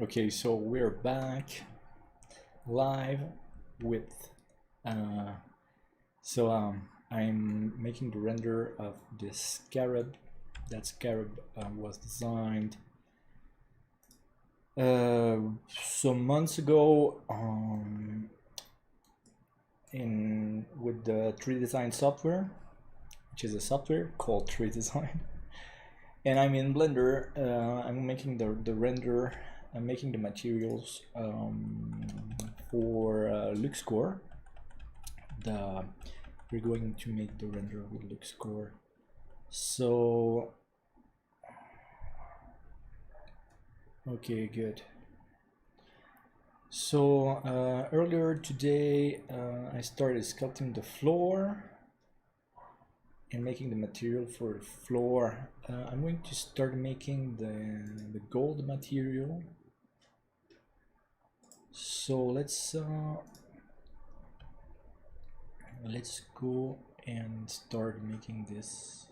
Okay, so we're back live with I'm making the render of this Scarab. That Scarab was designed some months ago with the 3D design software, which is a software called 3D design. And I'm in Blender. I'm making the render. I'm making the materials for Luxcore. We're going to make the render with Luxcore. So, okay, good. So earlier today, I started sculpting the floor and making the material for the floor. I'm going to start making the gold material. So let's go and start making this.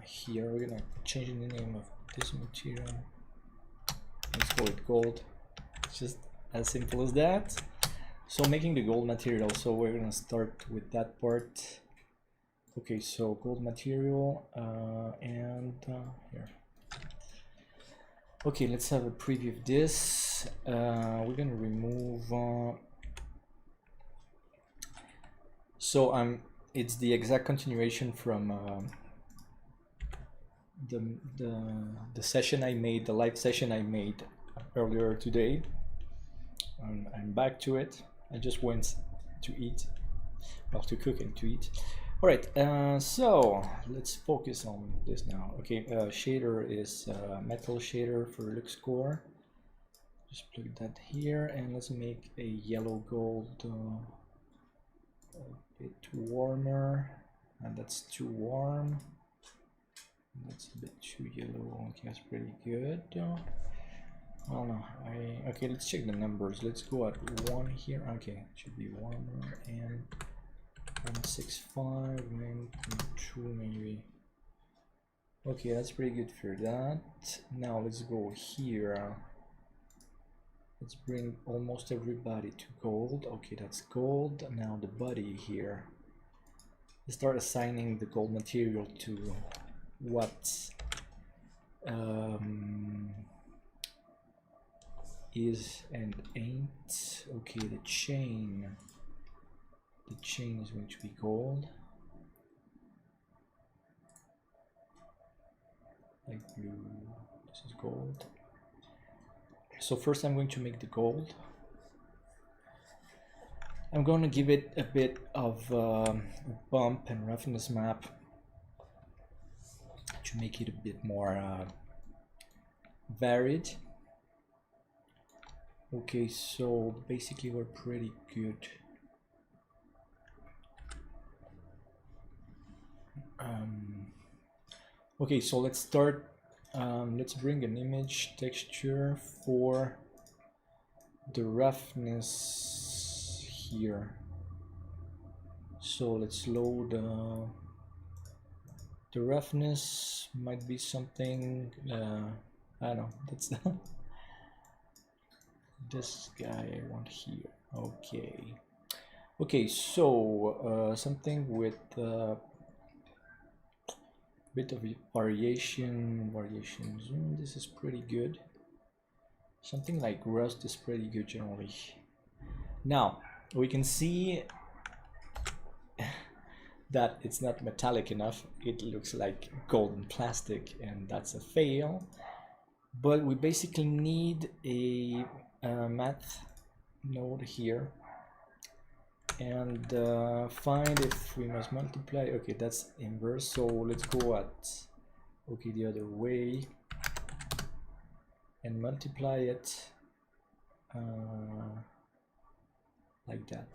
Here we're gonna change the name of this material. Let's call it gold. It's just as simple as that. So making the gold material. So we're gonna start with that part. Okay, so gold material here. Okay, let's have a preview of this. We're gonna remove. It's the exact continuation from the session I made, the live session I made earlier today. I'm back to it. I just went to eat, well, to cook and to eat. All right, so let's focus on this now. Okay, shader is metal shader for Luxcore. Just plug that here, and let's make a yellow gold a bit warmer, and that's too warm. That's a bit too yellow. Okay, that's pretty good. Oh no, okay, let's check the numbers. Let's go at 1 here. Okay, it should be warmer, and 165, 9.2 maybe. Okay, that's pretty good for that. Now let's go here. Let's bring almost everybody to gold. Okay, that's gold. Now the body here. Let's start assigning the gold material to what is and ain't. Okay, the chain is going to be gold, like blue. This is gold. So first I'm going to make the gold. I'm going to give it a bit of bump and roughness map to make it a bit more varied. Okay, so basically we're pretty good. Okay, so let's start. Let's bring an image texture for the roughness here. So let's load the roughness. Might be something I don't know. That's this guy I want here. Okay, so something with bit of variation zoom. This is pretty good. Something like rust is pretty good generally. Now we can see that it's not metallic enough. It looks like golden plastic, and that's a fail. But we basically need a math node here, and find if we must multiply. Okay, that's inverse, so let's go at the other way and multiply it like that.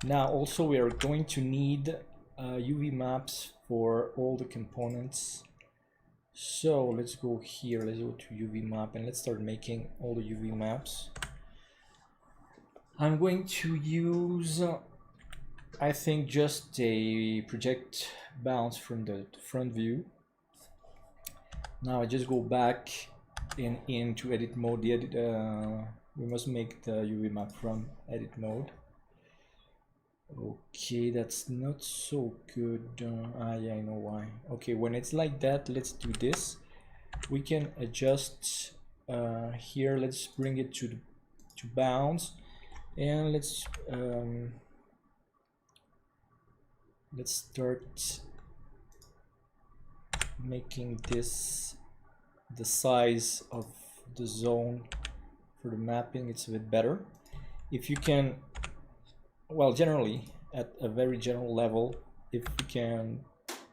Now also we are going to need UV maps for all the components. So let's go here, let's go to UV map, and let's start making all the UV maps. I'm going to use I think just a project bounce from the front view. Now I just go back into edit mode. The edit, we must make the UV map from edit mode. Okay, that's not so good. Yeah, I know why. Okay, when it's like that, let's do this. We can adjust here. Let's bring it to bounds, and let's start making this the size of the zone for the mapping. It's a bit better if you can. Well, generally, at a very general level, if we can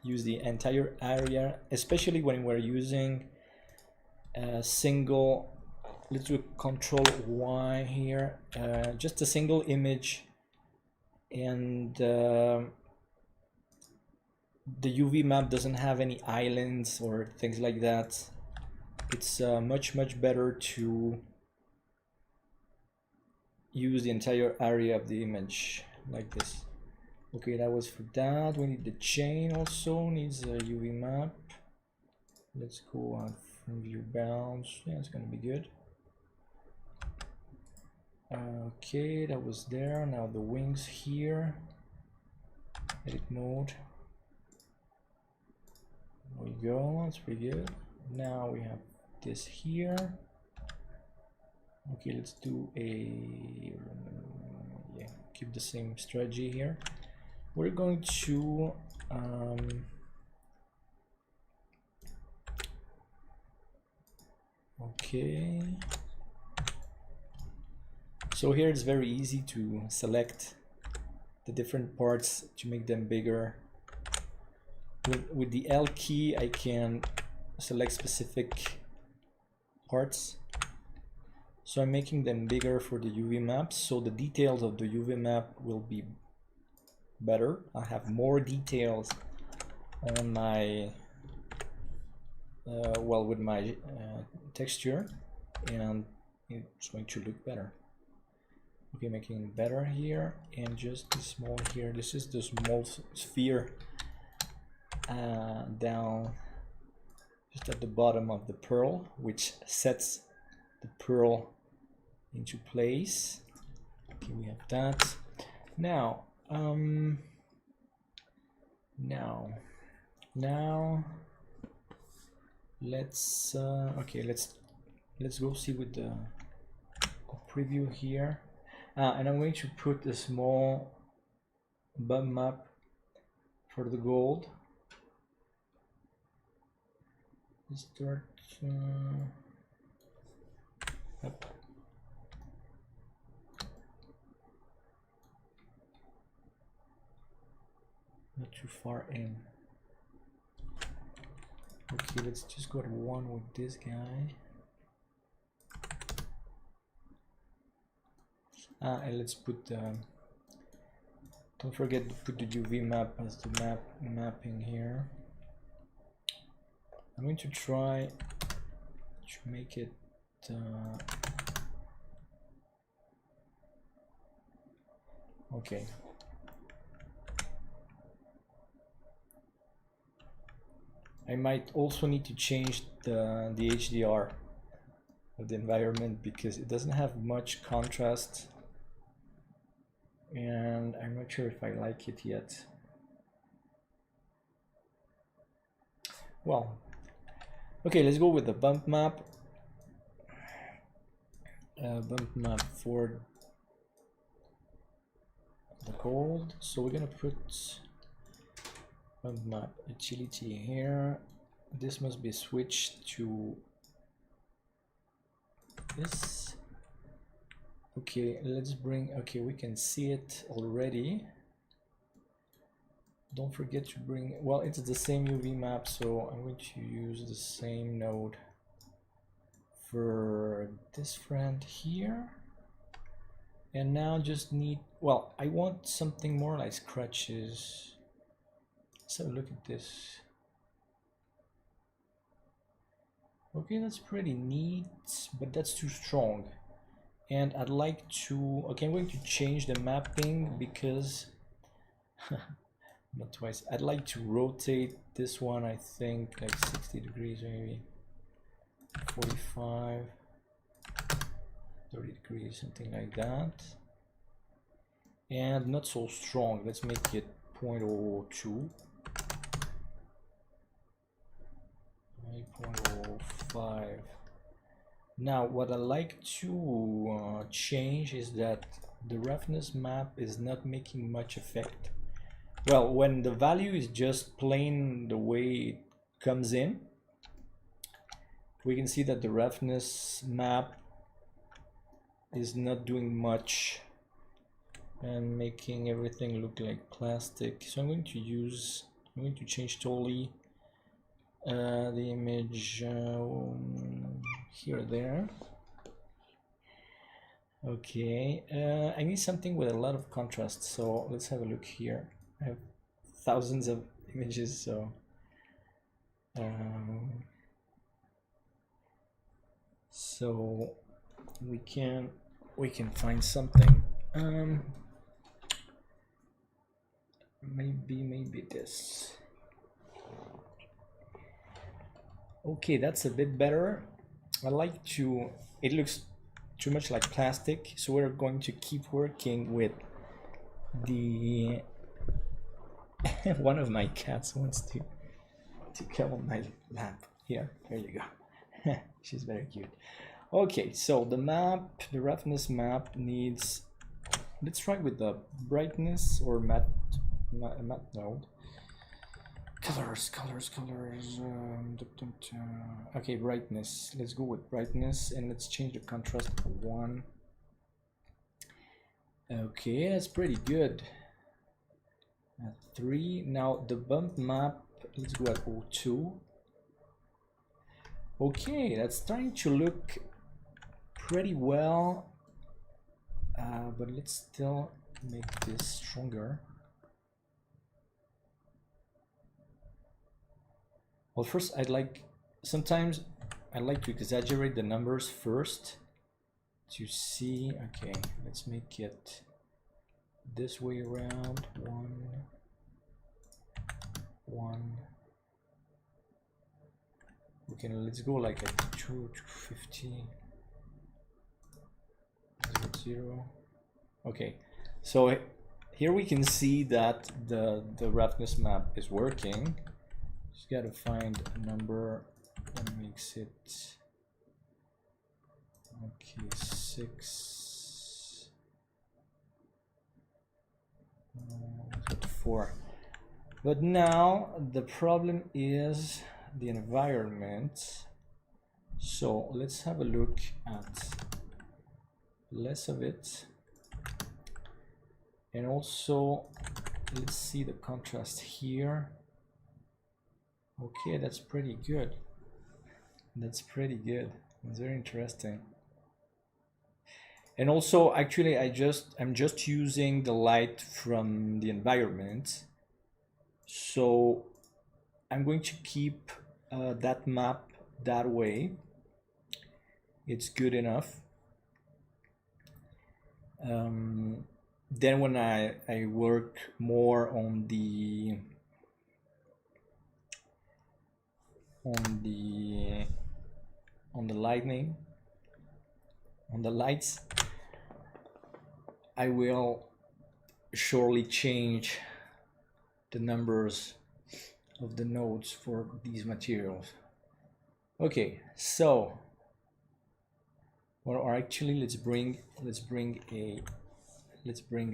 use the entire area, especially when we're using a single, let's do Control Y here, just a single image, and the UV map doesn't have any islands or things like that. It's much better to use the entire area of the image like this. Okay, that was for that. We need the chain also, needs a UV map. Let's go out from view bounds. Yeah, it's gonna be good. Okay, that was there. Now the wings here. Edit mode. There we go, that's pretty good. Now we have this here. Okay, let's do a, yeah, keep the same strategy here. We're going to okay, so here it's very easy to select the different parts to make them bigger. With the L key I can select specific parts. So I'm making them bigger for the UV maps, so the details of the UV map will be better. I have more details on my, well, with my texture, and it's going to look better. Okay, making it better here, and just the small here. This is the small sphere down just at the bottom of the pearl, which sets the pearl into place. Okay, we have that. Now let's okay, let's go see with the preview here, and I'm going to put a small bump map for the gold. Let's start up. Not too far in. Okay, let's just go to one with this guy. And let's put don't forget to put the UV map as the mapping here. I'm going to try to make it okay. I might also need to change the HDR of the environment because it doesn't have much contrast, and I'm not sure if I like it yet. Well, okay, let's go with the bump map. Bump map for the gold. So we're gonna put bump map utility here. This must be switched to this. Okay, let's bring, okay, we can see it already. Don't forget to bring, well, it's the same UV map, so I'm going to use the same node for this friend here. And now just need, well, I want something more like scratches. Let's have a look at this. Okay, that's pretty neat, but that's too strong. And I'd like to, okay, I'm going to change the mapping because not twice. I'd like to rotate this one, I think like 60 degrees maybe. 45, 30 degrees, something like that. And not so strong, let's make it 0.02. 0.05. Now what I like to change is that the roughness map is not making much effect. Well, when the value is just plain the way it comes in, we can see that the roughness map is not doing much and making everything look like plastic. So I'm going to change totally the image here, there. Okay, I need something with a lot of contrast, so let's have a look here. I have thousands of images, so we can find something. Maybe this. Okay, that's a bit better. I like to, it looks too much like plastic, so we're going to keep working with the one of my cats wants to come on my lap. Here you go. She's very cute. Okay, so the map, the roughness map needs, let's try with the brightness or matte node. Colors. Okay, brightness. Let's go with brightness and let's change the contrast to 1. Okay, that's pretty good. At 3. Now the bump map, let's go at 0.2. Okay, that's starting to look pretty well, but let's still make this stronger. Well, first sometimes I like to exaggerate the numbers first to see. Okay, let's make it this way around. 1. Okay, let's go like a 250. 0. Okay, so here we can see that the roughness map is working. Just gotta find a number that makes it okay. 6. 4. But now the problem is the environment. So let's have a look at less of it, and also let's see the contrast here. Okay, that's pretty good. That's very interesting. And also, actually, I'm just using the light from the environment, so I'm going to keep that map that way. It's good enough. Then when I work more on the lightning, on the lights, I will surely change the numbers of the nodes for these materials. Okay, so, or actually let's bring a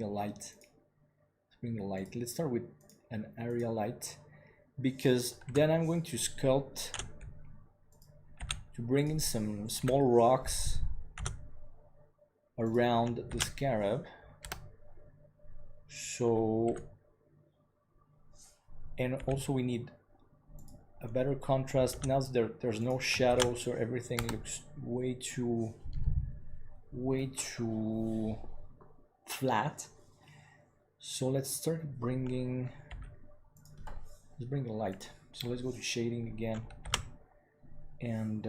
light. Let's start with an area light, because then I'm going to sculpt to bring in some small rocks around the scarab. So, and also we need a better contrast. Now there's no shadow, so everything looks way too flat. So let's start bring a light. So let's go to shading again, and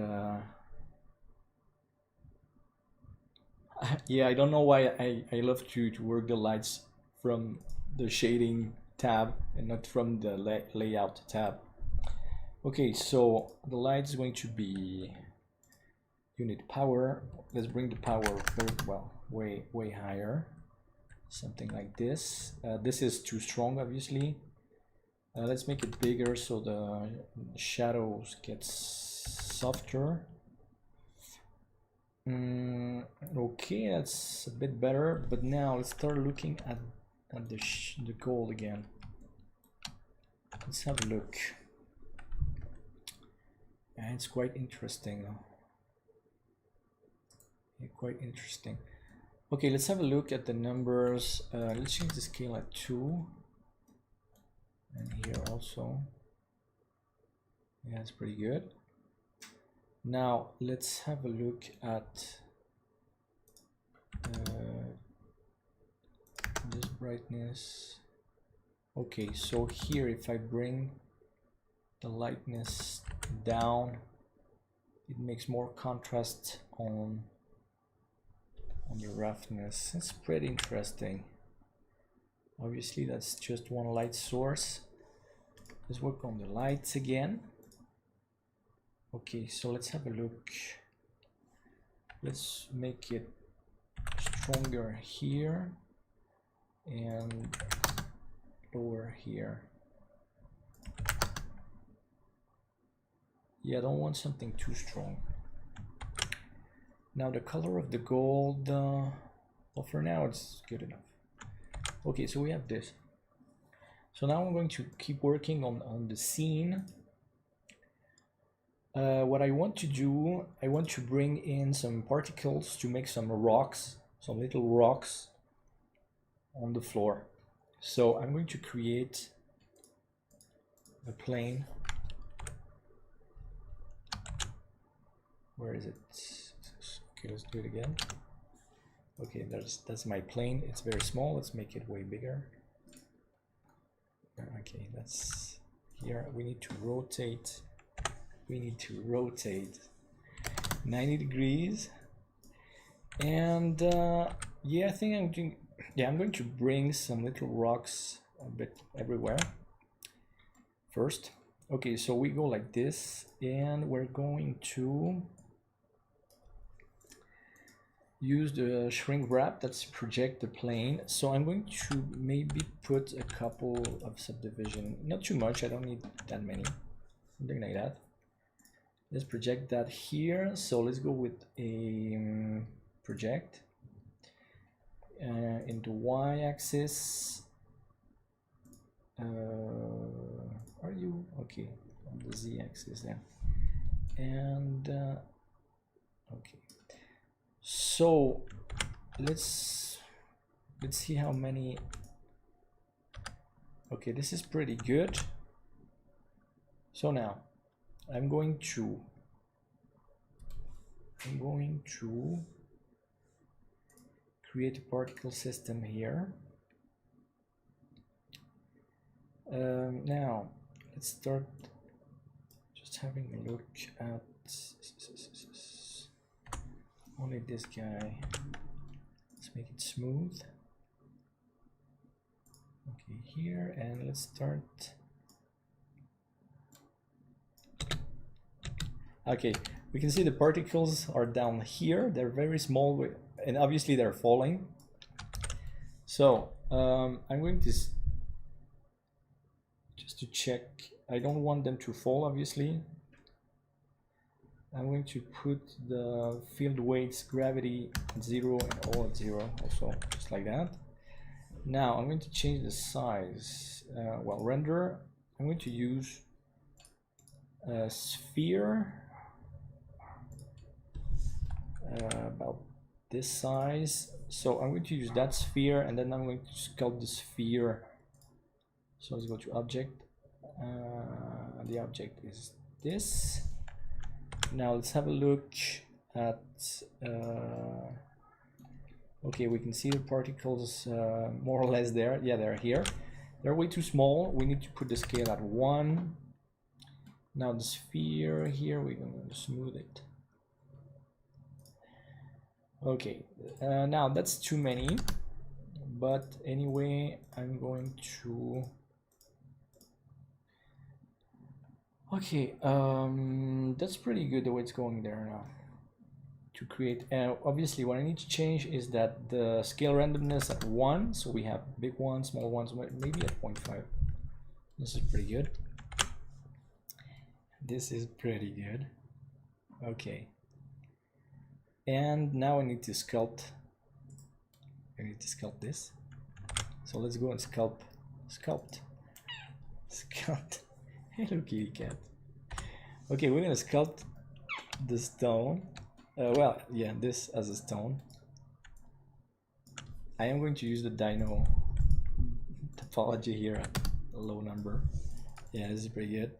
yeah, I don't know why I love to work the lights from the shading tab and not from the layout tab. Okay, so the light is going to be You need power. Let's bring the power very well, way higher. Something like this. This is too strong, obviously. Let's make it bigger so the shadows get softer. Okay, that's a bit better. But now let's start looking at the gold again. Let's have a look. And it's quite interesting. Yeah, quite interesting. Okay, let's have a look at the numbers. Let's change the scale at 2. And here also. Yeah, it's pretty good. Now let's have a look at this brightness. Okay, so here if I bring the lightness down, it makes more contrast on the roughness. It's pretty interesting. Obviously that's just one light source. Let's work on the lights again. Okay, so let's have a look. Let's make it stronger here and lower here. Yeah, I don't want something too strong. Now the color of the gold, well, for now it's good enough. Okay, so we have this. So now I'm going to keep working on the scene. What I want to do, I want to bring in some particles to make some rocks, some little rocks on the floor. So I'm going to create a plane. Where is it? Okay, let's do it again. Okay, that's my plane. It's very small. Let's make it way bigger. Okay, that's here. We need to rotate. We need to rotate 90 degrees. And yeah, I think I'm going to bring some little rocks a bit everywhere first. Okay, so we go like this, and we're going to use the shrink wrap that's project the plane. So I'm going to maybe put a couple of subdivision, not too much, I don't need that many, something like that. Let's project that here. So let's go with a project in the y-axis. Are you okay on the z-axis there? And okay, so let's see how many. Okay, this is pretty good. So now I'm going to create a particle system here. Now let's start just having a look at only this guy. Let's make it smooth. Okay, here, and let's start. Okay, we can see the particles are down here. They're very small, and obviously they're falling. So I'm going to just to check. I don't want them to fall, obviously. I'm going to put the field weights, gravity at 0 and all at 0 also, just like that. Now I'm going to change the size. Well, render, I'm going to use a sphere about this size. So I'm going to use that sphere, and then I'm going to sculpt the sphere. So let's go to object. The object is this. Now let's have a look at okay, we can see the particles more or less there. Yeah, they're here. They're way too small. We need to put the scale at 1. Now the sphere here, we're going to smooth it. Okay, now that's too many, but anyway, I'm going to. Okay, that's pretty good the way it's going there now. to create. Obviously, what I need to change is that the scale randomness at 1, so we have big ones, small ones, maybe at 0.5. This is pretty good. This is pretty good. Okay. And now I need to sculpt. I need to sculpt this. So let's go and sculpt. Hello, kitty cat. Okay, we're gonna sculpt the stone. Well, yeah, this as a stone. I am going to use the dino topology here at a low number. Yeah, this is pretty good.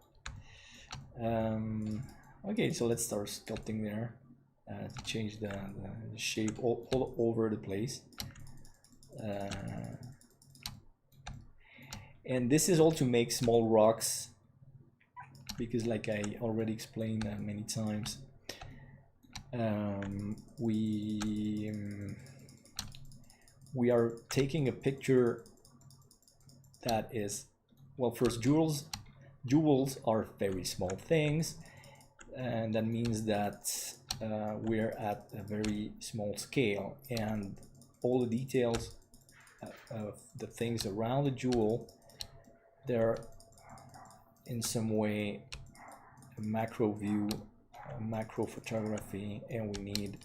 Okay, so let's start sculpting there to change the shape all over the place. And this is all to make small rocks, because like I already explained many times, we are taking a picture that is, well, first, jewels are very small things, and that means that we're at a very small scale, and all the details of the things around the jewel, they're in some way a macro view, a macro photography, and we need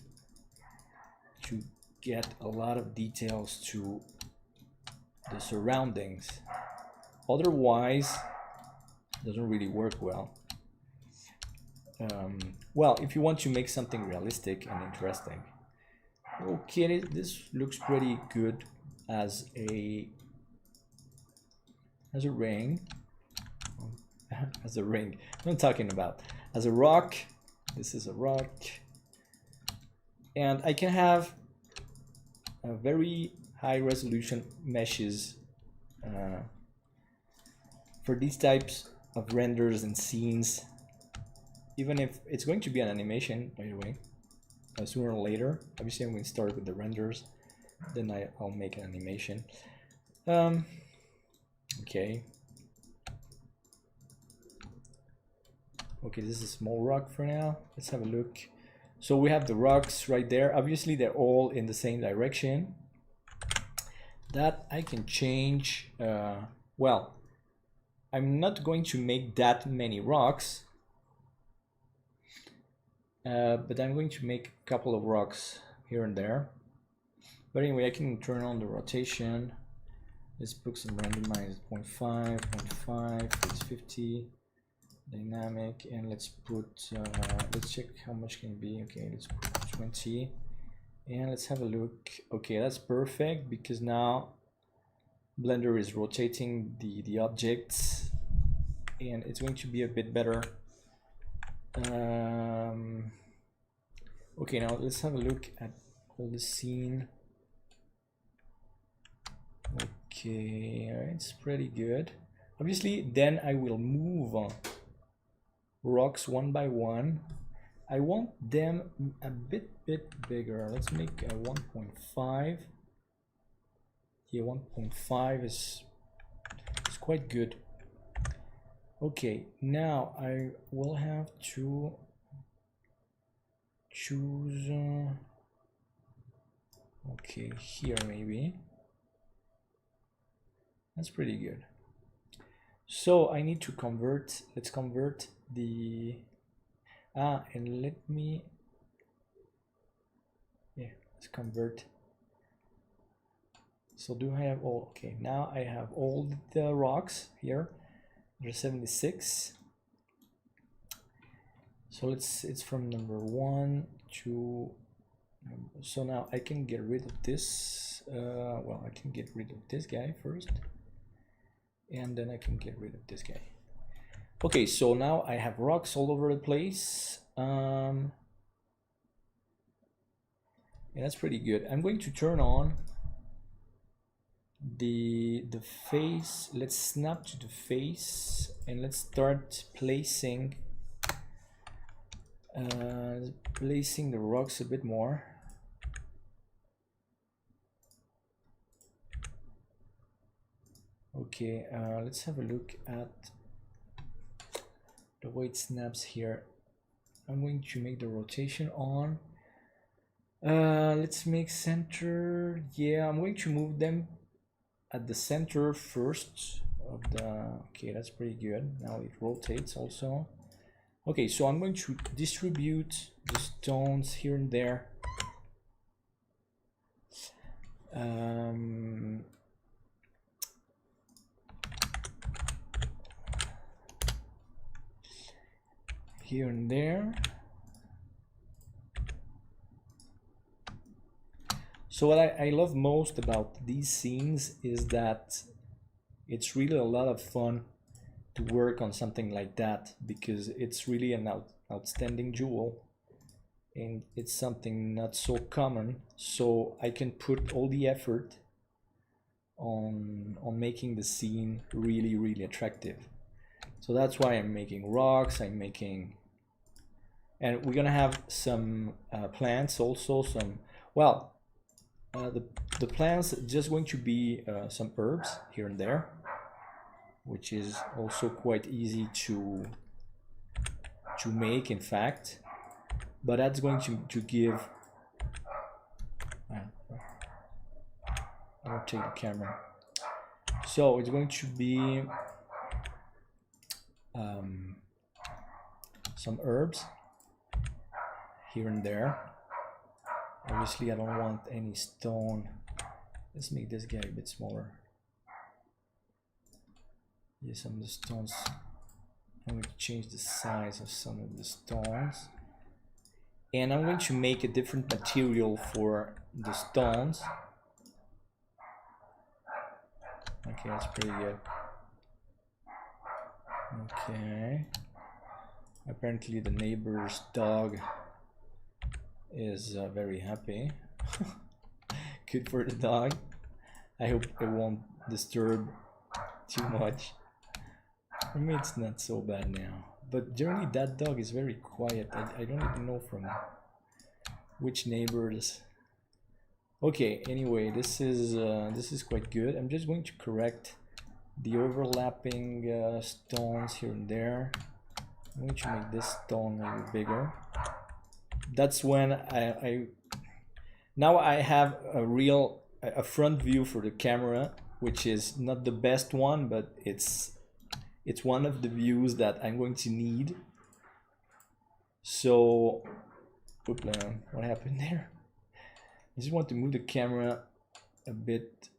to get a lot of details to the surroundings. Otherwise, it doesn't really work well. Well, if you want to make something realistic and interesting. Okay, this looks pretty good as a ring. As a ring, what I'm talking about, as a rock. This is a rock, and I can have a very high resolution meshes for these types of renders and scenes, even if it's going to be an animation, by the way, sooner or later. Obviously I'm going to start with the renders, then I'll make an animation. Okay, this is a small rock for now. Let's have a look. So we have the rocks right there. Obviously they're all in the same direction. That I can change. Well, I'm not going to make that many rocks, but I'm going to make a couple of rocks here and there. But anyway, I can turn on the rotation. Let's put some randomized 0.5, 0.5, it's 50. Dynamic, and let's put let's check how much can be. Okay, let's put 20, and let's have a look. Okay, that's perfect, because now Blender is rotating the objects, and it's going to be a bit better. Okay, now let's have a look at all the scene. Okay, it's pretty good. Obviously, then I will move on rocks one by one. I want them a bit bigger. Let's make a 1.5. Yeah, 1.5 is quite good. Okay, now I will have to choose okay, here maybe. That's pretty good. So I need to convert. Let's convert the and let me, yeah, let's convert. So do I have all? Okay, now I have all the rocks here. There's 76. So it's from number 1 to, so now I can get rid of this. Well, I can get rid of this guy first, and then I can get rid of this guy. Okay, so now I have rocks all over the place. Yeah, that's pretty good. I'm going to turn on the face. Let's snap to the face, and let's start placing the rocks a bit more. Okay, let's have a look at the way it snaps here. I'm going to make the rotation on. Let's make center. Yeah, I'm going to move them at the center first of the. Okay, that's pretty good. Now it rotates also. Okay, so I'm going to distribute the stones here and there. Here and there. So what I love most about these scenes is that it's really a lot of fun to work on something like that, because it's really an outstanding jewel and it's something not so common, so I can put all the effort on making the scene really attractive. So that's why I'm making rocks, I'm making, and we're gonna have some plants also, some, well, the plants just going to be some herbs here and there, which is also quite easy to make, in fact, but that's going to give, I'll take the camera. So it's going to be some herbs here and there. Obviously I don't want any stone. Let's make this guy a bit smaller. Yeah, some of the stones, I'm going to change the size of some of the stones, and I'm going to make a different material for the stones. Okay, that's pretty good. Okay, apparently the neighbor's dog is very happy. Good for the dog. I hope it won't disturb too much. For me it's not so bad now, but generally that dog is very quiet. I don't even know from which neighbors. Okay, anyway, this is quite good. I'm just going to correct the overlapping stones here and there. I'm going to make this stone a little bigger. That's when now I have a front view for the camera, which is not the best one, but it's one of the views that I'm going to need. So, what happened there? I just want to move the camera a bit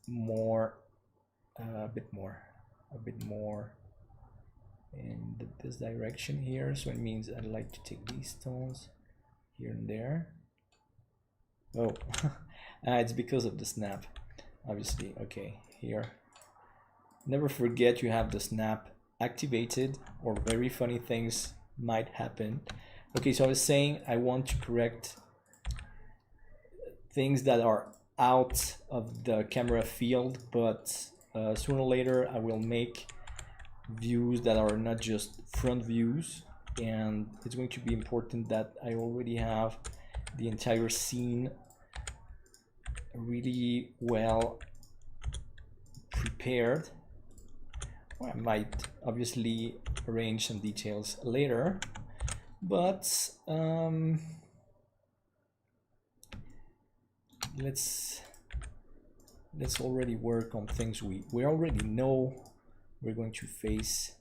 more, in this direction here. So it means I'd like to take these stones here and there. Oh, it's because of the snap, obviously. Okay, here. Never forget you have the snap activated, or very funny things might happen. Okay, so I was saying I want to correct things that are out of the camera field, but sooner or later I will make views that are not just front views, and it's going to be important that I already have the entire scene really well prepared. Well, I might obviously arrange some details later, but let's already work on things we already know we're going to face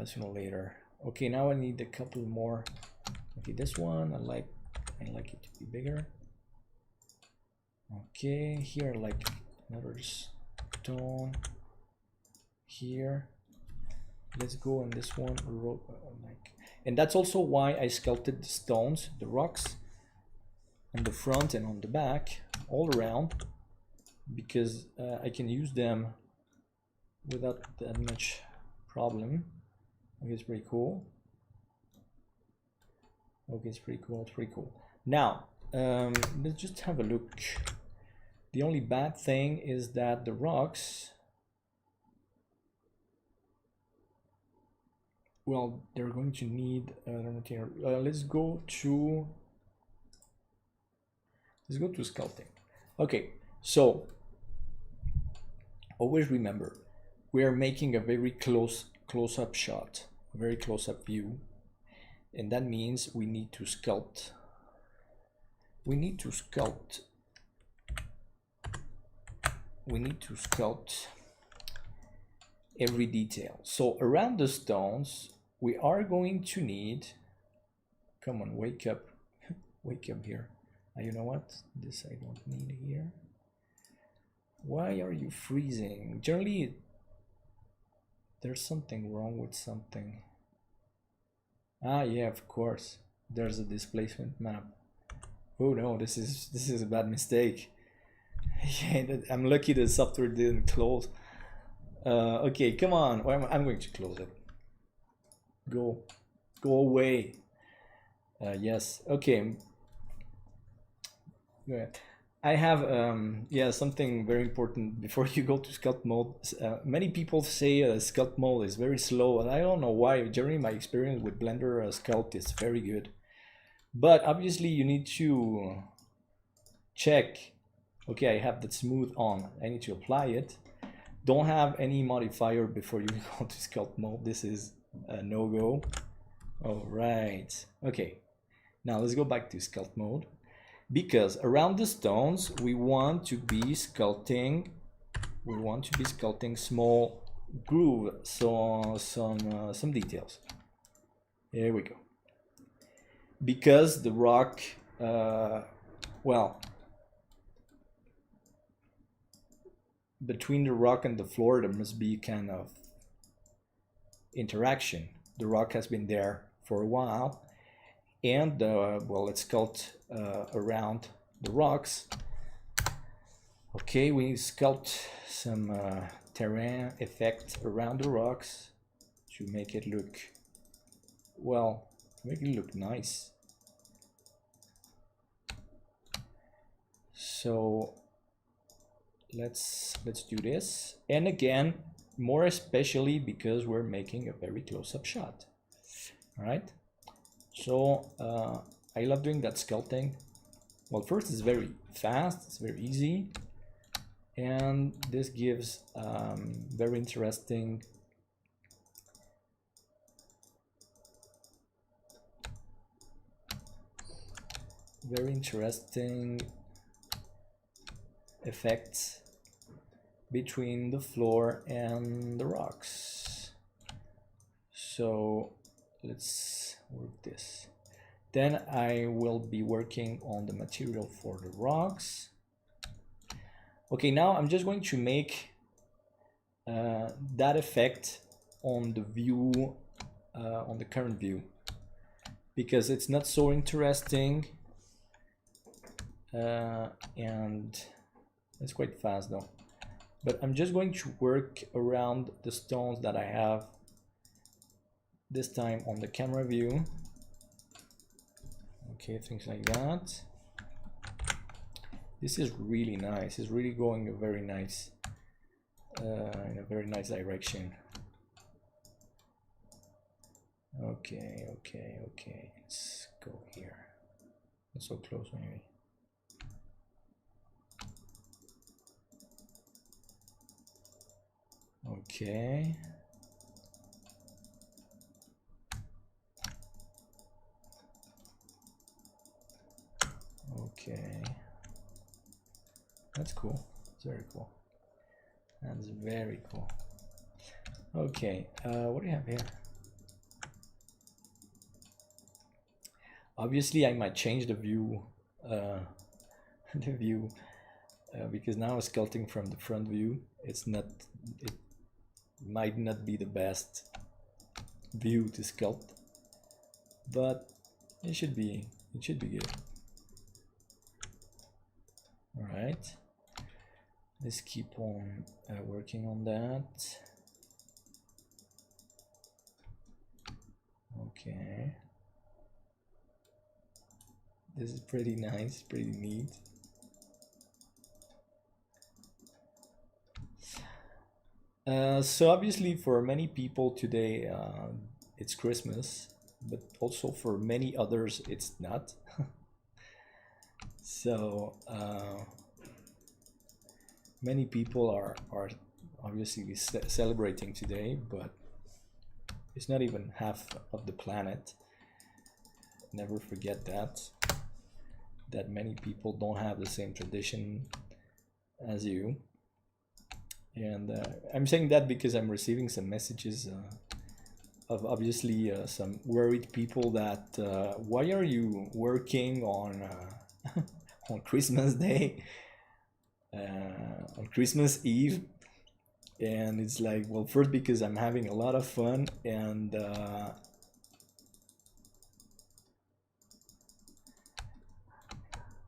sooner or later. Okay, now I need a couple more. Okay, this one I like it to be bigger. Okay, here I like another stone here. Let's go on this one, and that's also why I sculpted the stones, the rocks, on the front and on the back, all around, because I can use them without that much problem. Okay, it's pretty cool. Okay, it's pretty cool. It's pretty cool. Now, let's just have a look. The only bad thing is that the rocks, well, they're going to need material. Let's go to sculpting. Okay, so always remember, we are making a very close-up shot, a very close-up view, and that means we need to sculpt we need to sculpt. We need to sculpt every detail. So around the stones, we are going to need, come on, wake up, wake up here. You know what? This I don't need here. Why are you freezing? Generally, there's something wrong with something. Ah, yeah, of course. There's a displacement map. Oh no, this is a bad mistake. Yeah, I'm lucky the software didn't close. Okay, come on. I'm going to close it. Go away. Yes. Okay. Yeah. I have yeah, something very important before you go to sculpt mode. Many people say sculpt mode is very slow, and I don't know why. During my experience with Blender Sculpt, it's very good. But obviously you need to check. Okay, I have that smooth on. I need to apply it. Don't have any modifier before you go to sculpt mode. This is a no-go. All right. Okay. Now let's go back to sculpt mode. Because around the stones, we want to be sculpting. We want to be sculpting small groove, so some details. Here we go. Because the rock, well, between the rock and the floor, there must be kind of interaction. The rock has been there for a while, and well, let's sculpt around the rocks. Okay, we sculpt some terrain effect around the rocks to make it look, well, make it look nice. So let's do this, and again, more especially because we're making a very close-up shot. All right, so I love doing that sculpting. Well, first it's very fast, it's very easy, and this gives very interesting effects between the floor and the rocks. So let's work this. Then I will be working on the material for the rocks. Okay, now I'm just going to make that effect on the view, on the current view, because it's not so interesting, and it's quite fast though. But I'm just going to work around the stones that I have this time on the camera view. Okay, things like that. This is really nice. It's really going a very nice, in a very nice direction. Okay. Let's go here. It's so close anyway. Okay. Okay. That's cool. It's very cool. That's very cool. Okay. What do you have here? Obviously, I might change the view. Because now I'm sculpting from the front view. It's not. It might not be the best view to sculpt, but it should be good. All right, let's keep on working on that. Okay, this is pretty nice, pretty neat. So obviously for many people today it's Christmas, but also for many others it's not. So many people are obviously celebrating today, but it's not even half of the planet. Never forget that. that many people don't have the same tradition as you. And I'm saying that because I'm receiving some messages of obviously some worried people that why are you working on on Christmas Day, on Christmas Eve? And it's like, well, first because I'm having a lot of fun, and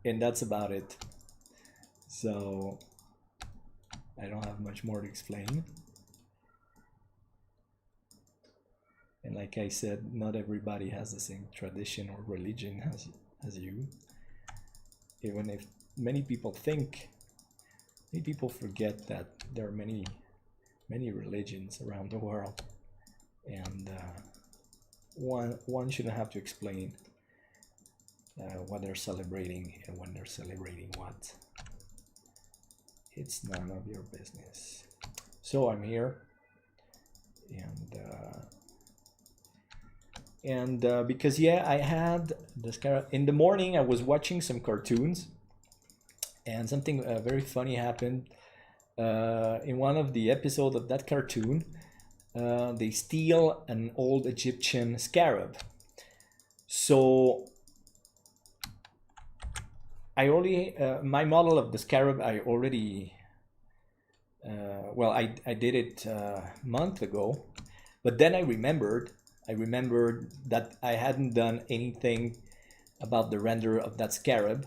that's about it. So I don't have much more to explain. And like I said, not everybody has the same tradition or religion as you. Even if many people forget that there are many religions around the world, and one shouldn't have to explain what they're celebrating and when they're celebrating what. It's none of your business. So I'm here, and because yeah, I had the Scarab in the morning. I was watching some cartoons, and something very funny happened in one of the episodes of that cartoon. They steal an old Egyptian scarab. So I already my model of the scarab I already well, I did it a month ago, but then I remembered that I hadn't done anything about the render of that scarab,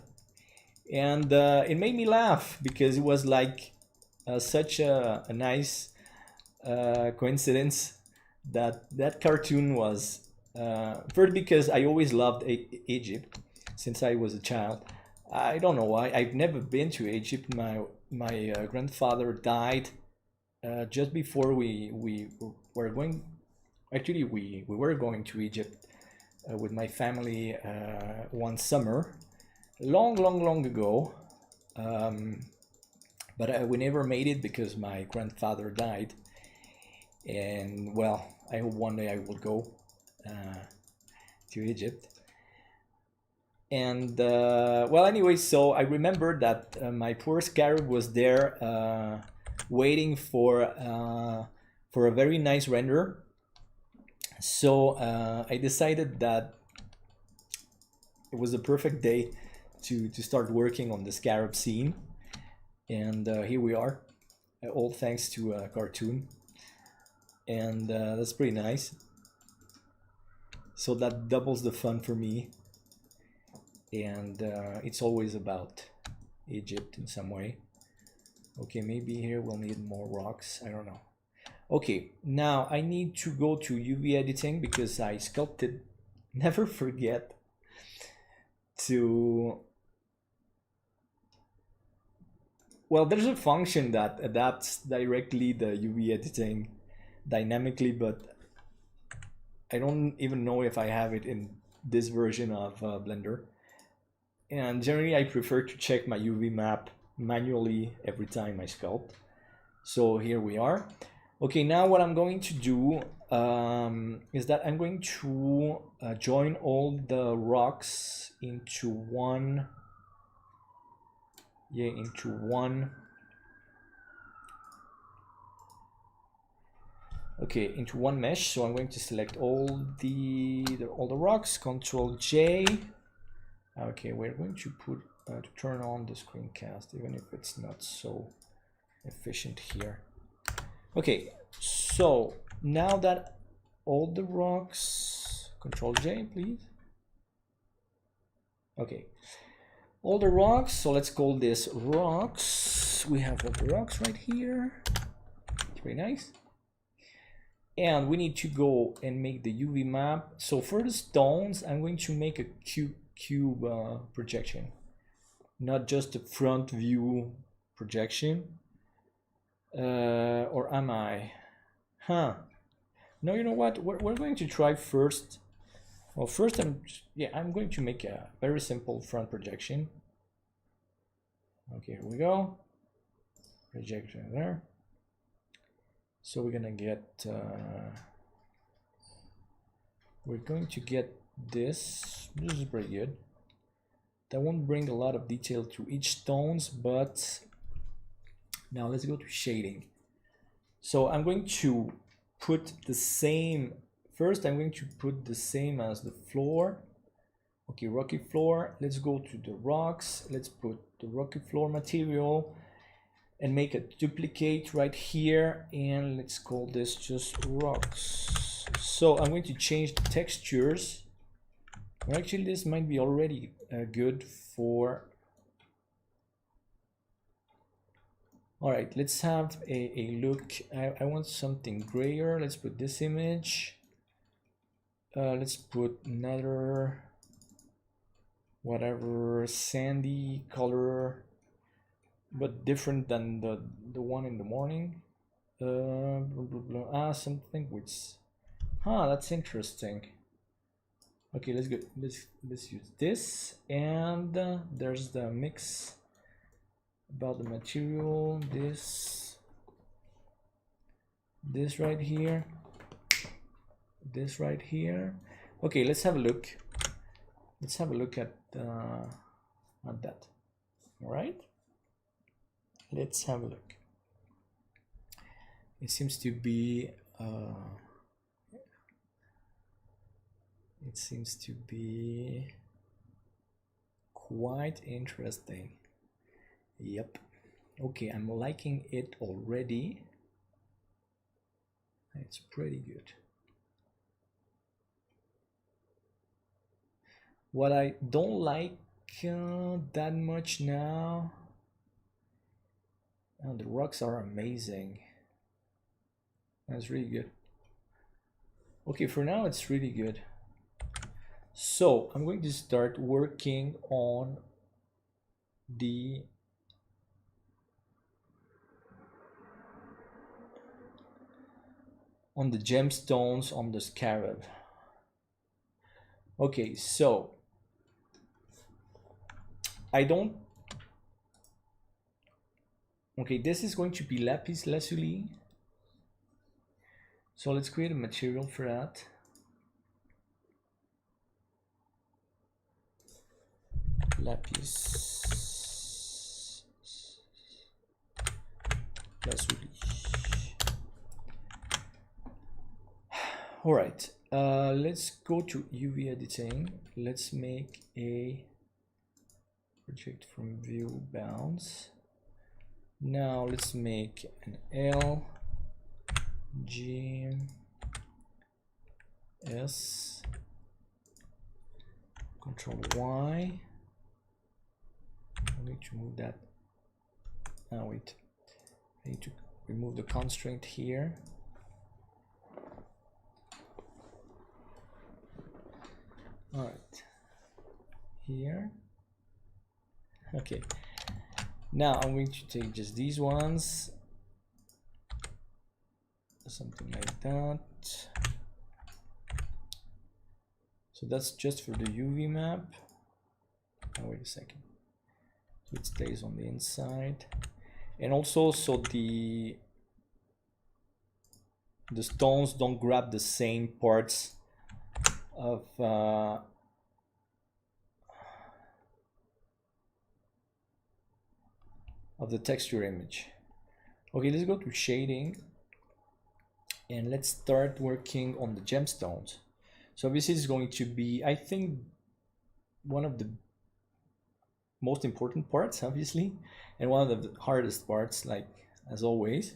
and it made me laugh because it was like such a nice coincidence that cartoon was first because I always loved Egypt since I was a child. I don't know why. I've never been to Egypt. My grandfather died just before we were going. Actually, we were going to Egypt with my family one summer, long ago. But we never made it because my grandfather died. And well, I hope one day I will go to Egypt. And well, anyway, so I remember that my poor Scarab was there waiting for a very nice render. So I decided that it was a perfect day to start working on the Scarab scene. And here we are, all thanks to a cartoon. And that's pretty nice. So that doubles the fun for me. And it's always about Egypt in some way. Okay, maybe here we'll need more rocks. I don't know. Okay, now I need to go to UV editing because I sculpted. Never forget to... Well, there's a function that adapts directly the UV editing dynamically, but I don't even know if I have it in this version of Blender. And generally I prefer to check my UV map manually every time I sculpt. So here we are. Okay, now what I'm going to do is that I'm going to join all the rocks into one into one mesh. So I'm going to select all the rocks, Control J. Okay, we're going to put to turn on the screencast, even if it's not so efficient here. Okay, so now that all the rocks, Control J, please. Okay, all the rocks. So let's call this rocks. We have all the rocks right here. It's very nice. And we need to go and make the UV map. So for the stones, I'm going to make a cube projection, not just a front view projection. Or am I? No, you know what? We're going to try first. Well, first I'm going to make a very simple front projection. Okay, here we go. Projection there. So we're gonna get we're going to get this. This is pretty good. that won't bring a lot of detail to each stones, but now let's go to shading. So I'm going to put the same, first I'm going to put the same as the floor. Okay, rocky floor. Let's go to the rocks. Let's put the rocky floor material and make a duplicate right here, and let's call this just rocks. So I'm going to change the textures. Well, actually, this might be already good for. All right, let's have a look. I want something grayer. Let's put this image. Let's put another, whatever, sandy color, but different than the one in the morning. Blah, blah, blah. Ah, something which, that's interesting. Okay, let's go. Let's use this, and there's the mix about the material. This right here. This right here. Okay, let's have a look. Let's have a look at that. All right. Let's have a look. It seems to be quite interesting. Yep. Okay, I'm liking it already. It's pretty good. What I don't like that much now, the rocks are amazing. That's really good. Okay, for now it's really good. So I'm going to start working on the gemstones on the scarab. Okay, so okay, this is going to be Lapis Lazuli. So let's create a material for that. Lapis Lazuli. All right, let's go to UV editing. Let's make a project from view bounds. Now let's make an L, G, S, Control Y. I need to move that. Oh wait, I need to remove the constraint here. All right, here. Okay, now I'm going to take just these ones, something like that. So that's just for the UV map. Oh, wait a second. So it stays on the inside, and also so the stones don't grab the same parts of the texture image. Okay, let's go to shading and let's start working on the gemstones. So this is going to be, I think, one of the most important parts, obviously, and one of the hardest parts, like as always.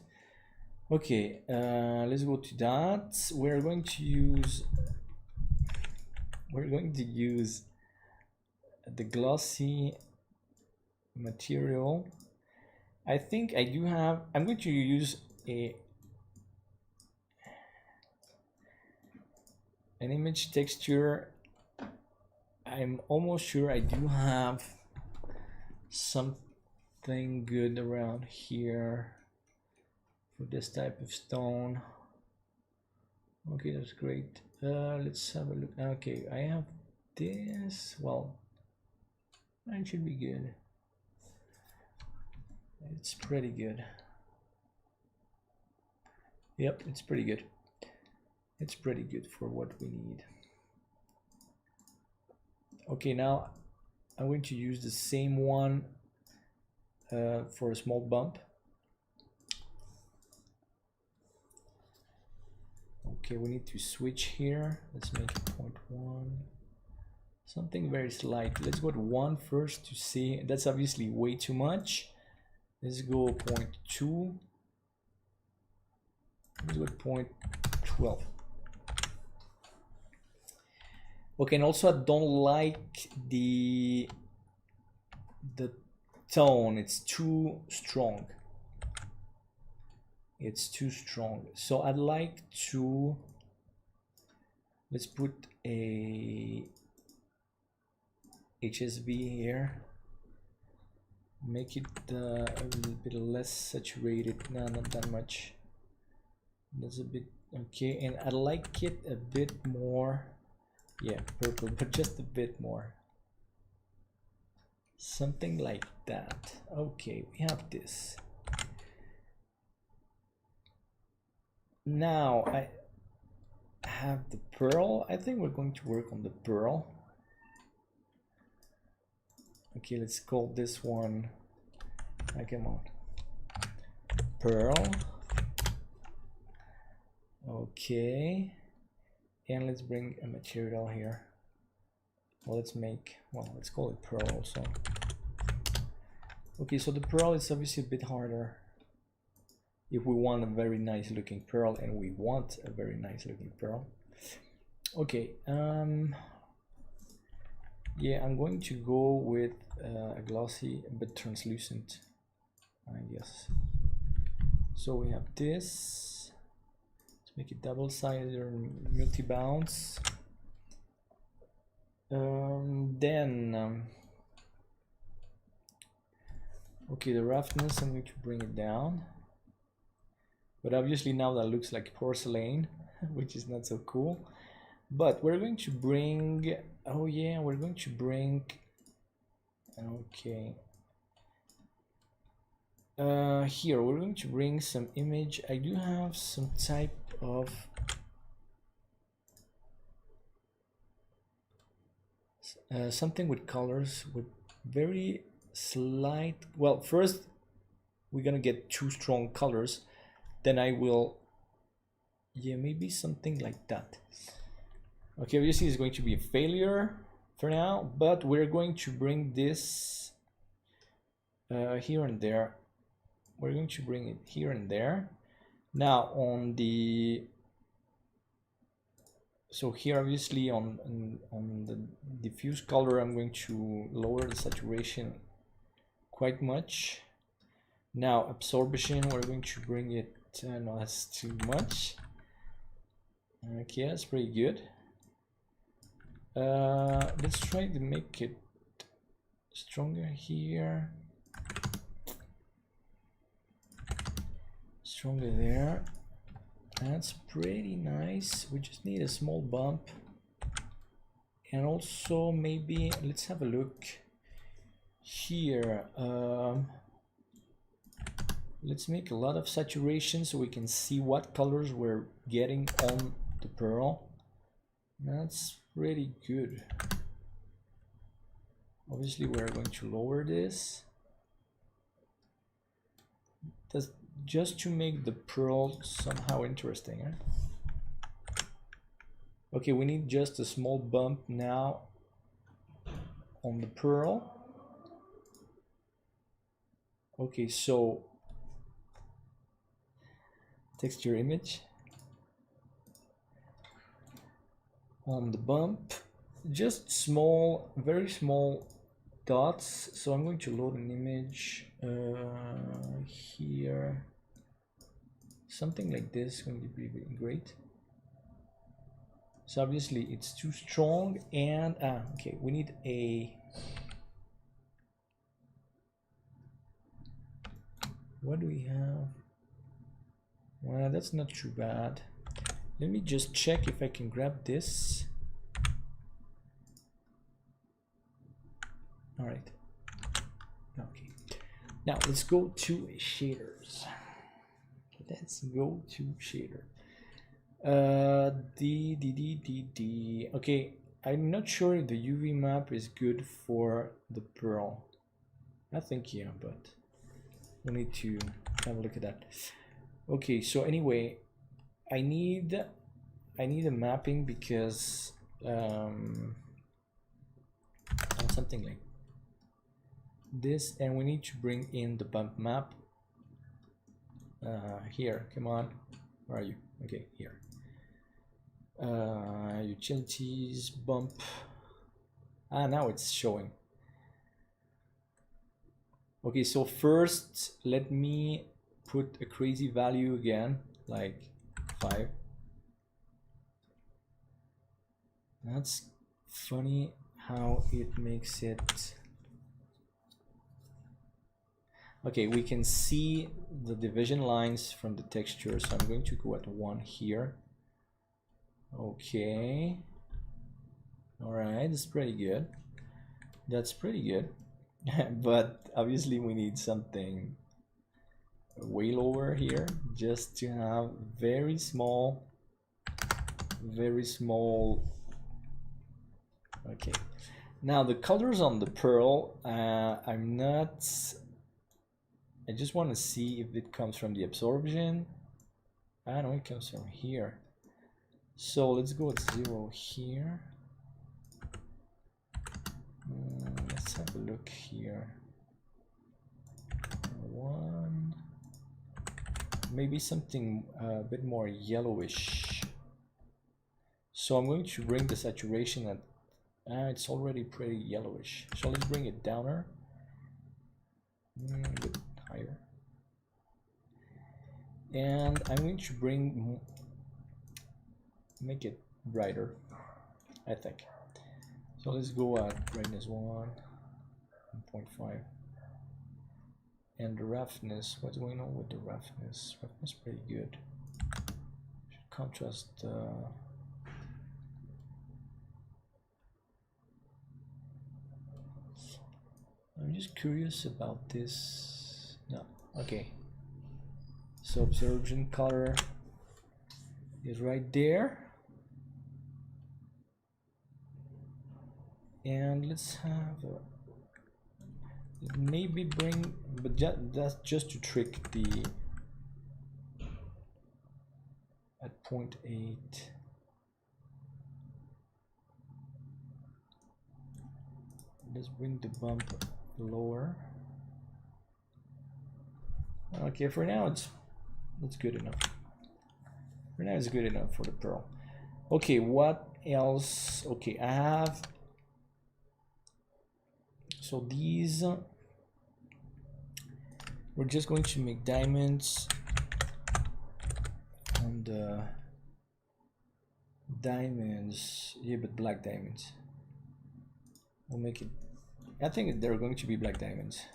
Okay, let's go to that. We're going to use the glossy material. I think I do have, I'm going to use an image texture. I'm almost sure I do have something good around here for this type of stone. Okay, that's great. Let's have a look. Okay, I have this. Well, that should be good. It's pretty good. Yep, it's pretty good. It's pretty good for what we need. Okay, now I'm going to use the same one for a small bump. Okay, we need to switch here. Let's make it 0.1. Something very slight. Let's go to 1 first to see. That's obviously way too much. Let's go 0.2. Let's go 0.12. Okay, and also I don't like the tone. It's too strong. It's too strong. So I'd like to, let's put a HSV here. Make it a little bit less saturated. No, not that much. That's a bit okay, and I like it a bit more. Yeah, purple, but just a bit more. Something like that. Okay, we have this. Now I have the pearl. I think we're going to work on the pearl. Okay, let's call this one, come on, pearl. Okay, and let's bring a material here. Well, let's call it pearl also. Okay, so the pearl is obviously a bit harder if we want a very nice looking pearl, and we want a very nice looking pearl. Okay, yeah, I'm going to go with a glossy but translucent, I guess. So we have this. Let's make it double-sided or multi-bounce. Okay, the roughness, I'm going to bring it down. But obviously now that looks like porcelain, which is not so cool. But we're going to bring, oh yeah, we're going to bring, okay. Here, we're going to bring some image. I do have some type of something with colors, with very slight, well, first we're gonna get 2 strong colors, then I will, yeah, maybe something like that. Okay, obviously it's going to be a failure for now, but we're going to bring this here and there. We're going to bring it here and there. Now on the, so here obviously on the diffuse color, I'm going to lower the saturation quite much. Now absorption, we're going to bring it, no, that's too much. Okay, that's pretty good. Let's try to make it stronger here, stronger there. That's pretty nice. We just need a small bump, and also maybe let's have a look here. Let's make a lot of saturation so we can see what colors we're getting on the pearl. That's pretty good. Obviously we're going to lower this. That's just to make the pearl somehow interesting, eh? Okay, we need just a small bump now on the pearl. Okay, so texture image on the bump, just small, very small dots. So I'm going to load an image here, something like this is going to be great. So obviously it's too strong, and okay, we need a, what do we have? Well, that's not too bad. Let me just check if I can grab this. All right. Okay. Now let's go to shaders. Let's go to shader. Okay, I'm not sure if the UV map is good for the pearl. I think yeah, but we need to have a look at that. Okay, so anyway, I need a mapping because something like this, and we need to bring in the bump map here. Come on, where are you? Okay, here. Utilities, bump. Now it's showing. Okay, so first let me put a crazy value again, like 5. That's funny how it makes it. Okay, we can see the division lines from the texture, so I'm going to go at 1 here. Okay, all right, that's pretty good. That's pretty good. But obviously we need something way lower here, just to have very small. Okay, now the colors on the pearl, I just want to see if it comes from the absorption. I know it comes from here, so let's go at 0 here. Let's have a look here. 1, maybe something a bit more yellowish. So I'm going to bring the saturation at, it's already pretty yellowish. So let's bring it downer, a bit higher. And I'm going to make it brighter, I think. So let's go at brightness 1.5. And the roughness, what's going on with the roughness? Roughness pretty good. Should contrast. I'm just curious about this. No, okay. So absorption color is right there. And let's have maybe bring, but that's just to trick the at 0.8. Let's bring the bump lower. Okay, for now it's good enough. For now it's good enough for the pearl. Okay, what else? Okay, I have, so these, we're just going to make diamonds on the diamonds, yeah, but black diamonds. We'll make it, I think they're going to be black diamonds.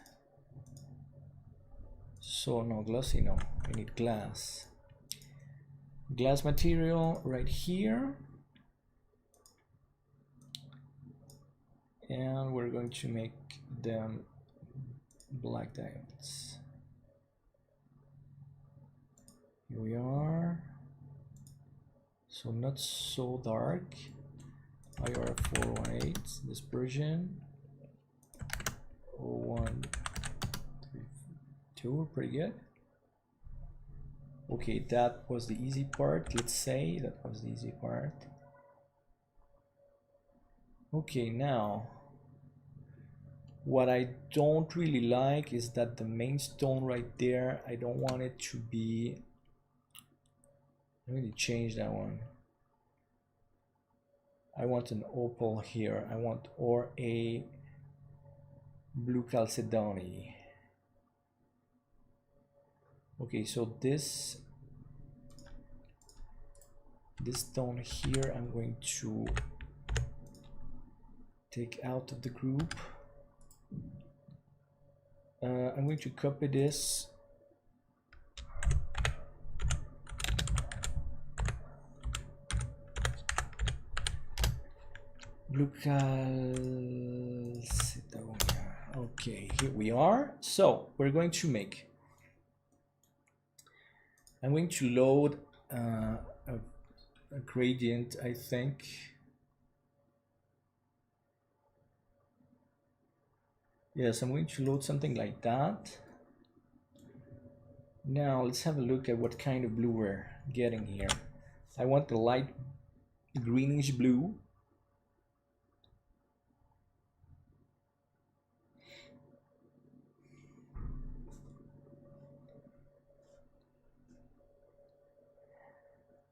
So no glossy, no, we need glass. Glass material right here. And we're going to make them black diamonds. Here we are. So not so dark. IR 418 dispersion. 0132, pretty good. Okay, that was the easy part. Let's say that was the easy part. Okay, now what I don't really like is that the main stone right there, I don't want it to be, let me change that one. I want an opal here. I want, or a blue chalcedony. Okay, so this stone here I'm going to take out of the group. I'm going to copy this. Blue chalcedony. Okay, here we are. So we're going to make, I'm going to load a gradient, I think. Yes, I'm going to load something like that. Now let's have a look at what kind of blue we're getting here. I want the light greenish blue.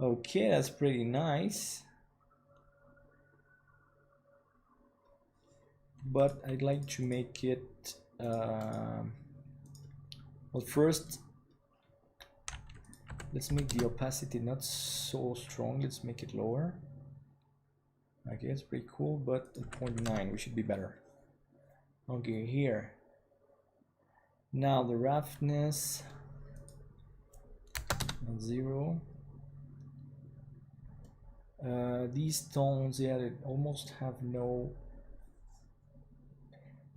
Okay, that's pretty nice. But I'd like to make it, well, first, let's make the opacity not so strong. Let's make it lower. Okay, it's pretty cool, but at 0.9, we should be better. Okay, here. Now the roughness at 0. These tones, yeah, they almost have no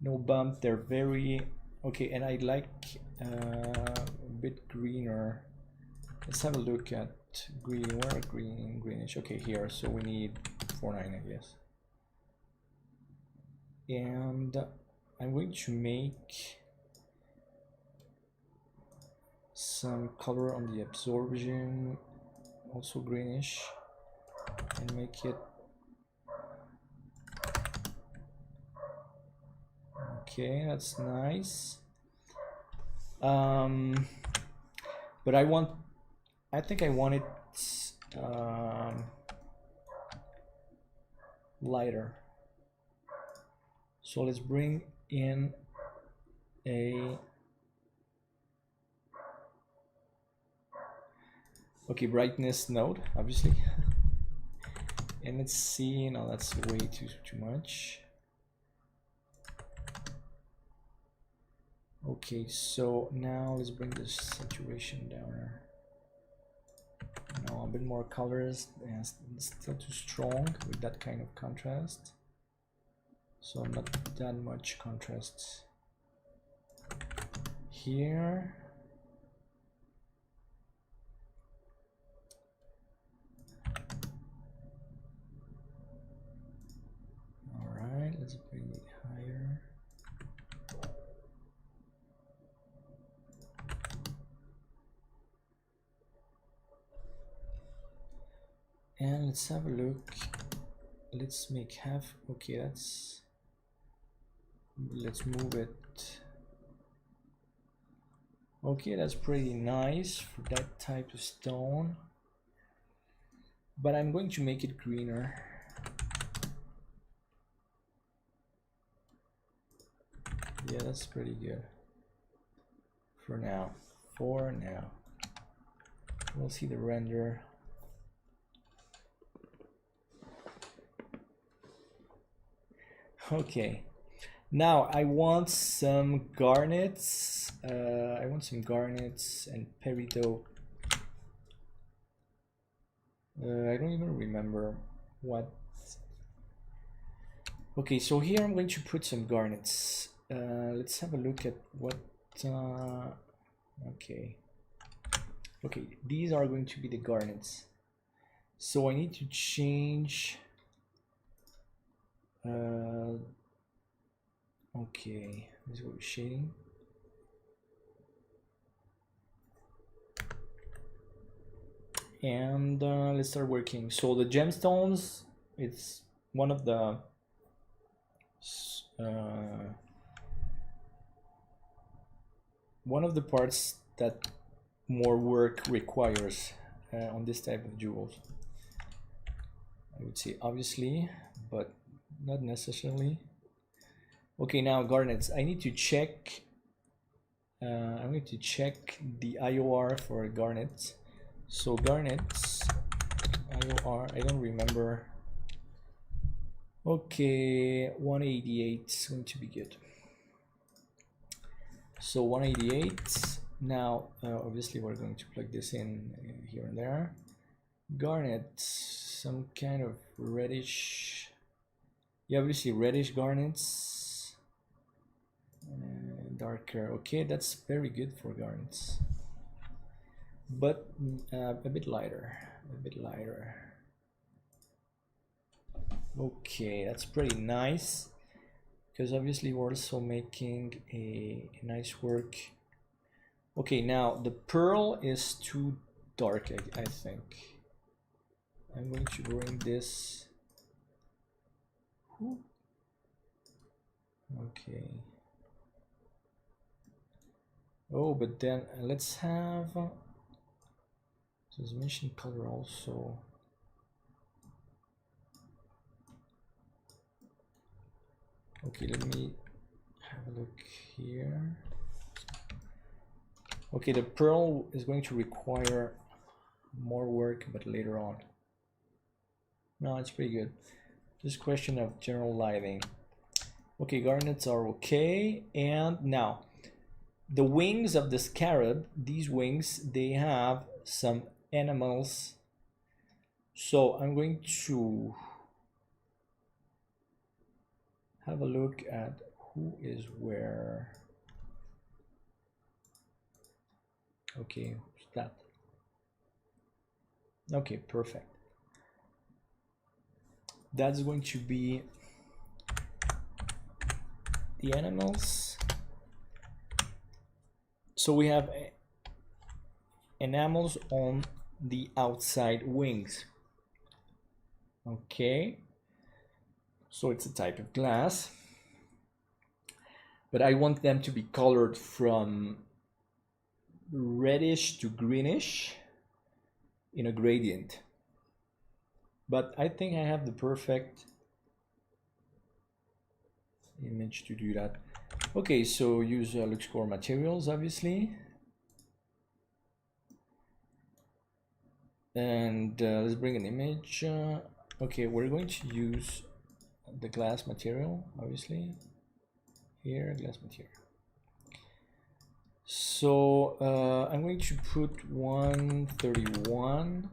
bump. They're very okay, and I like a bit greener. Let's have a look at green. Where are greenish? Okay, here. So we need 4.9, I guess. And I'm going to make some color on the absorption, also greenish, and make it okay. That's nice. But I think I want it lighter. So let's bring in a brightness node, obviously. And let's see. No, that's way too much. Okay, so now let's bring this saturation down. Now a bit more colors, and still too strong with that kind of contrast. So not that much contrast here. All right, let's bring it higher. And let's have a look. Let's make half. Okay, let's move it. Okay, that's pretty nice for that type of stone. But I'm going to make it greener. Yeah, that's pretty good. For now. We'll see the render. Okay, now I want some garnets. I want some garnets and peridot. I don't even remember what. Okay, so here I'm going to put some garnets. Let's have a look at what. Okay, these are going to be the garnets. So I need to change. Okay, this is what we're shading. And let's start working. So the gemstones, it's one of the parts that more work requires on this type of jewels. I would say obviously, but not necessarily. Okay, now garnets. I need to check. I'm going to check the IOR for garnets. So garnets IOR. I don't remember. Okay, 188 is going to be good. So 188. Now, obviously, we're going to plug this in here and there. Garnet, some kind of reddish. Yeah, obviously reddish garnets, darker. Okay, that's very good for garnets, but a bit lighter, Okay, that's pretty nice. because obviously we're also making a nice work. Okay, now the pearl is too dark, I think. I'm going to bring this. Okay. Oh, but then let's have transmission color also. Okay, let me have a look here. Okay, the pearl is going to require more work, but later on. No, it's pretty good. Just question of general lighting. Okay, garnets are okay. And now, the wings of the scarab, these wings, they have some animals. So I'm going to have a look at who is where. Okay, what's that? Okay, perfect. That's going to be the animals. So we have enamels on the outside wings. Okay, so it's a type of glass, but I want them to be colored from reddish to greenish in a gradient. But I think I have the perfect image to do that. Okay, so use Luxcore materials, obviously. And let's bring an image. Okay, we're going to use the glass material, obviously. Here, glass material. So I'm going to put 131.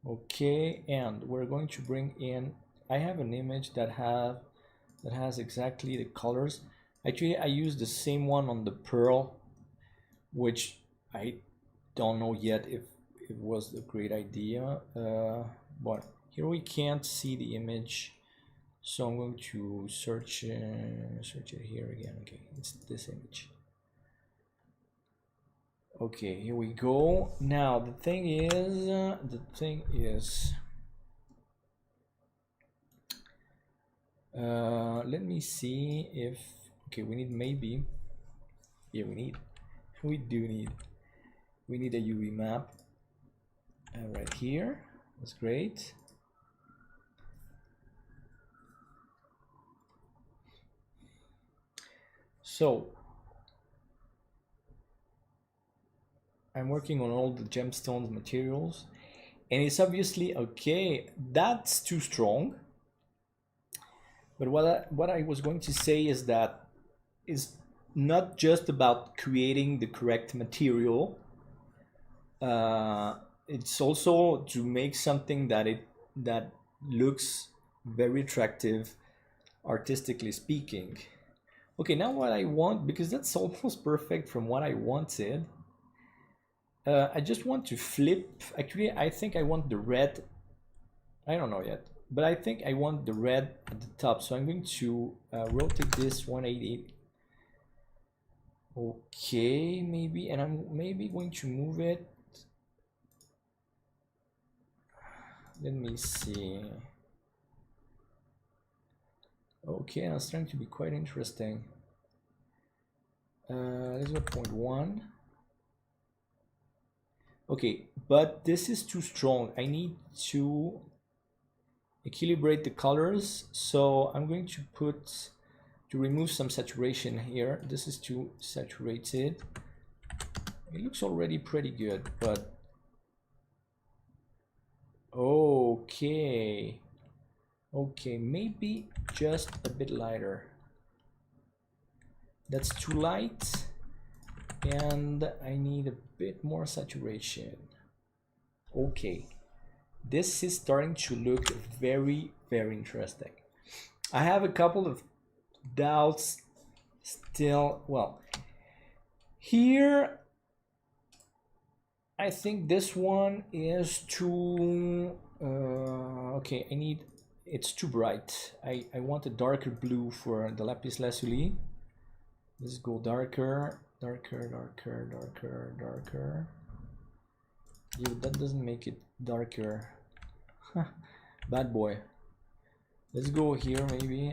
Okay, and we're going to bring in, I have an image that has exactly the colors. Actually, I used the same one on the pearl, which I don't know yet if it was a great idea. But here we can't see the image, so I'm going to search it here again. Okay, it's this image. Okay, here we go. Now the thing is, let me see if, okay, we need maybe, yeah, we do need a UV map right here. That's great. So I'm working on all the gemstones materials, and it's obviously, okay, that's too strong. But what I was going to say is that it's not just about creating the correct material. It's also to make something that looks very attractive, artistically speaking. Okay, now what I want, because that's almost perfect from what I wanted. I just want to flip. Actually, I think I want the red. I don't know yet, but I think I want the red at the top. So I'm going to rotate this 180. Okay, maybe, and I'm maybe going to move it. Let me see. Okay, that's trying to be quite interesting. Let's go 0.1. Okay, but this is too strong. I need to equilibrate the colors, so I'm going to remove some saturation here. This is too saturated. It looks already pretty good, but okay, maybe just a bit lighter. That's too light, and I need a bit more saturation. Okay, this is starting to look very, very interesting. I have a couple of doubts still. Well, here I think this one is too okay. I need it's too bright. I want a darker blue for the Lapis Lazuli. Let's go darker, darker, darker, darker, darker. Yeah, that doesn't make it darker. Bad boy. Let's go here maybe.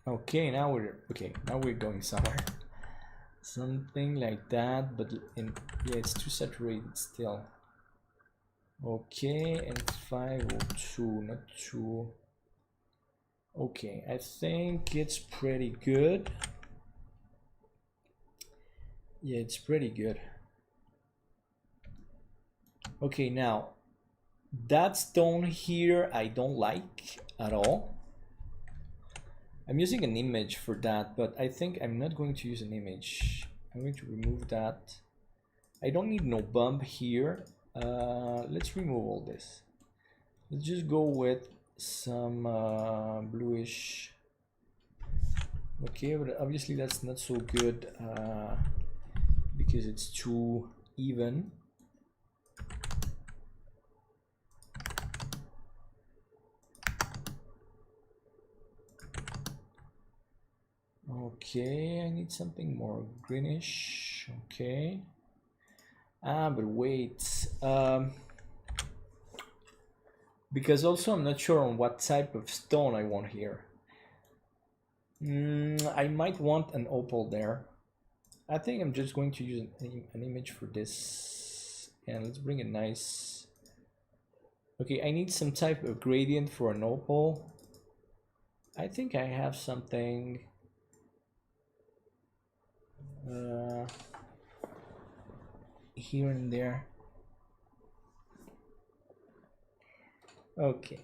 Okay, now we're going somewhere. Something like that, but yeah, it's too saturated still. Okay, and 502, not 2. Okay, I think it's pretty good. Yeah, it's pretty good. Okay, now that stone here I don't like at all. I'm using an image for that, but I think I'm not going to use an image. I'm going to remove that. I don't need no bump here. Let's remove all this. Let's just go with some bluish. Okay, but obviously that's not so good because it's too even. Okay, I need something more greenish. Okay. But wait. Because also I'm not sure on what type of stone I want here. I might want an opal there. I think I'm just going to use an image for this. And let's bring a nice... Okay, I need some type of gradient for an opal. I think I have something... here and there. Okay.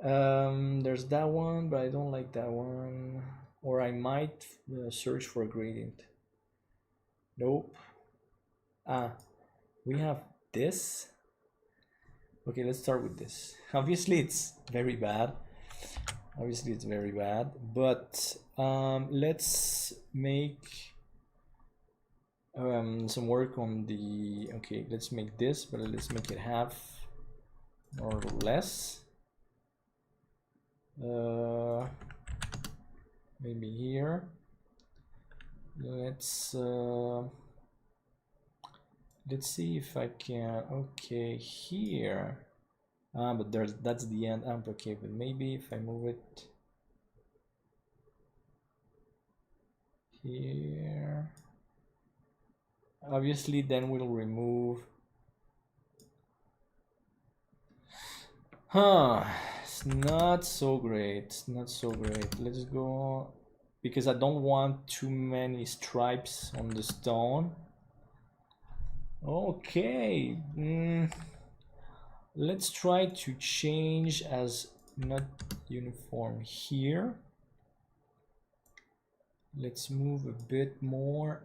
There's that one, but I don't like that one. Or I might search for a gradient. Nope. We have this. Okay, let's start with this. Obviously it's very bad. But let's make some work on the... Okay, let's make this, but let's make it half or less. Maybe here. Let's see if I can... Okay, here. But that's the end. Okay, but maybe if I move it here, obviously then we'll remove... It's not so great. Let's go, because I don't want too many stripes on the stone. Okay. Let's try to change as not uniform here. Let's move a bit more.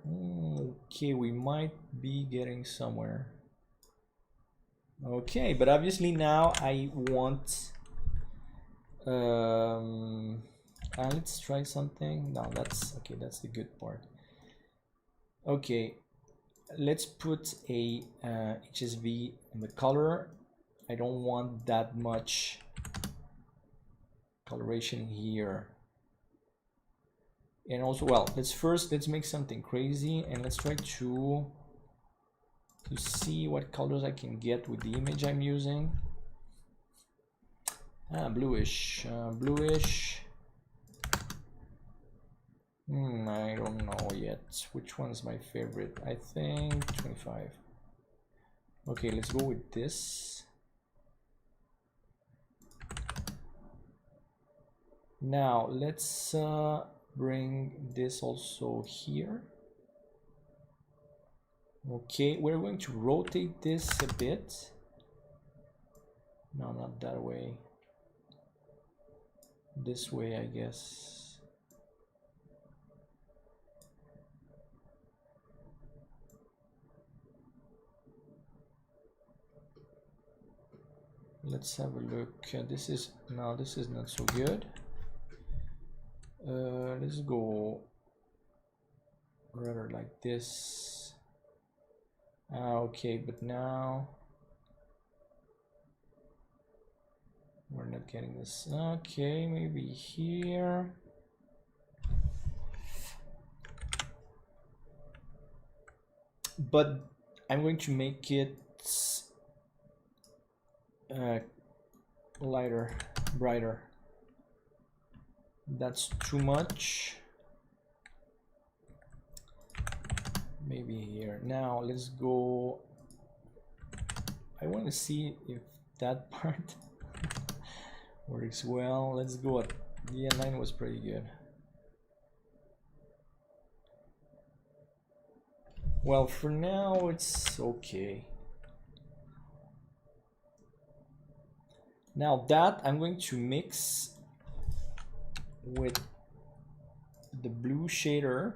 Okay, we might be getting somewhere. Okay, but obviously now I want... let's try something. No, that's okay. That's the good part. Okay, let's put a HSV in the color. I don't want that much coloration here. And also, well, let's make something crazy, and let's try to see what colors I can get with the image I'm using. Bluish. I don't know yet which one's my favorite. I think 25. Okay, let's go with this. Now let's bring this also here. Okay, we're going to rotate this a bit. No, not that way. This way, I guess. Let's have a look. This is not so good. Let's go rather like this. Okay, but now We're not getting this. Okay, maybe here. But I'm going to make it lighter, brighter. That's too much. Maybe here. Now let's go. I want to see if that part works well. Let's go at the line was pretty good. Well, for now it's okay. Now that I'm going to mix with the blue shader.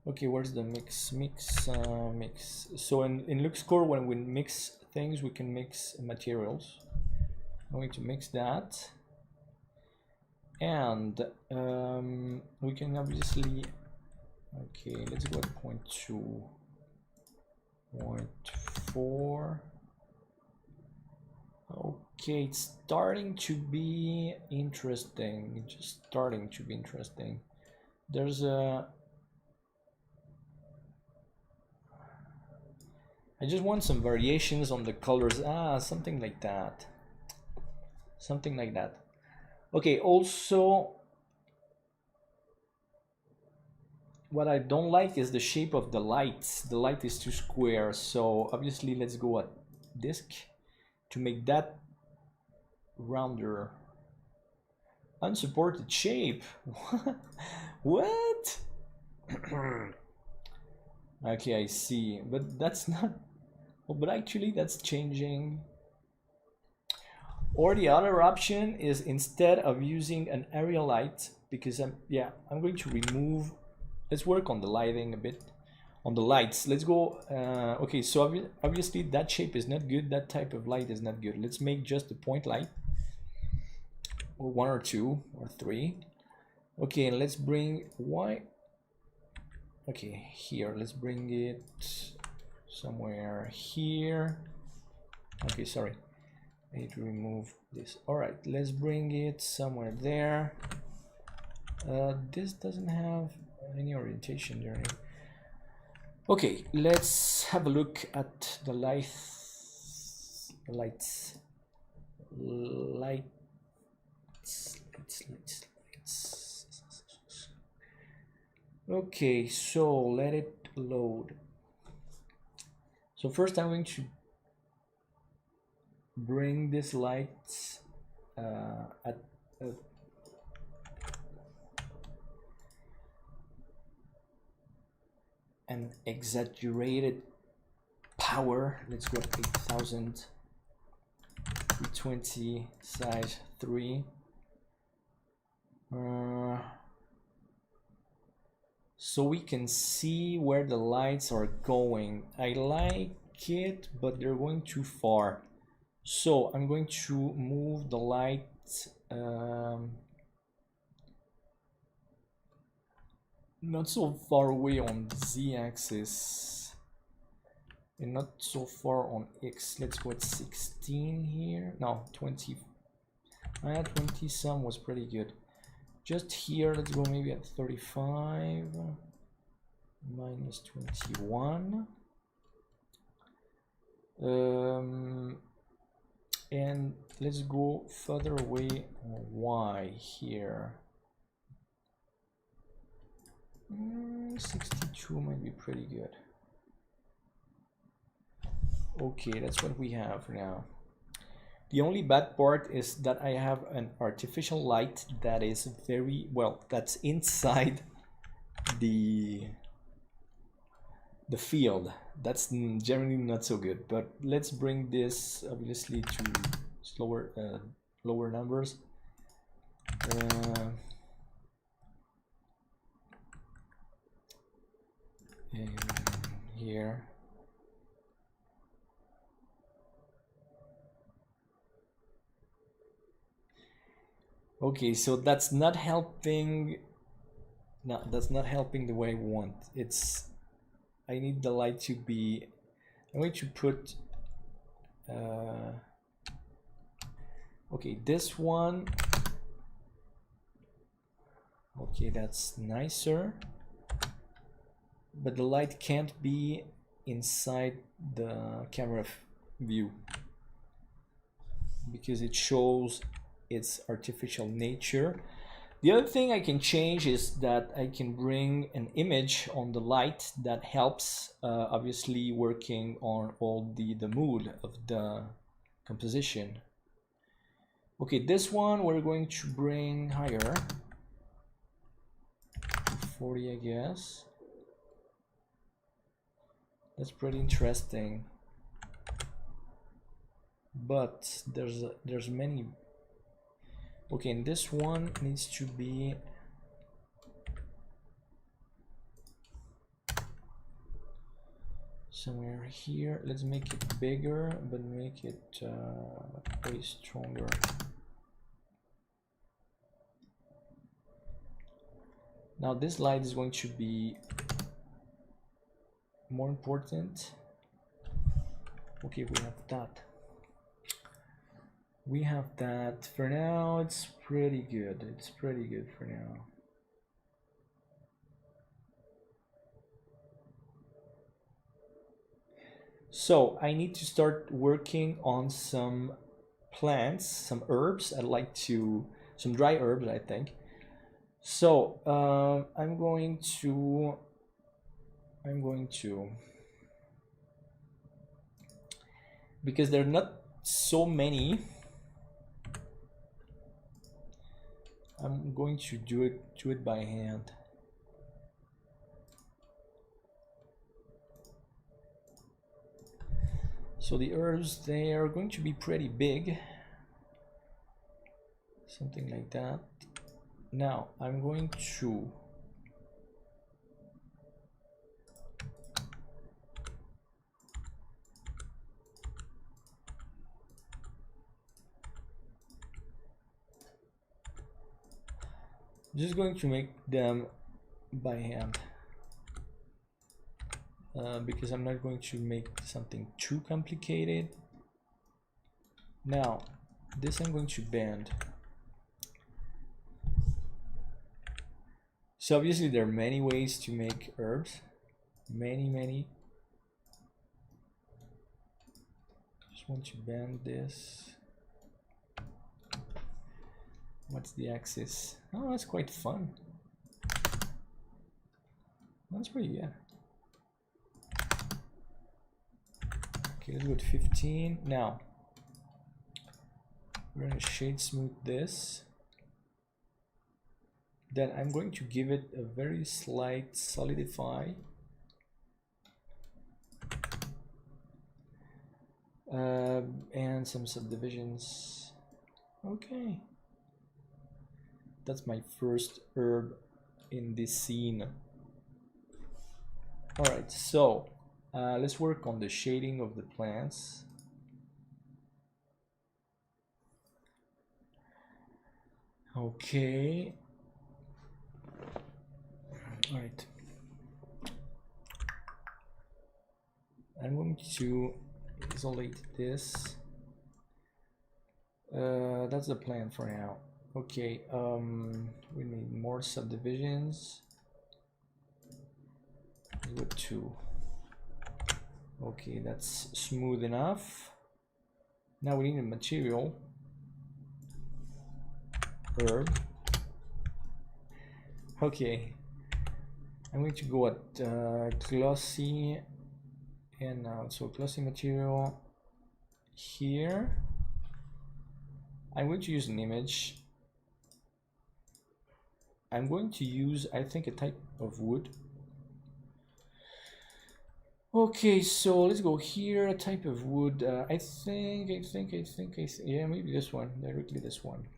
Okay, where's the mix? Mix. So in Luxcore, when we mix things, we can mix materials. I'm going to mix that. And we can obviously, okay, let's go at 0.2, 0.4. Okay, it's starting to be interesting. It's just starting to be interesting. There's a, I just want some variations on the colors. Something like that. Something like that. Okay, also, what I don't like is the shape of the lights. The light is too square, so obviously let's go at disk to make that rounder. Unsupported shape. What? Okay, I see, but that's not, oh, but actually that's changing. Or the other option is, instead of using an area light, because I'm going to remove, let's work on the lighting a bit, on the lights. Let's go, okay, so obviously that shape is not good, that type of light is not good. Let's make just a point light, or 1 or 2 or 3. Okay, and let's bring white, okay, here, let's bring it somewhere here. Okay, sorry. I need to remove this. All right, let's bring it somewhere there. This doesn't have any orientation there. Okay, let's have a look at the lights. Okay, so let it load. So first I'm going to bring this light at an exaggerated power. Let's go 8000, 320, size 3. So we can see where the lights are going. I like it, but they're going too far. So I'm going to move the light not so far away on the z-axis and not so far on x. Let's go at 16 here. No, 20. 20 some was pretty good. Just here, let's go maybe at 35 minus 21. And let's go further away on y here. 62 might be pretty good. Okay, that's what we have for now. The only bad part is that I have an artificial light that is very, well, that's inside the field. That's generally not so good, but let's bring this obviously to slower, lower numbers. And here. Okay, so that's not helping. No, that's not helping the way I want. I need the light to be, I'm going to put Okay, this one. Okay, that's nicer. But the light can't be inside the camera view because it shows its artificial nature. The other thing I can change is that I can bring an image on the light that helps obviously working on all the mood of the composition. Okay, this one we're going to bring higher, 40 I guess. That's pretty interesting, but there's many. Okay, and this one needs to be somewhere here. Let's make it bigger, but make it way stronger. Now this light is going to be more important. Okay, we have that. We have that. For now, it's pretty good. It's pretty good for now. So I need to start working on some plants, some herbs. I'd like to, some dry herbs, I think. So I'm going to, because there are not so many, I'm going to do it by hand. So the herbs, they are going to be pretty big, something like that. Now I'm going to make them by hand because I'm not going to make something too complicated. Now this I'm going to bend. So obviously there are many ways to make herbs, many. Just want to bend this. What's the axis? Oh, that's quite fun. That's pretty good. Okay, let's go to 15. Now we're going to shade smooth this. Then I'm going to give it a very slight solidify. And some subdivisions. Okay. That's my first herb in this scene. All right, so let's work on the shading of the plants. Okay. All right. I'm going to isolate this. That's the plan for now. Okay, we need more subdivisions. With 2. Okay, that's smooth enough. Now we need a material. Herb. Okay, I'm going to go at glossy, and so glossy material here. I'm going to use an image. I'm going to use, I think, a type of wood. Okay, so let's go here. A type of wood. I think. Yeah, maybe this one. Directly this one.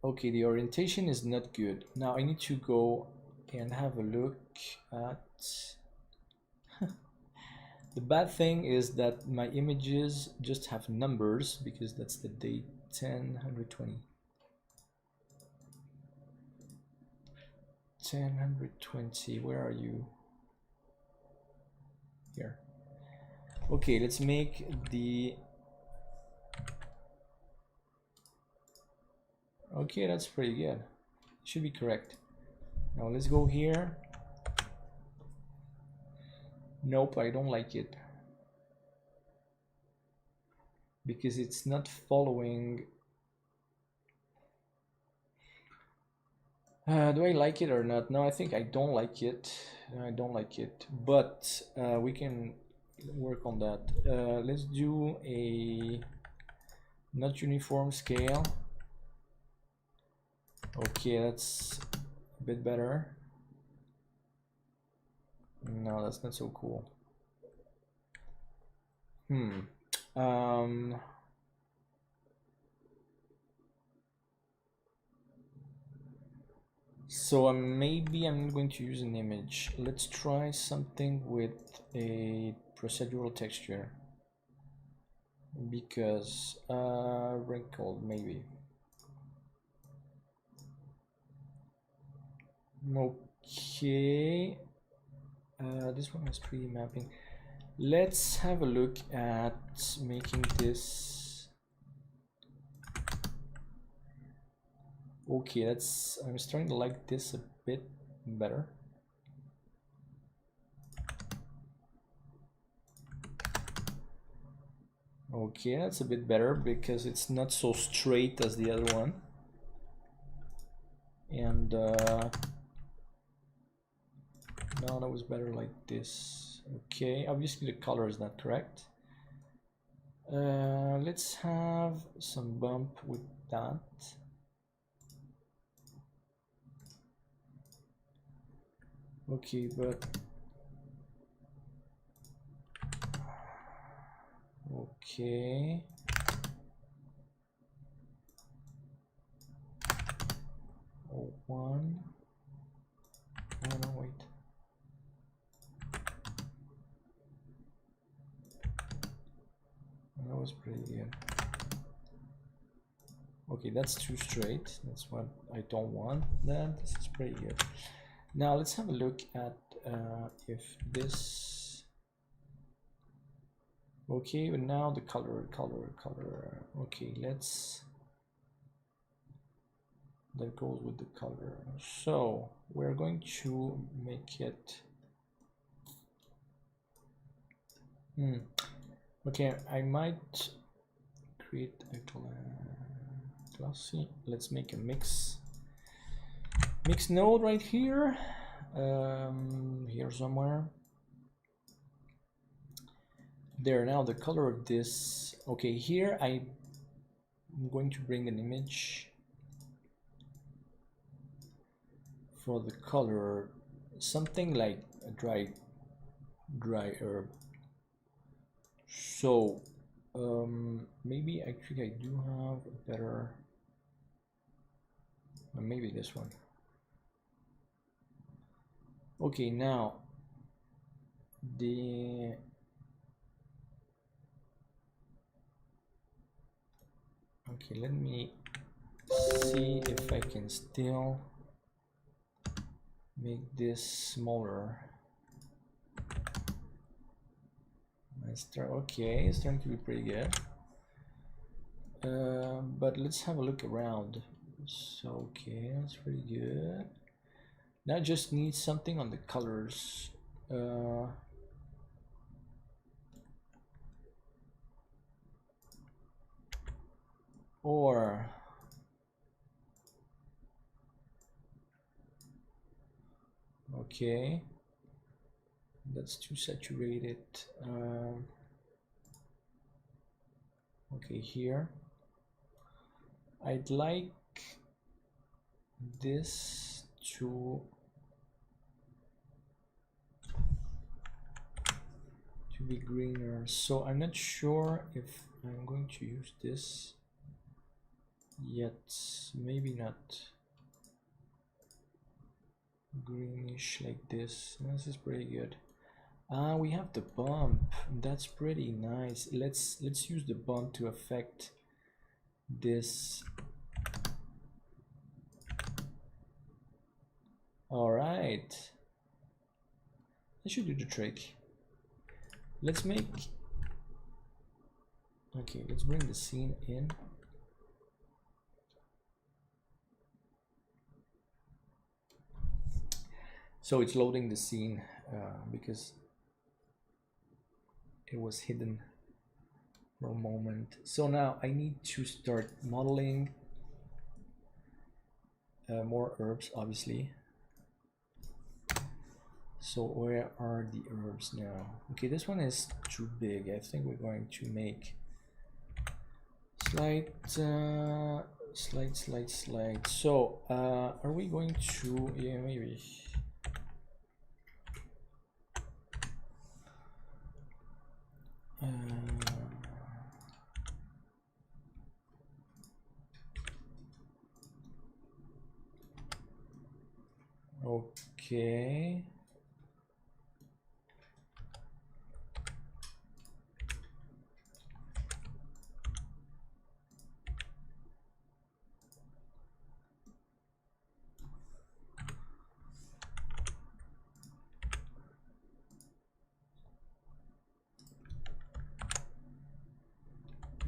Okay, the orientation is not good. Now I need to go and have a look at. The bad thing is that my images just have numbers because that's the date 10/120. 10/120. Where are you? Here. Okay, let's make the... Okay, that's pretty good. Should be correct. Now let's go here. Nope, I don't like it. Because it's not following... do I like it or not? No, I think I don't like it. I don't like it. But we can work on that. Let's do a not uniform scale. Okay, that's a bit better. No, that's not so cool. So maybe I'm going to use an image. Let's try something with a procedural texture. Because wrinkled maybe. Okay. This one has 3D mapping. Let's have a look at making this. Okay, I'm starting to like this a bit better. Okay, that's a bit better because it's not so straight as the other one. And no, that was better like this. Okay, obviously the color is not correct. Let's have some bump with that. Okay, but okay. Oh, one. Oh no, wait. That was pretty good. Okay, that's too straight. That's what I don't want. Then this is pretty good. Now let's have a look at if this. Okay, but now the color. Okay, let's. That goes with the color. So we're going to make it. Okay, I might create a classy. Let's make a mix node right here. Here somewhere. There, now the color of this. Okay, here I'm going to bring an image for the color, something like a dry herb. So maybe actually I do have a better, maybe this one. Okay, now the okay, let me see if I can still make this smaller. Okay, it's starting to be pretty good. But let's have a look around. So okay, that's pretty good. Now I just need something on the colors. Or okay, that's too saturated. Okay, here I'd like this to be greener, so I'm not sure if I'm going to use this yet. Maybe not. Greenish like this. This is pretty good. We have the bump. That's pretty nice. Let's use the bump to affect this. All right. That should do the trick. Let's make Okay, let's bring the scene in. So it's loading the scene because it was hidden for a moment. So now I need to start modeling more herbs, obviously. So where are the herbs now? Okay, this one is too big. I think we're going to make slide. So are we going to, yeah, maybe. Okay.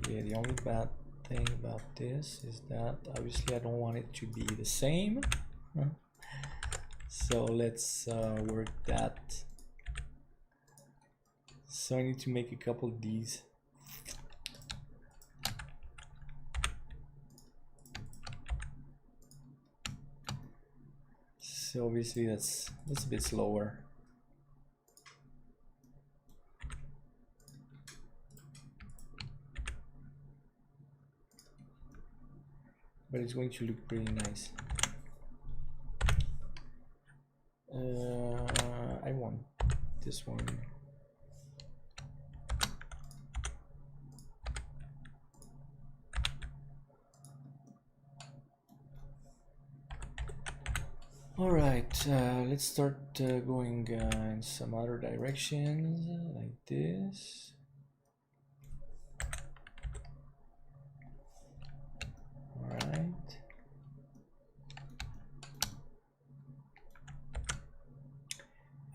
Yeah, the only bad thing about this is that obviously I don't want it to be the same. So let's work that. So I need to make a couple of these. So obviously that's a bit slower. But it's going to look pretty nice. I want this one. All right, let's start going in some other directions like this. All right.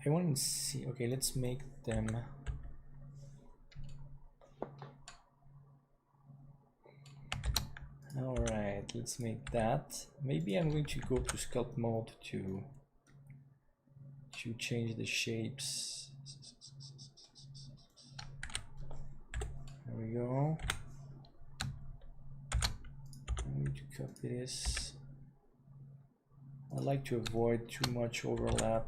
I want to see, okay, let's make them. All right, let's make that. Maybe I'm going to go to sculpt mode to change the shapes. There we go. I'm going to copy this. I like to avoid too much overlap.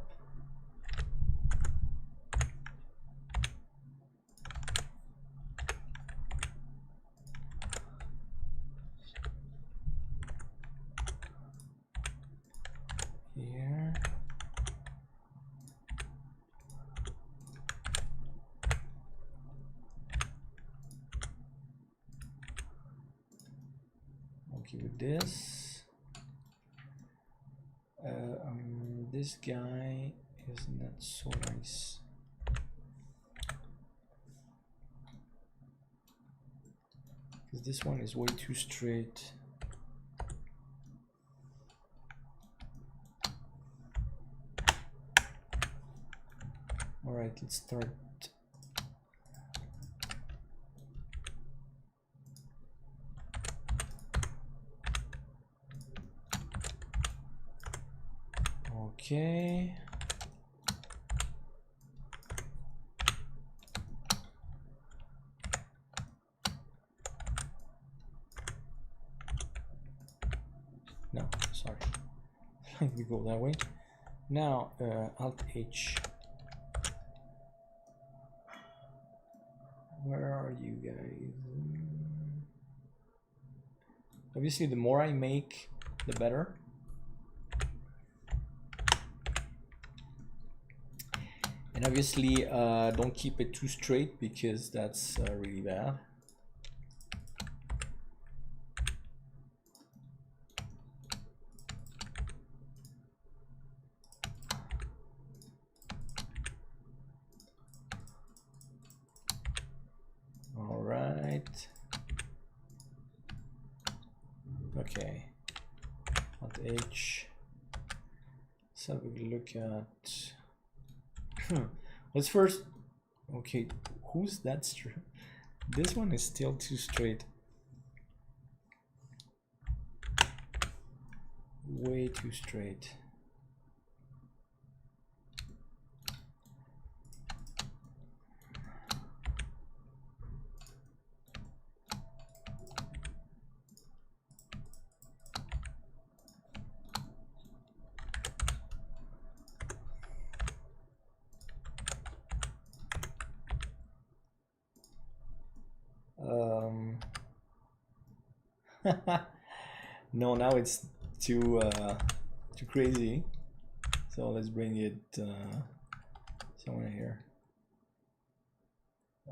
Here. Okay, with this. This guy is not so nice. Because this one is way too straight. All right, let's start. Okay. No, sorry. We go that way. Now, Alt H. Where are you guys? Obviously, the more I make, the better. And obviously, don't keep it too straight because that's really bad. All right. Okay. Alt H. Let's have a look at. Let's first. Okay, who's that? This one is still too straight. Way too straight. No, now it's too crazy. So let's bring it somewhere here.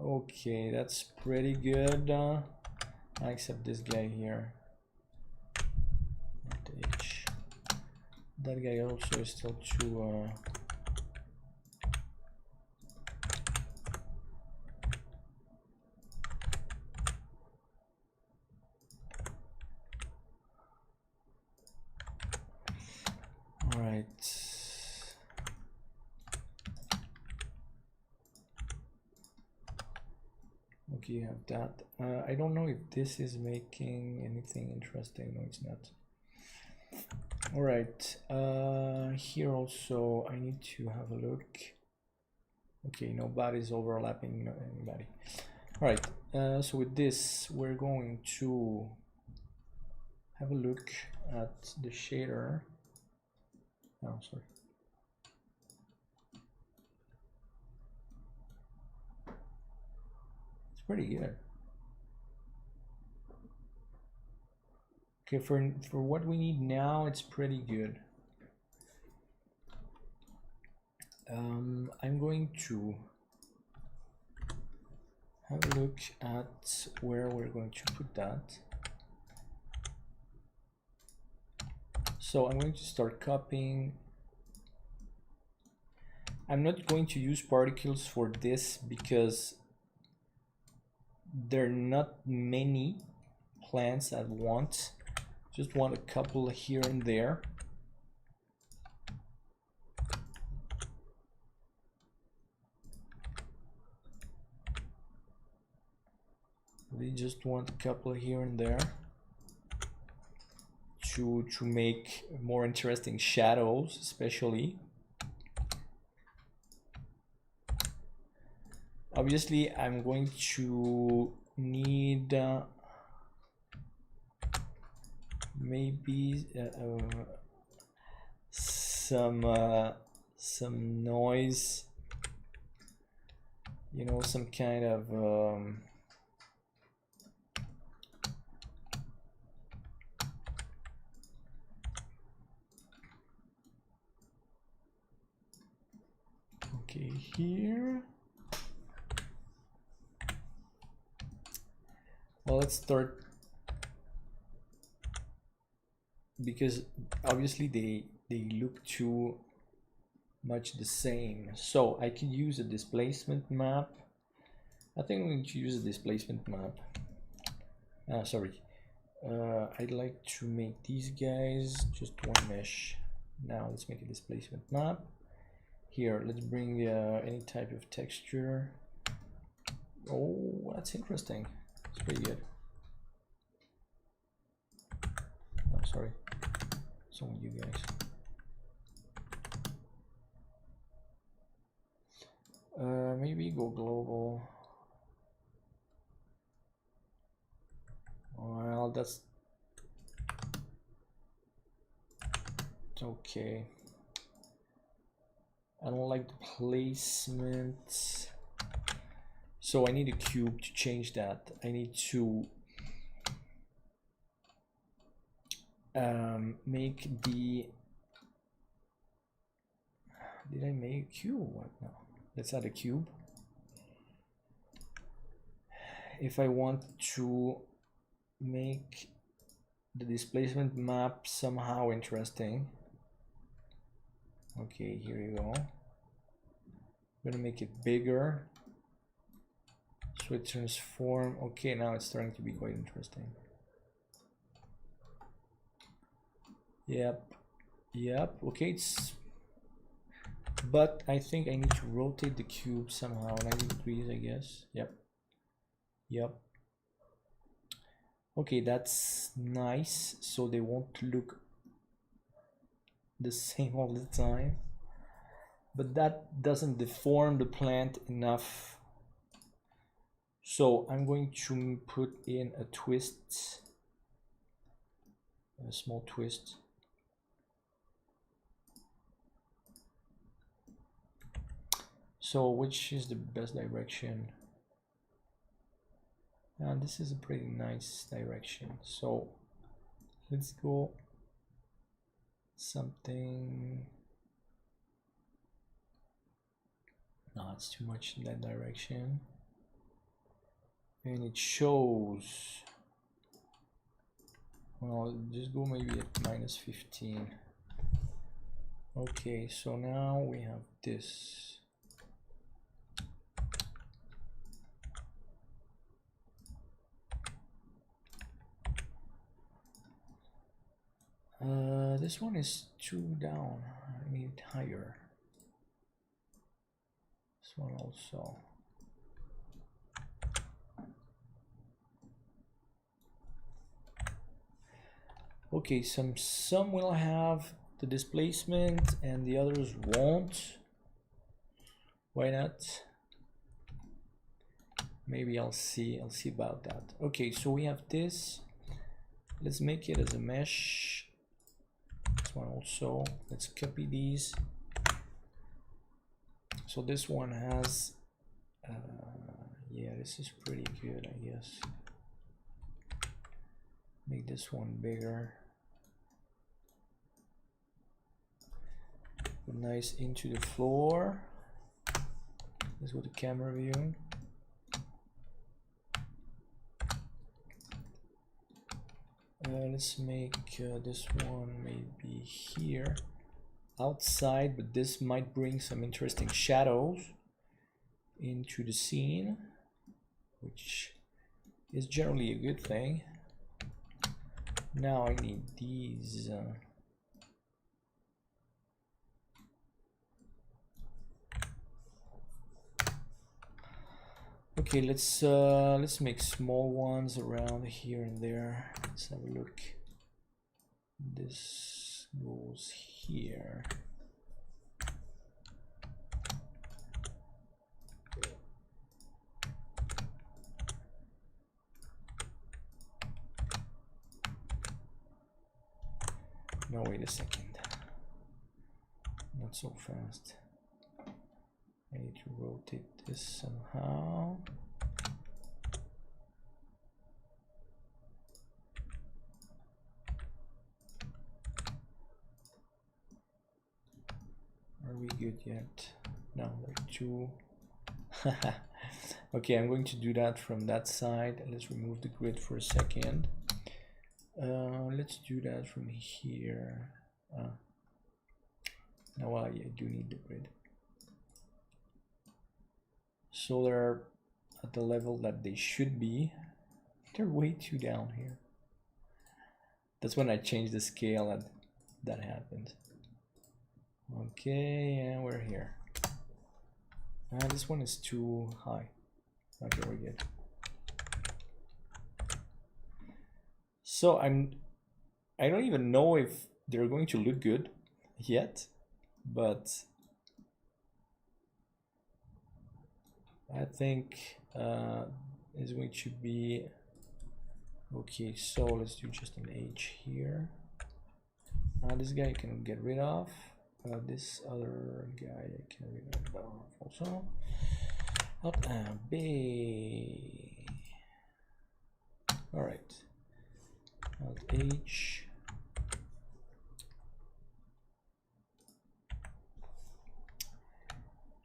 Okay, that's pretty good. Except this guy here. H. That guy also is still too. Okay, you have that. I don't know if this is making anything interesting. No, it's not. All right. Here also, I need to have a look. Okay, nobody's overlapping anybody. All right. So with this, we're going to have a look at the shader. Oh, sorry. It's pretty good. Okay, for what we need now, it's pretty good. I'm going to have a look at where we're going to put that. So I'm going to start copying. I'm not going to use particles for this because there are not many plants at once. Just want a couple here and there. We just want a couple here and there to make more interesting shadows, especially. Obviously, I'm going to need maybe some noise, you know, some kind of okay, here. Well, let's start, because obviously they look too much the same. So I can use a displacement map. I think I'm going to use a displacement map. Sorry. I'd like to make these guys just one mesh. Now let's make a displacement map. Here, let's bring any type of texture. Oh, that's interesting. It's pretty good. Oh, sorry. Some of you guys. Maybe go global. Well, that's okay. I don't like the placement. So I need a cube to change that. I need to make the, did I make a cube? What? No, let's add a cube. If I want to make the displacement map somehow interesting, okay, here you go. I'm gonna make it bigger so it transform. Okay, now it's starting to be quite interesting. Yep, okay, it's, but I think I need to rotate the cube somehow 90 degrees, I guess. Yep. Yep. Okay, that's nice. So they won't look the same all the time. But that doesn't deform the plant enough. So I'm going to put in a twist, a small twist. So which is the best direction? And this is a pretty nice direction. So let's go something. No, it's too much in that direction. And it shows. Well, just go maybe at -15. Okay, so now we have this. This one is too down. I need it higher. This one also. Okay, some will have the displacement and the others won't. Why not? Maybe I'll see about that. Okay, so we have this. Let's make it as a mesh. This one also. Let's copy these. So this one has yeah, this is pretty good, I guess. Make this one bigger. Put nice into the floor. Let's go to camera view. Let's make this one maybe here outside, but this might bring some interesting shadows into the scene, which is generally a good thing. Now I need these. Okay, let's make small ones around here and there. Let's have a look. This goes here. No, wait a second. Not so fast. I need to rotate this somehow. Are we good yet? No, there are two. Okay, I'm going to do that from that side. Let's remove the grid for a second. Let's do that from here. Now I do need the grid. So they're at the level that they should be. They're way too down here. That's when I changed the scale that happened. Okay, and we're here. This one is too high. Okay, we're good. So I don't even know if they're going to look good yet, but I think is going to be okay. So let's do just an H here. This guy I can get rid of. This other guy I can get rid of also. Up and B. All right. Alt H.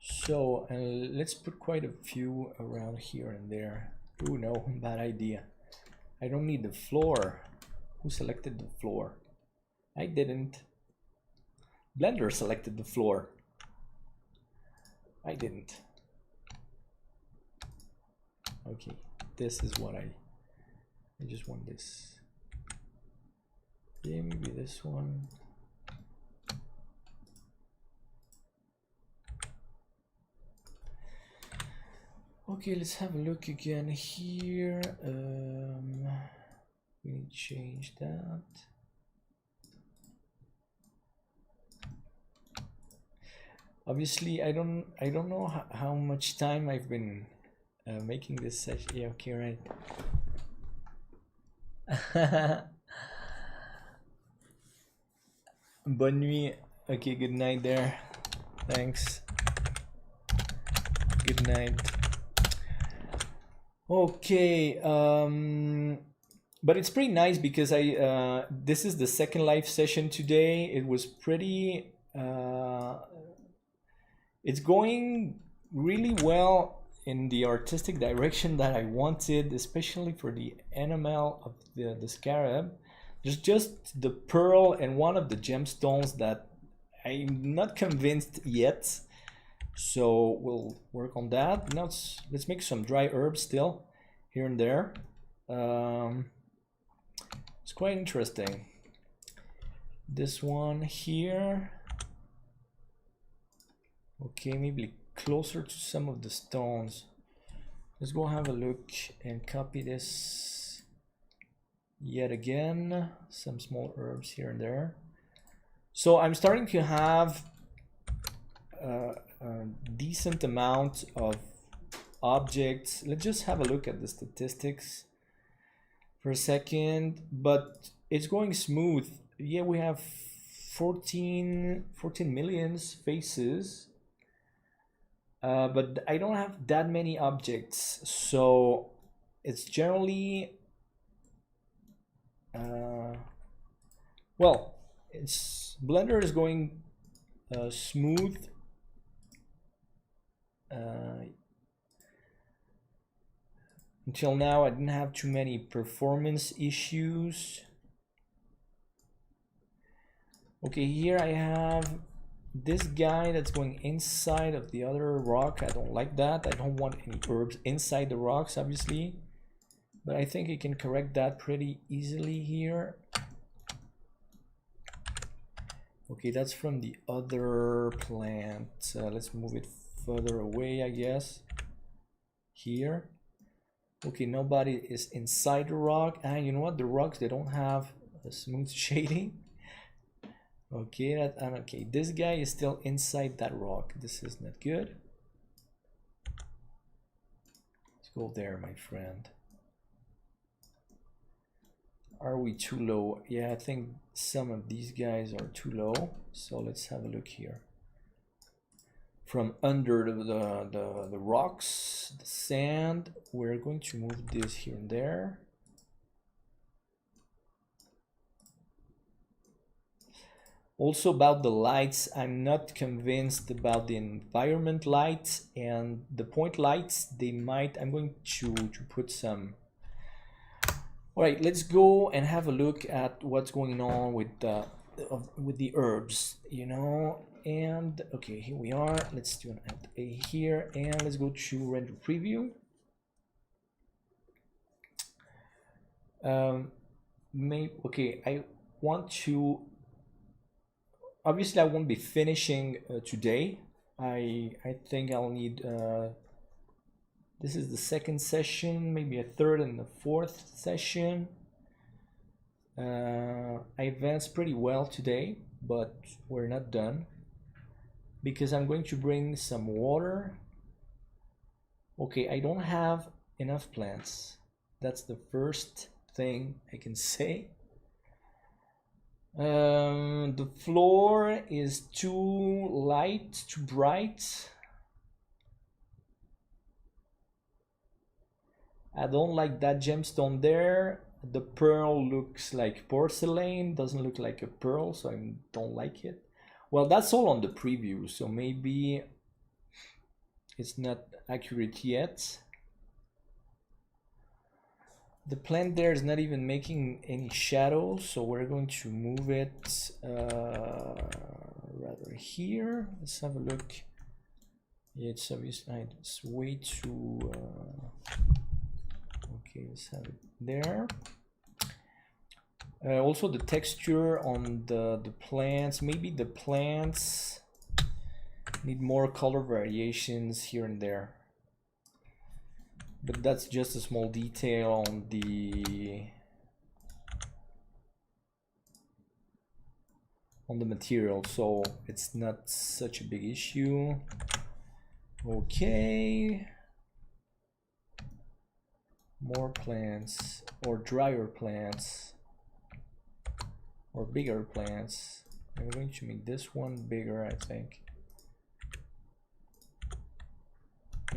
So let's put quite a few around here and there. Oh no, bad idea. I don't need the floor. Who selected the floor? I didn't. Blender selected the floor. I didn't. Okay, this is what I just want this. Yeah, maybe this one. Okay, let's have a look again here. We need to change that. Obviously, I don't know how much time I've been making this session. Yeah, okay, right. Bonne nuit. Okay, good night there. Thanks. Good night. Okay, but it's pretty nice because this is the second live session today. It was pretty it's going really well in the artistic direction that I wanted, especially for the enamel of the scarab. There's just the pearl and one of the gemstones that I'm not convinced yet. So we'll work on that. Now let's make some dry herbs still here and there. It's quite interesting. This one here. Okay, maybe closer to some of the stones. Let's go have a look and copy this yet again. Some small herbs here and there. So I'm starting to have a decent amount of objects. Let's just have a look at the statistics for a second, but it's going smooth. Yeah, we have 14 million faces. But I don't have that many objects, so it's generally well, Blender is going smooth. Until now I didn't have too many performance issues. Okay, here I have this guy that's going inside of the other rock. I don't like that. I don't want any herbs inside the rocks, obviously, but I think I can correct that pretty easily here. Okay, that's from the other plant. Let's move it further away, I guess. Here. Okay, nobody is inside the rock. And you know what? The rocks, they don't have a smooth shading. Okay, okay. This guy is still inside that rock. This is not good. Let's go there, my friend. Are we too low? Yeah, I think some of these guys are too low. So let's have a look here. From under the rocks, the sand, we're going to move this here and there. Also about the lights, I'm not convinced about the environment lights and the point lights. I'm going to put some. All right, let's go and have a look at what's going on with the herbs, you know. And okay, here we are. Let's do an Alt A here, and let's go to render preview. Okay, I want to. Obviously, I won't be finishing today. I think I'll need. This is the second session, maybe a third and a fourth session. I advanced pretty well today, but we're not done because I'm going to bring some water. Okay, I don't have enough plants. That's the first thing I can say. The floor is too light, too bright. I don't like that gemstone there. The pearl looks like porcelain, doesn't look like a pearl, so I don't like it. Well, that's all on the preview, so maybe it's not accurate yet. The plant there is not even making any shadows, so we're going to move it rather here. Let's have a look. Yeah, it's obviously it's way too. Okay, let's have it there. Also, the texture on the plants. Maybe the plants need more color variations here and there. but that's just a small detail on the material, so it's not such a big issue. Okay, more plants or drier plants or bigger plants. I'm going to make this one bigger, I think.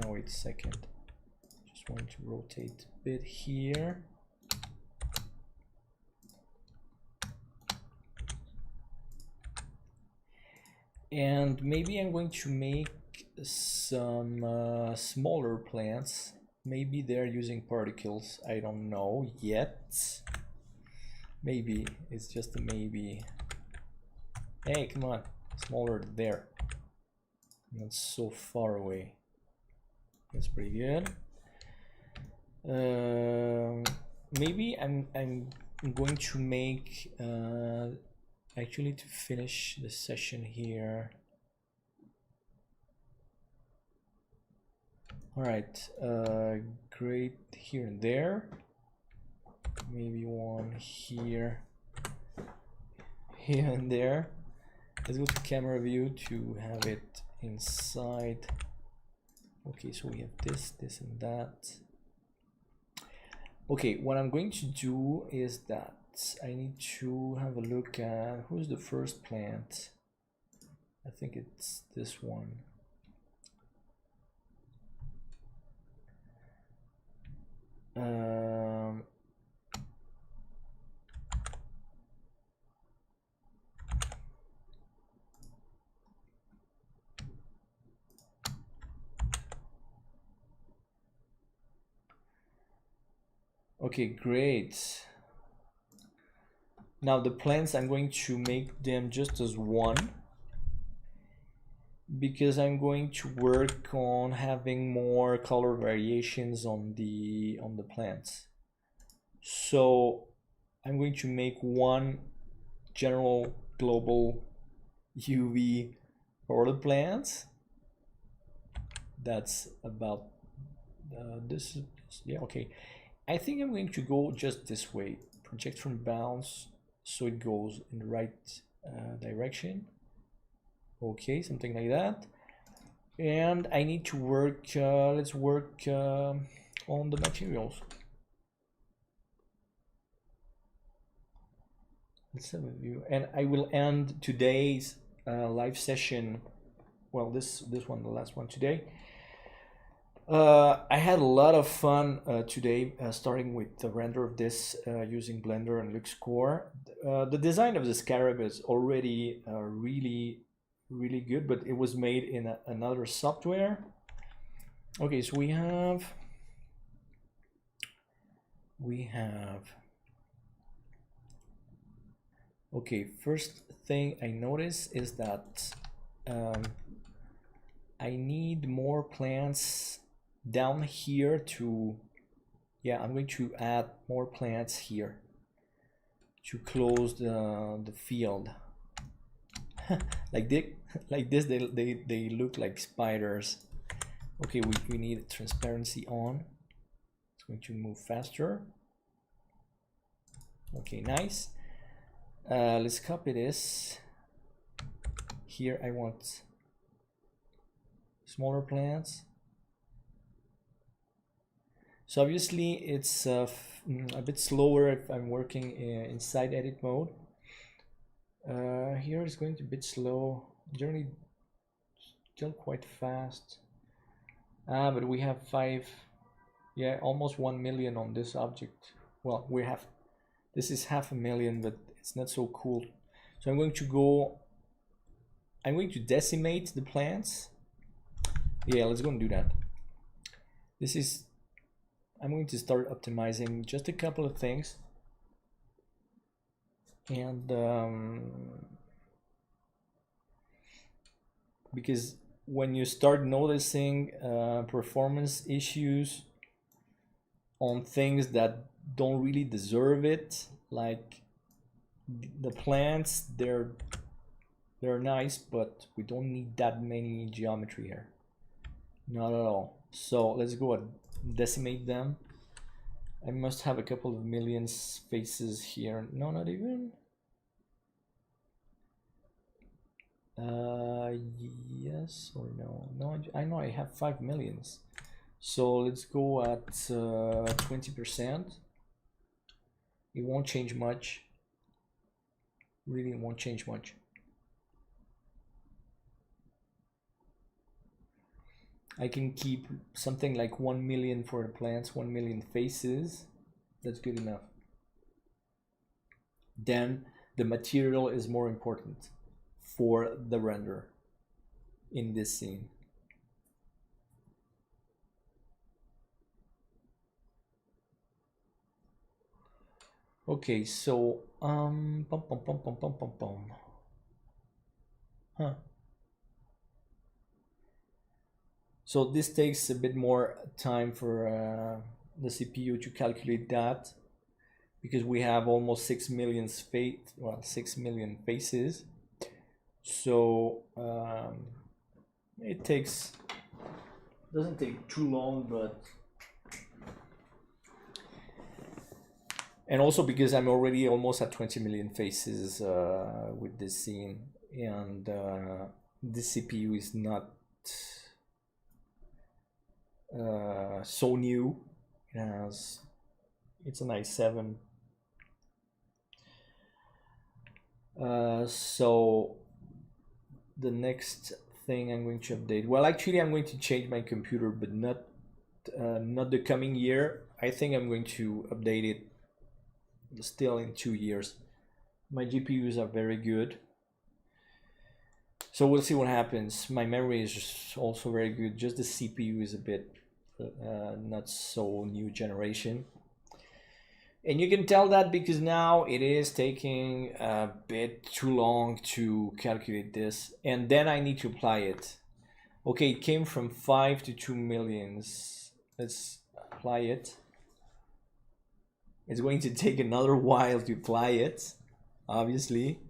No, wait a second. Just want to rotate a bit here. And maybe I'm going to make some smaller plants. Maybe they're using particles. I don't know yet. Maybe. It's just a maybe. Hey, come on. Smaller there. Not so far away. That's pretty good. Maybe I'm going to make actually, to finish the session here. All right, great here and there. Maybe one here, here and there. Let's go to camera view to have it inside. Okay, so we have this, this, and that. Okay, what I'm going to do is that I need to have a look at who's the first plant. I think it's this one. Okay, great. Now the plants, I'm going to make them just as one, because I'm going to work on having more color variations on the plants. So I'm going to make one general global UV for the plants. That's about this. Yeah, okay. I think I'm going to go just this way. Project from bounds, so it goes in the right direction. Okay, something like that. And I need to work, let's work on the materials. Let's have a view. And I will end today's live session. Well, this one, the last one today. I had a lot of fun today, starting with the render of this using Blender and Luxcore. The design of the Scarab is already really good, but it was made in another software. Okay, so we have okay, first thing I notice is that I need more plants down here to, yeah, I'm going to add more plants here to close the field. like this, they look like spiders. Okay, we need transparency on. It's going to move faster. Okay, nice. Let's copy this. Here I want smaller plants. So obviously it's a bit slower if I'm working inside edit mode. Here it's going to be a bit slow, generally still quite fast. But we have almost 1 million on this object. Well, this is 500,000, but it's not so cool. So I'm going to decimate the plants. Yeah, let's go and do that. I'm going to start optimizing just a couple of things. And because when you start noticing performance issues on things that don't really deserve it, like the plants, they're nice, but we don't need that many geometry here. Not at all. So let's go decimate them. I must have a couple of millions faces here. No, not even. Yes or no? No, I know I have 5 millions. So let's go at 20%. It won't change much. Really, it won't change much. I can keep something like 1 million for the plants, 1 million faces. That's good enough. Then the material is more important for the render in this scene. Okay, so So this takes a bit more time for the CPU to calculate that, because we have almost 6 million 6 million faces. So it doesn't take too long, but and also because I'm already almost at 20 million faces with this scene, and this CPU is not so new. It's an i7. So the next thing I'm going to update, well, actually I'm going to change my computer, but not the coming year. I think I'm going to update it still in 2 years. My GPUs are very good, so we'll see what happens. My memory is just also very good, just the CPU is a bit not so new generation. And you can tell that because now it is taking a bit too long to calculate this, and then I need to apply it. Okay, it came from 5 to 2 millions. Let's apply it. It's going to take another while to apply it, obviously.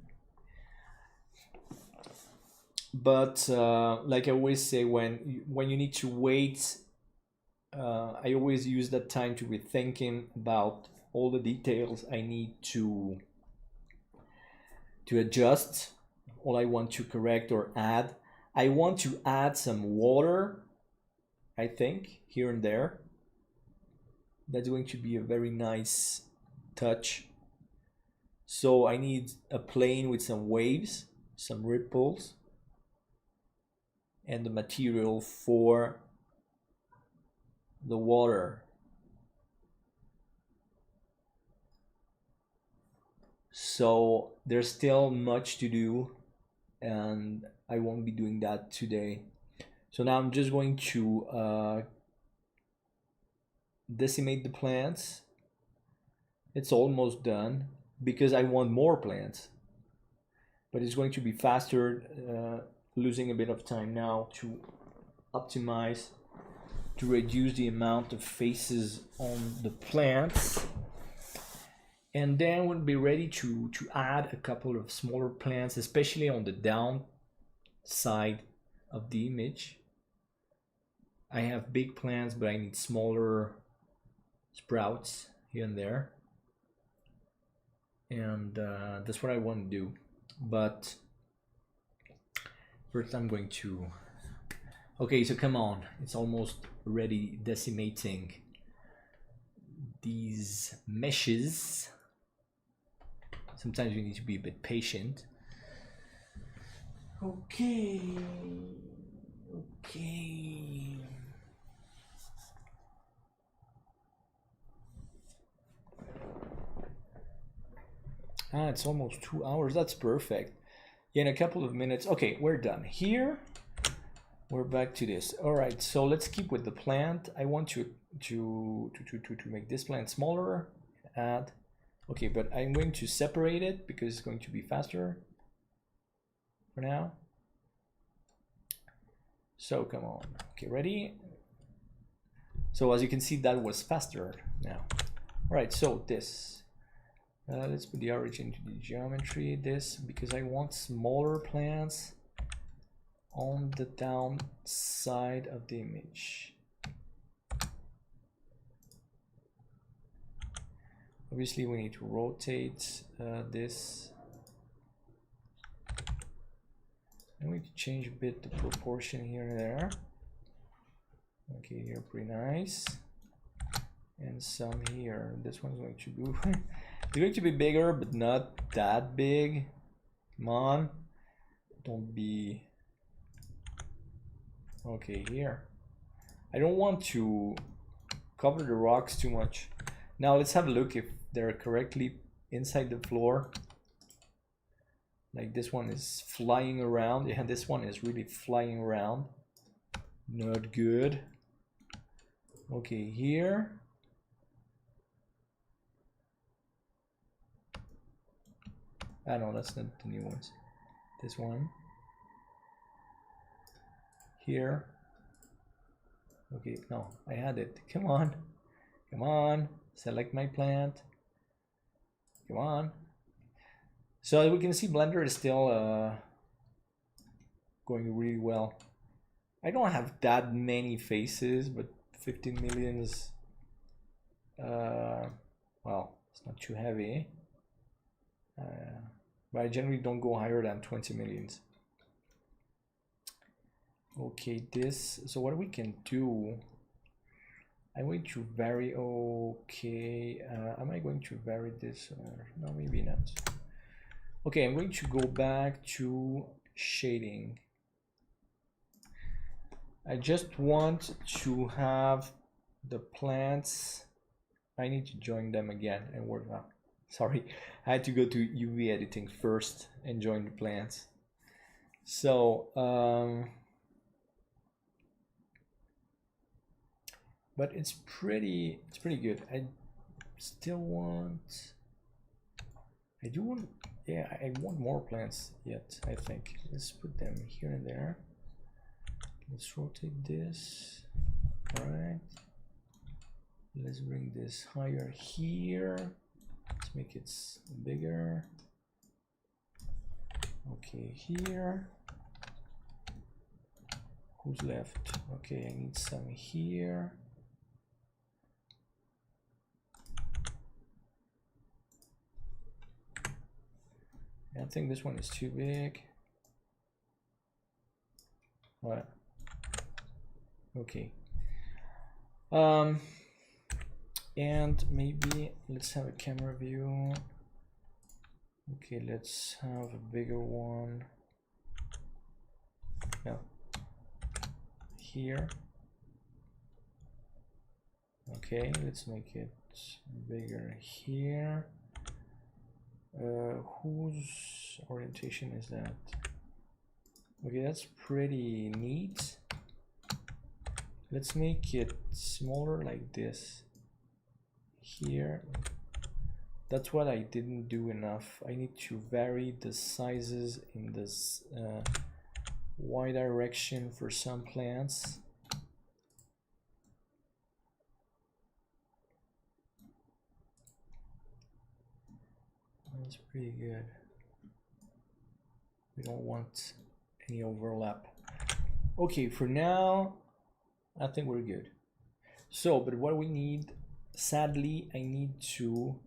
But like I always say, when you need to wait, I always use that time to be thinking about all the details I need to adjust, all I want to correct or add. I want to add some water, I think, here and there. That's going to be a very nice touch. So I need a plane with some waves, some ripples, and the material for the water. So there's still much to do, and I won't be doing that today. So now I'm just going to decimate the plants. It's almost done because I want more plants, but it's going to be faster, losing a bit of time now to optimize, to reduce the amount of faces on the plants. And then we'll be ready to add a couple of smaller plants, especially on the down side of the image. I have big plants, but I need smaller sprouts here and there. And that's what I want to do. But first I'm going to... Okay, so come on. It's almost ready, decimating these meshes. Sometimes you need to be a bit patient. Okay. It's almost 2 hours. That's perfect. Yeah, in a couple of minutes. Okay, we're done. Here, we're back to this. All right, so let's keep with the plant. I want to make this plant smaller. Add. Okay, but I'm going to separate it because it's going to be faster for now. So come on. Okay, ready? So as you can see, that was faster now. All right, so this. Let's put the origin to the geometry. This, because I want smaller plants on the down side of the image. Obviously we need to rotate this. I'm going to change a bit the proportion here and there. Okay, here pretty nice. And some here. This one's going to do it's going to be bigger, but not that big. Come on. Don't be okay here. I don't want to cover the rocks too much. Now let's have a look if they're correctly inside the floor. Like this one is flying around. Yeah, this one is really flying around. Not good. Okay, here. Ah, no, that's not the new ones. This one. Here. Okay, no, I had it. Come on. Come on. Select my plant. Come on. So as we can see, Blender is still going really well. I don't have that many faces, but 15 million is, well, it's not too heavy. But I generally don't go higher than 20 millions. Okay, this, so what we can do, I'm going to vary, okay, am I going to vary this? No, maybe not. Okay, I'm going to go back to shading. I just want to have the plants, I need to join them again and work out. Sorry, I had to go to UV editing first and join the plants. So, but it's pretty good. I still want, I do want, yeah, I want more plants yet, I think. Let's put them here and there. Let's rotate this. All right. Let's bring this higher here. Let's make it bigger. Okay, here. Who's left? Okay, I need some here. I think this one is too big. What? Okay. And maybe let's have a camera view. Okay, let's have a bigger one. No. Here. Okay, let's make it bigger here. Whose orientation is that? Okay, that's pretty neat. Let's make it smaller like this. Here. That's what I didn't do enough. I need to vary the sizes in this Y direction for some plants. That's pretty good. We don't want any overlap. Okay, for now, I think we're good. So, but what we need, sadly, I need to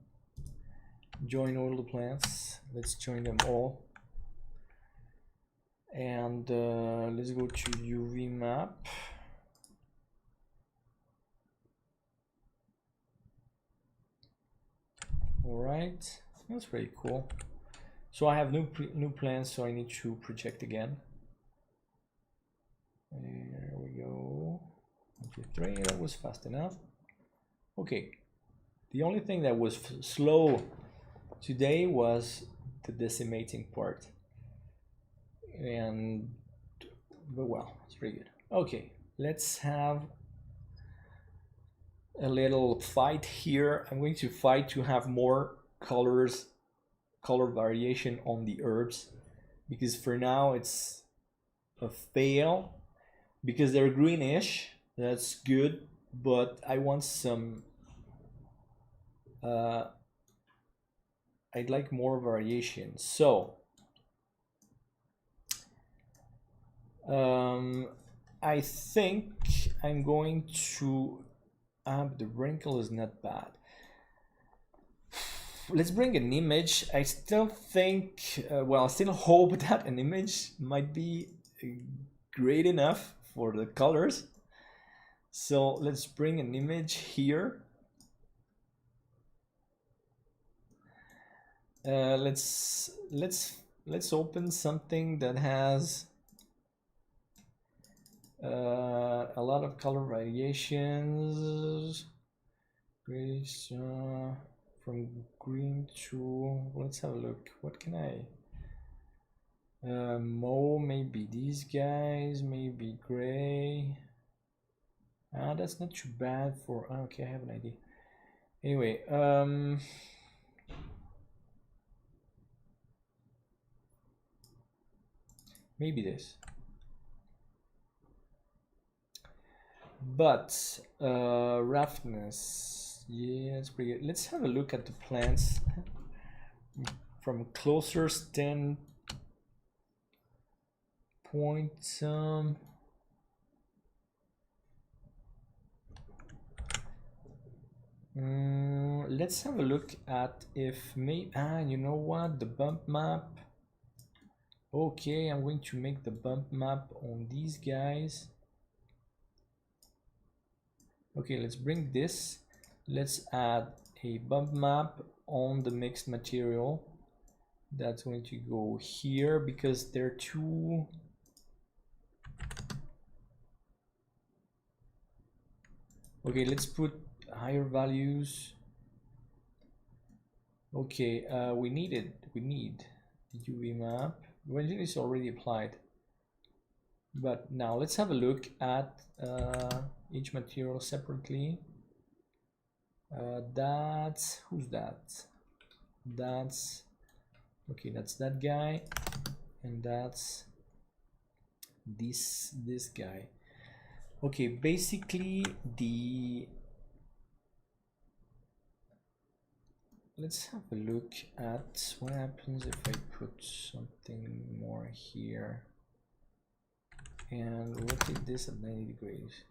join all the plants. Let's join them all. And let's go to UV map. All right, that's pretty cool. So I have new plants, so I need to project again. There we go. 1, 2, 3. That was fast enough. Okay. The only thing that was slow today was the decimating part. But well, it's pretty good. Okay, let's have a little fight here. I'm going to fight to have more color variation on the herbs, because for now it's a fail because they're greenish. That's good, but I want some I'd like more variation. So I think I'm going to the wrinkle is not bad. let's bring an image. I still think, well, I still hope that an image might be great enough for the colors. So let's bring an image here. Let's open something that has a lot of color variations. From green to, let's have a look. What can I? Maybe these guys, maybe gray. That's not too bad for. Okay, I have an idea. Anyway, maybe this. But roughness, yeah, it's pretty good. Let's have a look at the plants from a closer standpoint. Let's have a look at if maybe, you know what, the bump map. Okay, I'm going to make the bump map on these guys. Okay, let's bring this. Let's add a bump map on the mixed material. That's going to go here because they're too. Okay, let's put higher values. Okay, we need the UV map. Well, it's already applied. But now let's have a look at each material separately. That's, who's that? That's, okay, that's that guy, and that's this guy. Okay, basically let's have a look at what happens if I put something more here and rotate this at 90 degrees.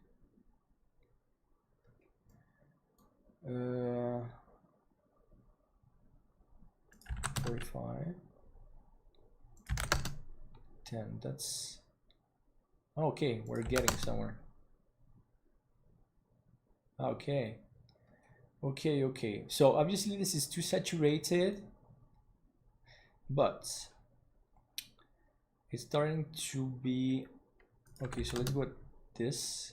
45, 10, that's okay, we're getting somewhere. Okay, so obviously this is too saturated, but it's starting to be okay. So let's go with this.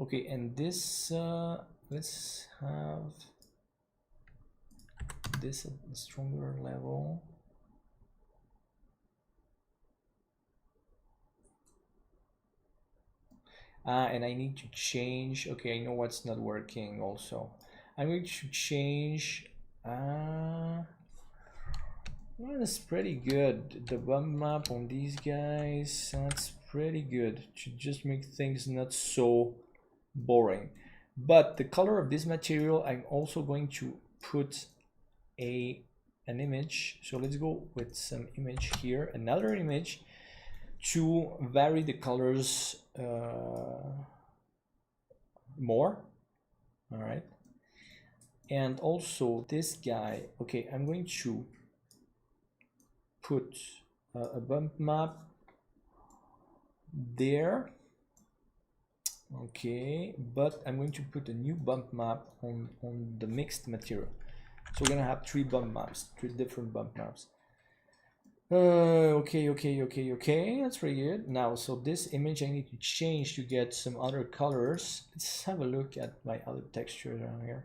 Okay, and this let's have this at a stronger level. And I need to change. Okay, I know what's not working also. I'm going to change. Well, that's pretty good. The bump map on these guys, that's pretty good to just make things not so boring. But the color of this material, I'm also going to put an image. So let's go with some image here, another image to vary the colors more. All right, and also this guy. Okay, I'm going to put a bump map there. Okay, but I'm going to put a new bump map on the mixed material. So we're gonna have three different bump maps. Okay, that's pretty good. Now, so this image I need to change to get some other colors. Let's have a look at my other textures around here.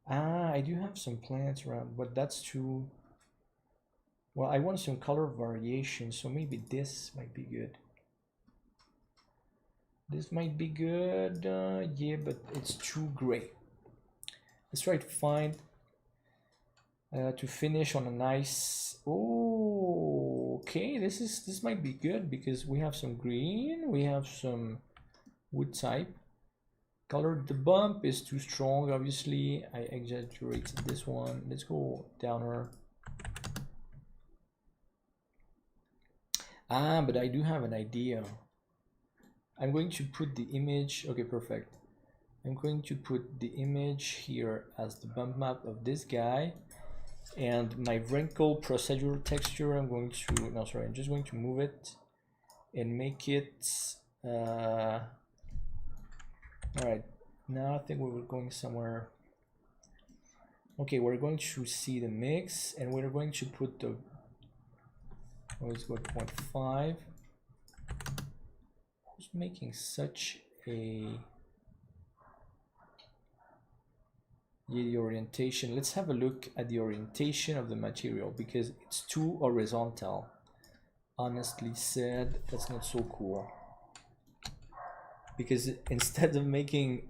I do have some plants around, but that's too, well, I want some color variation, so maybe this might be good. This might be good, yeah, but it's too gray. Let's try to find to finish on a nice. Oh, okay, this might be good because we have some green, we have some wood type color. The bump is too strong, obviously. I exaggerated this one. Let's go downer. But I do have an idea. I'm going to put the image, okay, perfect. I'm going to put the image here as the bump map of this guy, and my wrinkle procedural texture, I'm going to, no, sorry, I'm just going to move it and make it, all right, now I think we were going somewhere. Okay, we're going to see the mix, and we're going to put the, let's go 0.5. Who's making such a, yeah, the orientation. Let's have a look at the orientation of the material, because it's too horizontal. Honestly said, that's not so cool. Because instead of making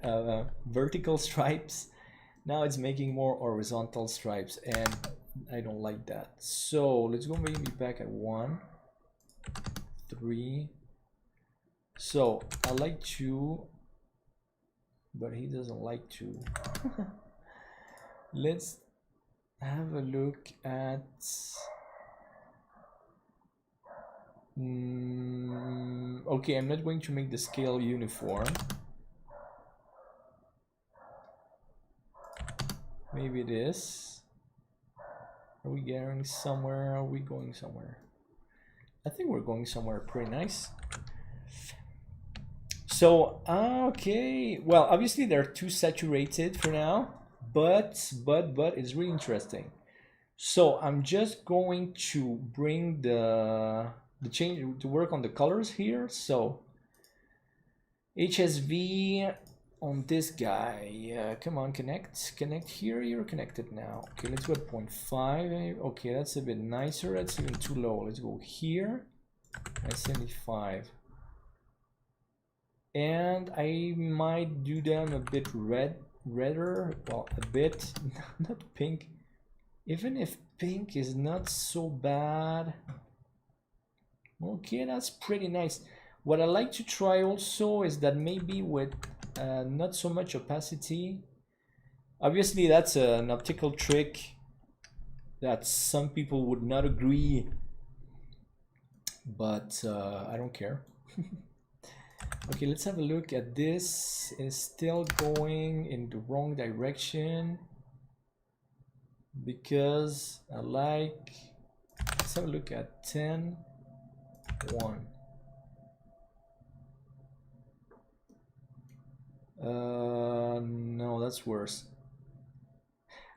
vertical stripes, now it's making more horizontal stripes, and I don't like that. So let's go maybe back at 1, 3. So I like 2, but he doesn't like 2. Let's have a look at okay, I'm not going to make the scale uniform. Maybe it is. Are we going somewhere? Are we going somewhere? I think we're going somewhere pretty nice. So okay, well, obviously they're too saturated for now, but it's really interesting. So I'm just going to bring the change to work on the colors here. So HSV on this guy, come on, connect here. You're connected now. Okay, let's go at 0.5. Okay, that's a bit nicer. That's even too low. Let's go here at 75. And I might do them a bit redder, well, a bit, not pink, even if pink is not so bad. Okay, that's pretty nice. What I like to try also is that maybe with not so much opacity. Obviously that's an optical trick that some people would not agree, but I don't care. Okay, let's have a look at this. It's still going in the wrong direction because I like, let's have a look at 10, 1. No, that's worse.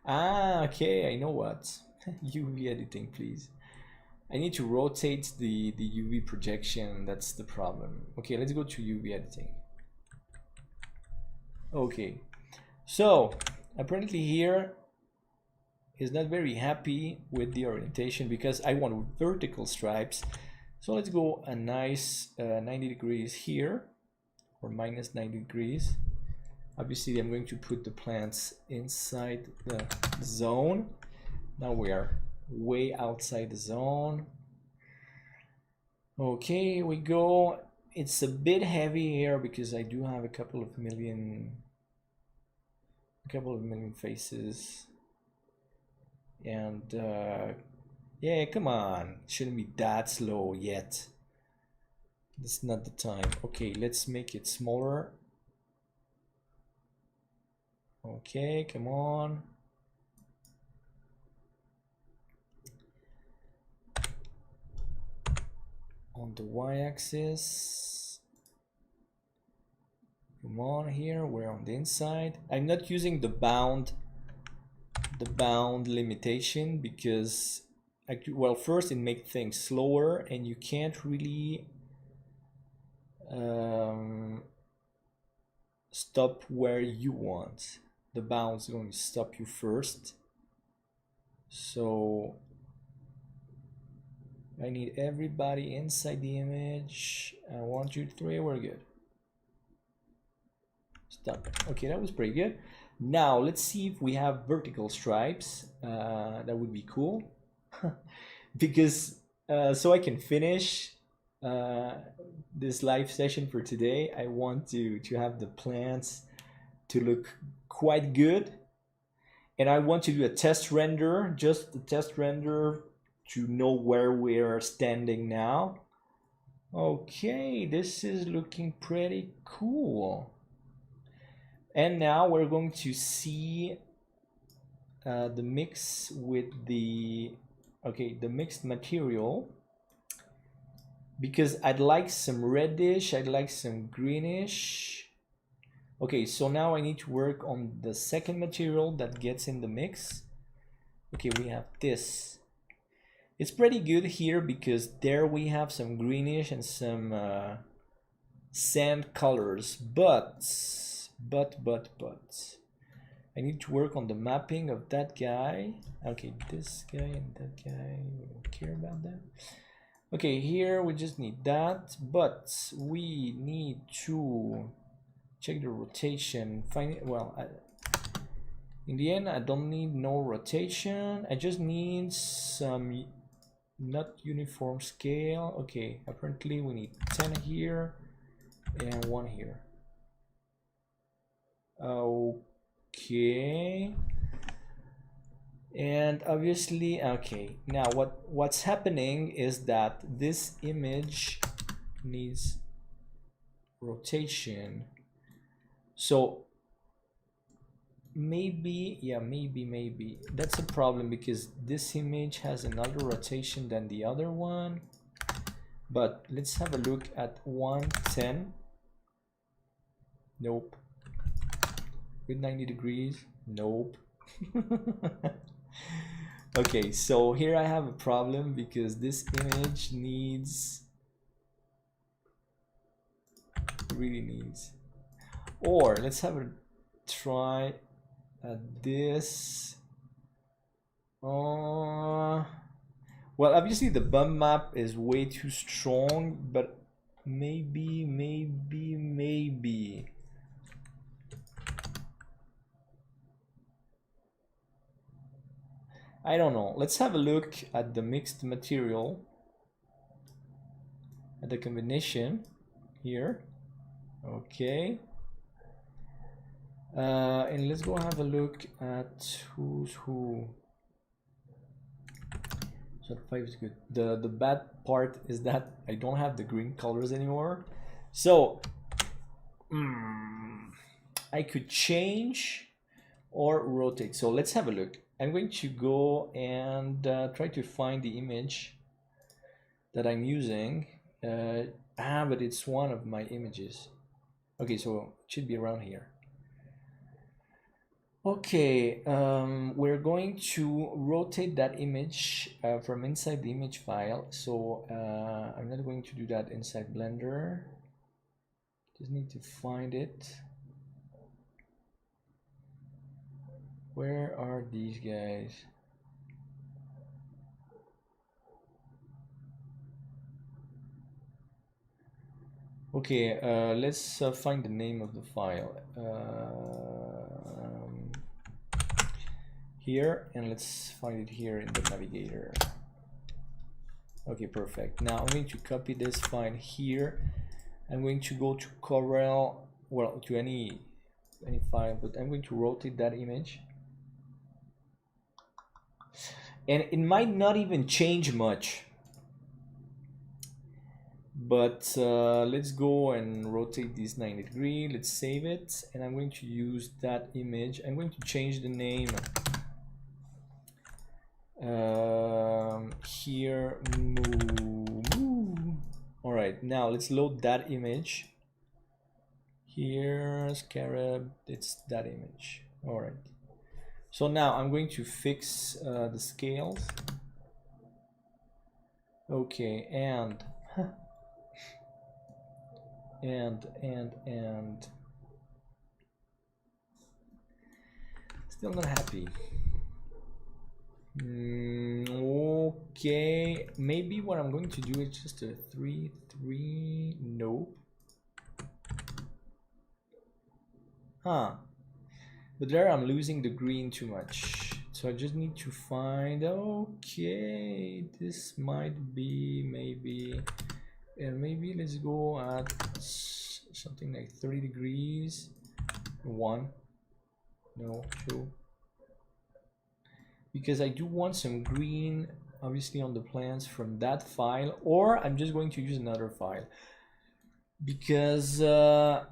Ah, okay, I know what. UV editing, please. I need to rotate the UV projection, that's the problem. Okay, let's go to UV editing. Okay, so apparently here is not very happy with the orientation because I want vertical stripes. So let's go a nice 90 degrees here, or minus 90 degrees. Obviously I'm going to put the plants inside the zone. Now we are way outside the zone. Okay, here we go. It's a bit heavy here because I do have a couple of million faces, and yeah, come on, it shouldn't be that slow yet. It's not the time. Okay, let's make it smaller. Okay, come on. On the y-axis, come on, here we're on the inside. I'm not using the bound limitation because well, first it makes things slower and you can't really stop where you want. The bound's going to stop you first, so I need everybody inside the image. 1, 2, 3, we're good. Stop. Okay, that was pretty good. Now let's see if we have vertical stripes. That would be cool. Because so I can finish this live session for today. I want to have the plants to look quite good, and I want to do a test render, just a test render to know where we are standing now. Okay, this is looking pretty cool. And now we're going to see the mix with the mixed material, because I'd like some reddish, I'd like some greenish. Okay, so now I need to work on the second material that gets in the mix. Okay, we have this. It's pretty good here because there we have some greenish and some sand colors, but I need to work on the mapping of that guy. Okay, this guy and that guy, we don't care about that. Okay, here we just need that, but we need to check the rotation, find it. Well, in the end, I don't need no rotation. I just need some not uniform scale. Okay, apparently we need 10 here and 1 here. Okay, and obviously, okay, now what's happening is that this image needs rotation. So maybe, yeah, maybe that's a problem because this image has another rotation than the other one. But let's have a look at 110. Nope. With 90 degrees, nope. Okay, so here I have a problem because this image really needs, or let's have a try at this. Well, obviously the bump map is way too strong, but maybe I don't know. Let's have a look at the mixed material, at the combination here. Okay. And let's go have a look at who's who. So 5 is good. The bad part is that I don't have the green colors anymore. So I could change or rotate. So let's have a look. I'm going to go and try to find the image that I'm using. But it's one of my images. Okay, so it should be around here. Okay, we're going to rotate that image from inside the image file. So I'm not going to do that inside Blender. Just need to find it. Where are these guys? Okay, let's find the name of the file. Here, and let's find it here in the navigator. Okay, perfect. Now I'm going to copy this file here. I'm going to go to Corel, well, to any file, but I'm going to rotate that image. And it might not even change much, but let's go and rotate this 90 degrees. Let's save it, and I'm going to use that image. I'm going to change the name here. All right, now let's load that image here. Scarab, it's that image. All right, so now I'm going to fix the scales. Okay, and still not happy. Okay, maybe what I'm going to do is just a 3 3. Nope. But there I'm losing the green too much, so I just need to find. Okay, this might be maybe let's go at something like 30 degrees. 1, no, 2, because I do want some green obviously on the plans from that file, or I'm just going to use another file, because for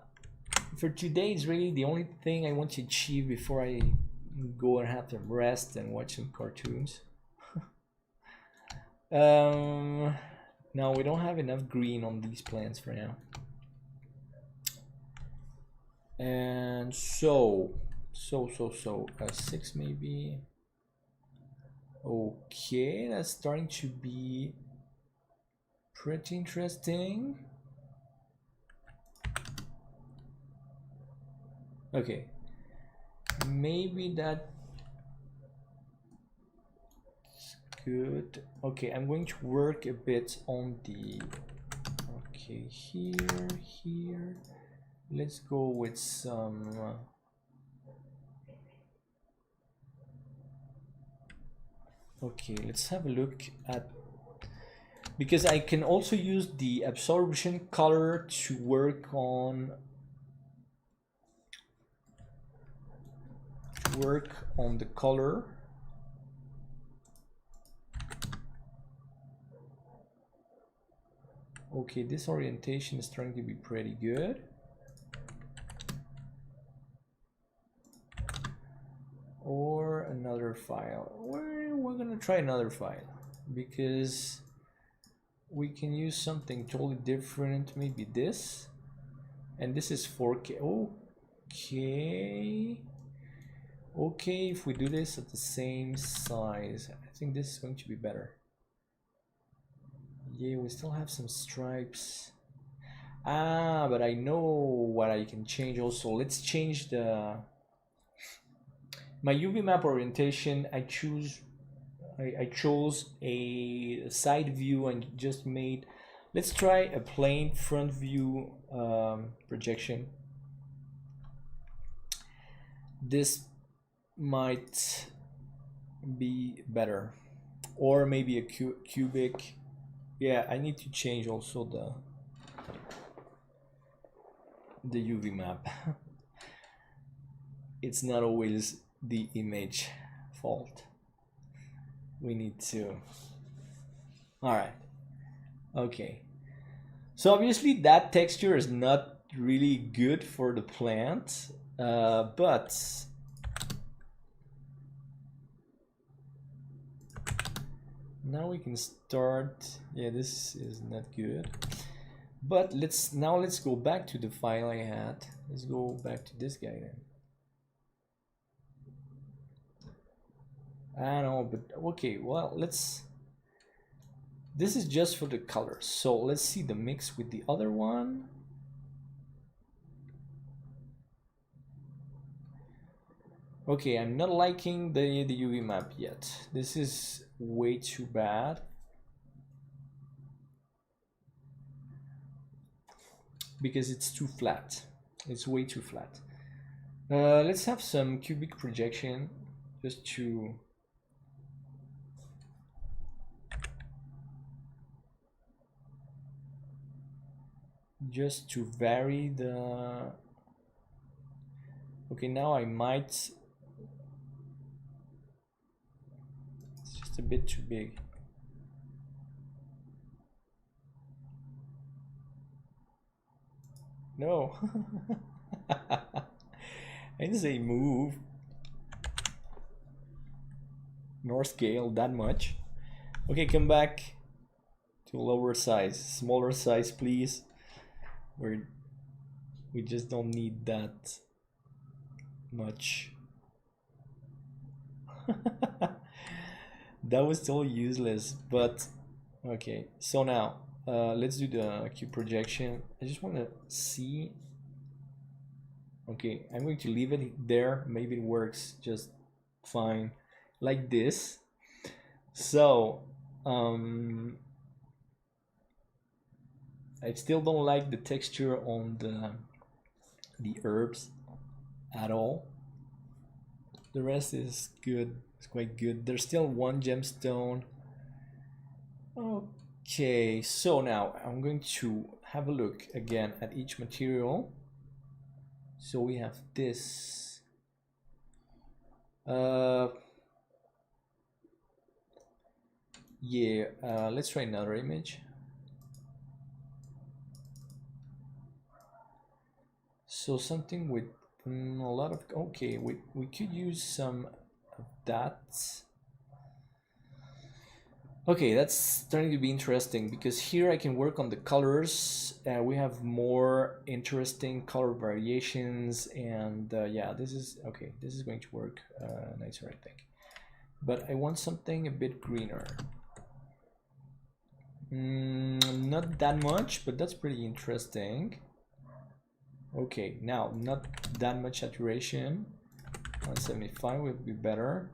today it's really the only thing I want to achieve before I go and have some rest and watch some cartoons. Now we don't have enough green on these plants for now, and so 6 maybe. Okay, that's starting to be pretty interesting. Okay, maybe that's good. Okay, I'm going to work a bit on the, okay, here. Let's go with some okay, let's have a look at, because I can also use the absorption color to work on the color. Okay, this orientation is trying to be pretty good. Or another file. We're gonna try another file, because we can use something totally different. Maybe this, and this is 4K. Okay, if we do this at the same size, I think this is going to be better. Yeah, we still have some stripes. But I know what I can change also. Let's change my UV map orientation. I chose a side view and just made, let's try a plain front view projection. This might be better, or maybe a cubic. Yeah, I need to change also the UV map. It's not always the image fault. We need to, all right, okay. So obviously that texture is not really good for the plant, but now we can start. Yeah, this is not good, but let's go back to the file I had. Let's go back to this guy then. I know, but okay, well, this is just for the colors, so let's see the mix with the other one. Okay, I'm not liking the UV map yet. This is way too bad. Because it's too flat. It's way too flat. Let's have some cubic projection just to vary the. Okay, now I might, it's just a bit too big. No. I didn't say move nor scale that much. Okay, come back to lower size, smaller size, please. We just don't need that much. That was still useless, but okay. So now let's do the cube projection. I just want to see. Okay, I'm going to leave it there. Maybe it works just fine like this. So I still don't like the texture on the herbs at all. The rest is good. It's quite good. There's still one gemstone. Okay, so now I'm going to have a look again at each material. So we have this. Yeah, Yeah, let's try another image. So something with a lot of, okay, we could use some of that. Okay, that's starting to be interesting because here I can work on the colors. We have more interesting color variations, and yeah, this is okay. This is going to work nicer, I think. But I want something a bit greener. Not that much, but that's pretty interesting. Okay, now not that much saturation. 175 would be better.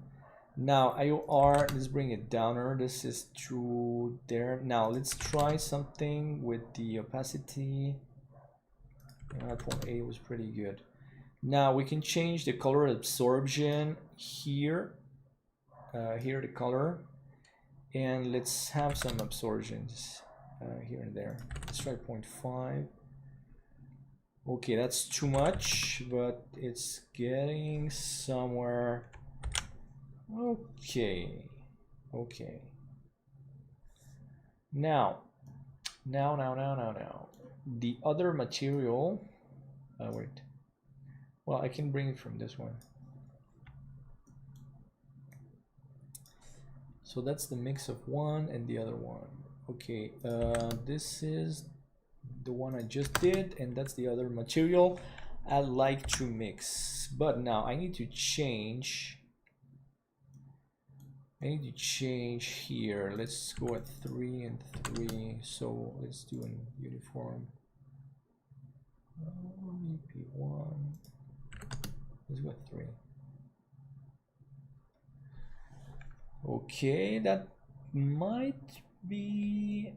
Now IOR, let's bring it downer. This is true there. Now let's try something with the opacity. 0.8 was pretty good. Now we can change the color absorption here. Here the color, and let's have some absorptions here and there. Let's try 0.5. Okay, that's too much, but it's getting somewhere. Okay. Now. The other material. Wait. Well, I can bring it from this one. So that's the mix of one and the other one. Okay, this is the one I just did, and that's the other material I like to mix. But now I need to change. Here. Let's go at 3 and 3. So let's do an uniform. EP1. Let's go at 3. Okay, that might be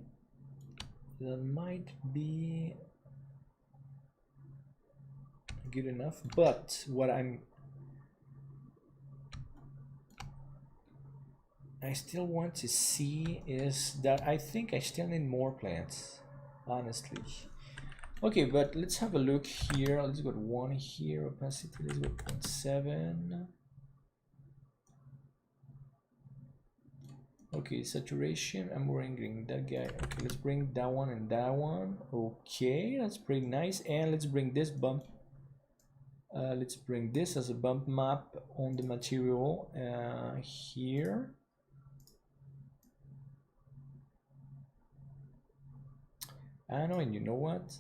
good enough, but what I still want to see is that I think I still need more plants, honestly. Okay, but let's have a look here. Let's go to 1 here, opacity, let's go 0.7. Okay, saturation, I'm bringing that guy. Okay, let's bring that one and that one. Okay, that's pretty nice. And let's bring this bump. Let's bring this as a bump map on the material here. I know, and you know what?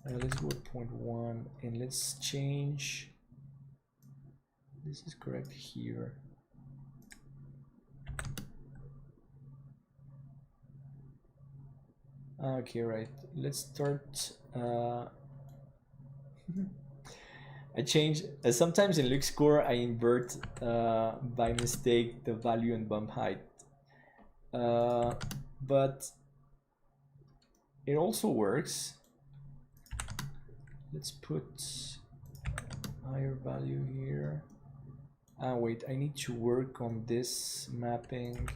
Let's go with 0.1 and let's change. This is correct here. Okay, right. Let's start. I change. Sometimes in Luxcore I invert by mistake the value and bump height, but it also works. Let's put higher value here. Wait, I need to work on this mapping.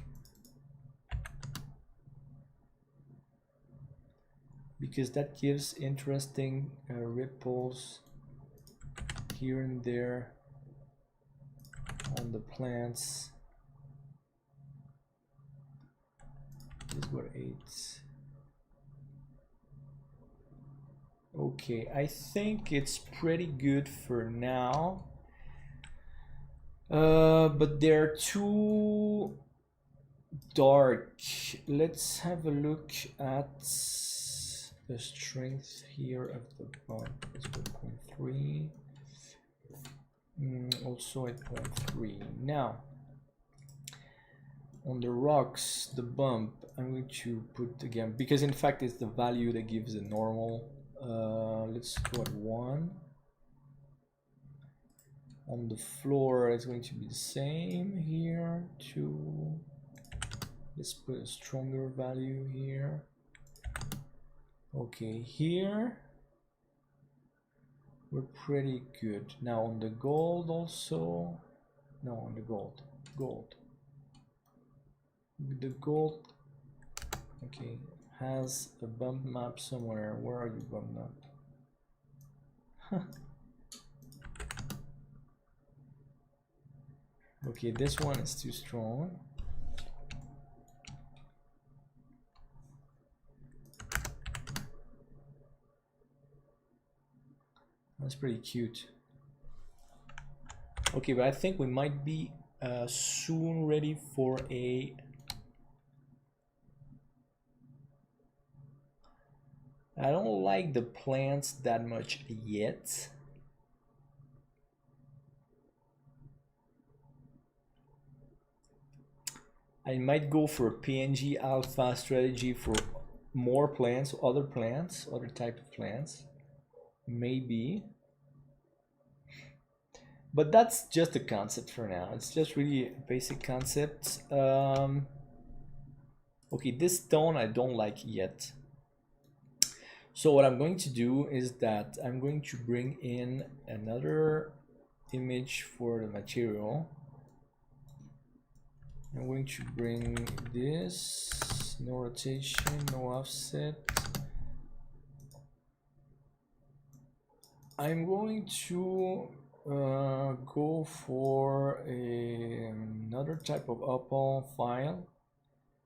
Because that gives interesting ripples here and there on the plants. These were 8. Okay, I think it's pretty good for now. But they're too dark. Let's have a look at the strength here of the bump. Let's go 0.3. Also at 0.3. Now, on the rocks, the bump, I'm going to put again, because in fact it's the value that gives the normal. Let's go at 1. On the floor, it's going to be the same here. 2. Let's put a stronger value here. Okay, here we're pretty good. Now on the gold also, no, on the gold, the gold, okay, has a bump map somewhere. Where are you, bump map? Okay, this one is too strong. That's pretty cute. Okay, but I think we might be soon ready for a... I don't like the plants that much yet. I might go for a PNG alpha strategy for more plants, other type of plants, maybe. But that's just a concept for now. It's just really a basic concept. Okay, this stone I don't like yet. So what I'm going to do is that I'm going to bring in another image for the material. I'm going to bring this, no rotation, no offset. I'm going to go for another type of opal file.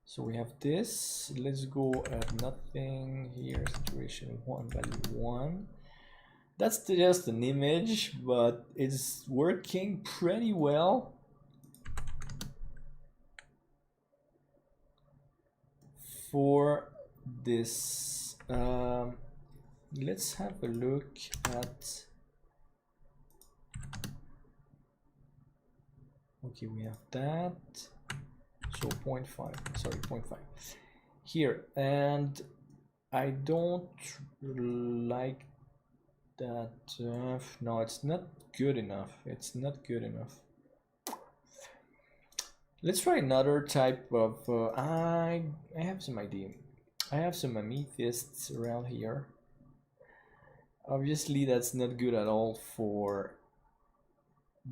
So we have this. Let's go at nothing here. Saturation 1, value 1. That's just an image, but it's working pretty well. For this, let's have a look at. Okay, we have that. So 0.5, sorry, 0.5 here, and I don't like that. No, it's not good enough. It's not good enough. Let's try another type of. I have some idea. I have some amethysts around here. Obviously, that's not good at all for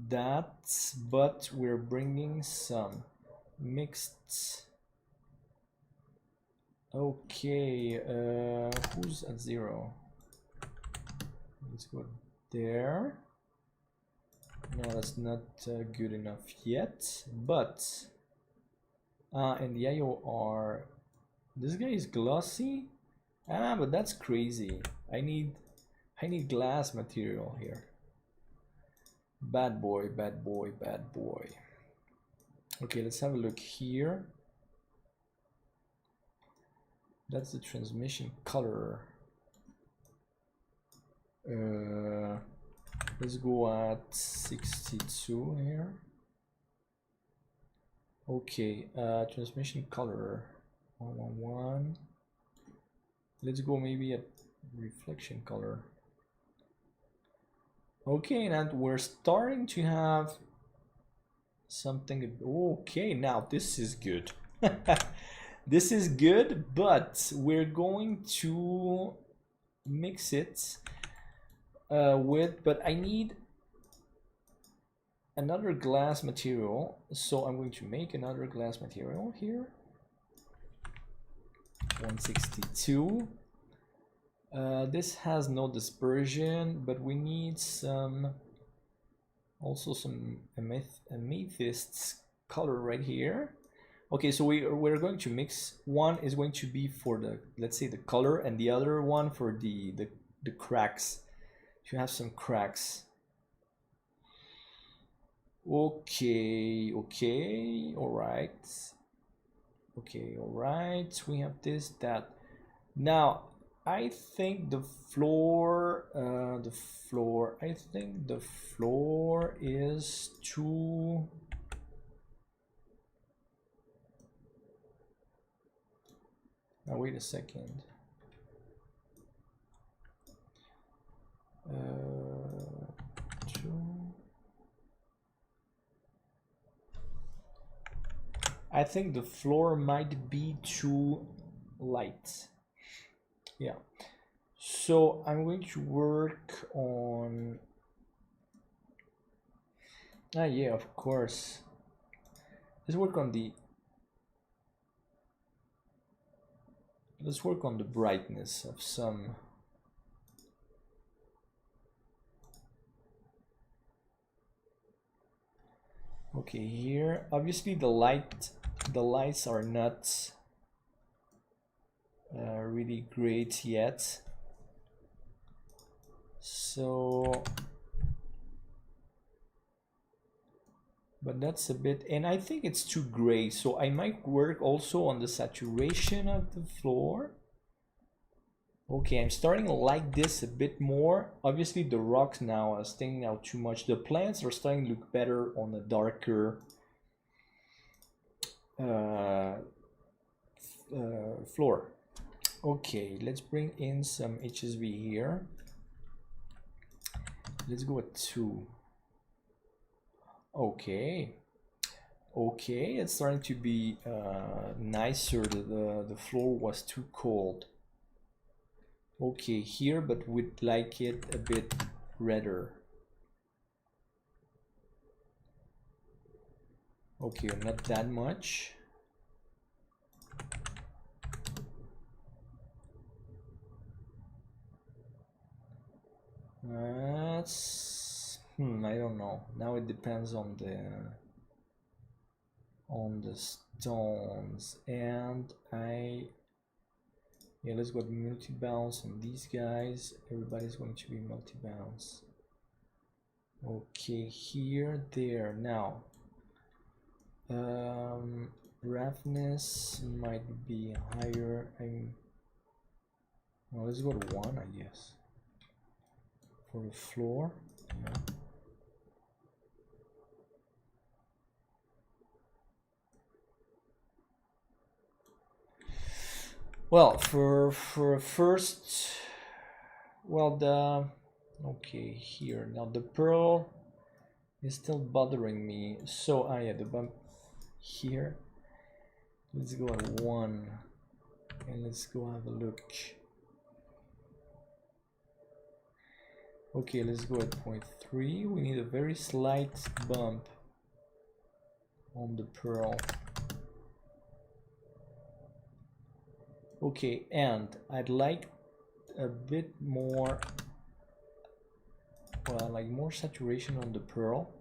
that, but we're bringing some mixed. Okay, who's at 0? Let's go there. No, that's not good enough yet, but and the IOR, this guy is glossy. But that's crazy. I need glass material here. Bad boy, bad boy, bad boy. Okay, let's have a look here. That's the transmission color. Let's go at 62 here. Okay, transmission color 111. Let's go maybe at reflection color. Okay, and we're starting to have something. Okay, now this is good. This is good, but we're going to mix it with, but I need another glass material, so I'm going to make another glass material here. 162. This has no dispersion, but we need some, also some amethyst color right here. Okay, so we're going to mix. One is going to be for the, let's say, the color, and the other one for the cracks. To have some cracks. Okay, okay, all right. Okay, all right. We have this, that. Now, I think the floor, I think the floor is too. Now wait a second. I think the floor might be too light. Yeah. So I'm going to work on. Yeah, of course. Let's work on the. Let's work on the brightness of some. Okay, here obviously the lights are not really great yet, So, but that's a bit, and I think it's too gray, so I might work also on the saturation of the floor. Okay, I'm starting to like this a bit more. Obviously the rocks now are standing out too much. The plants are starting to look better on a darker floor. Okay, let's bring in some HSV here. Let's go at 2. Okay, it's starting to be nicer. The floor was too cold. Okay, here, but we'd like it a bit redder. Okay, not that much. That's I don't know. Now it depends on the stones, and yeah, let's go multi-bounce on these guys. Everybody's going to be multi-bounce. Okay, here, there. Now, roughness might be higher. Well, let's go to 1, I guess. For the floor, yeah. Well, for first, well, okay, here now the pearl is still bothering me. So yeah, the bump here. Let's go at 1, and let's go have a look. Okay, let's go at 0.3. We need a very slight bump on the pearl. Okay, and I'd like a bit more, well, like more saturation on the pearl.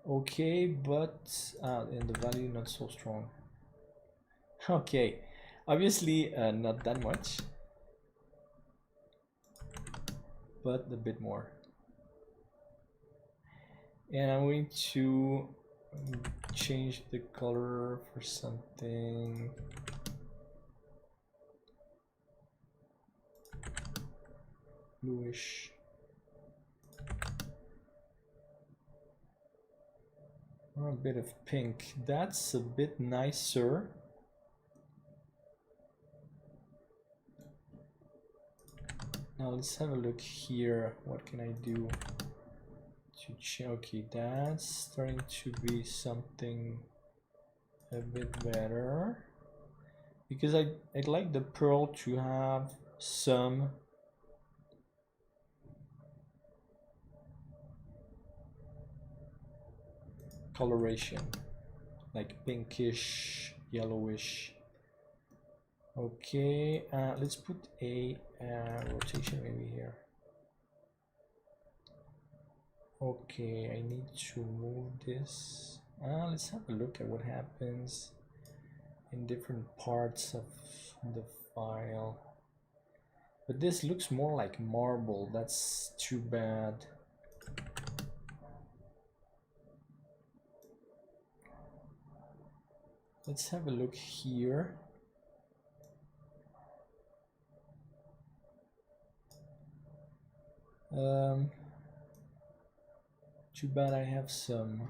Okay, but and the value not so strong. Okay, obviously not that much, but a bit more. And I'm going to change the color for something bluish. Or a bit of pink. That's a bit nicer. Now let's have a look here. What can I do to change? Okay, that's starting to be something a bit better, because I'd like the pearl to have some coloration, like pinkish, yellowish. Okay, let's put a rotation maybe here. Okay, I need to move this. Let's have a look at what happens in different parts of the file. But this looks more like marble. That's too bad. Let's have a look here. Too bad I have some.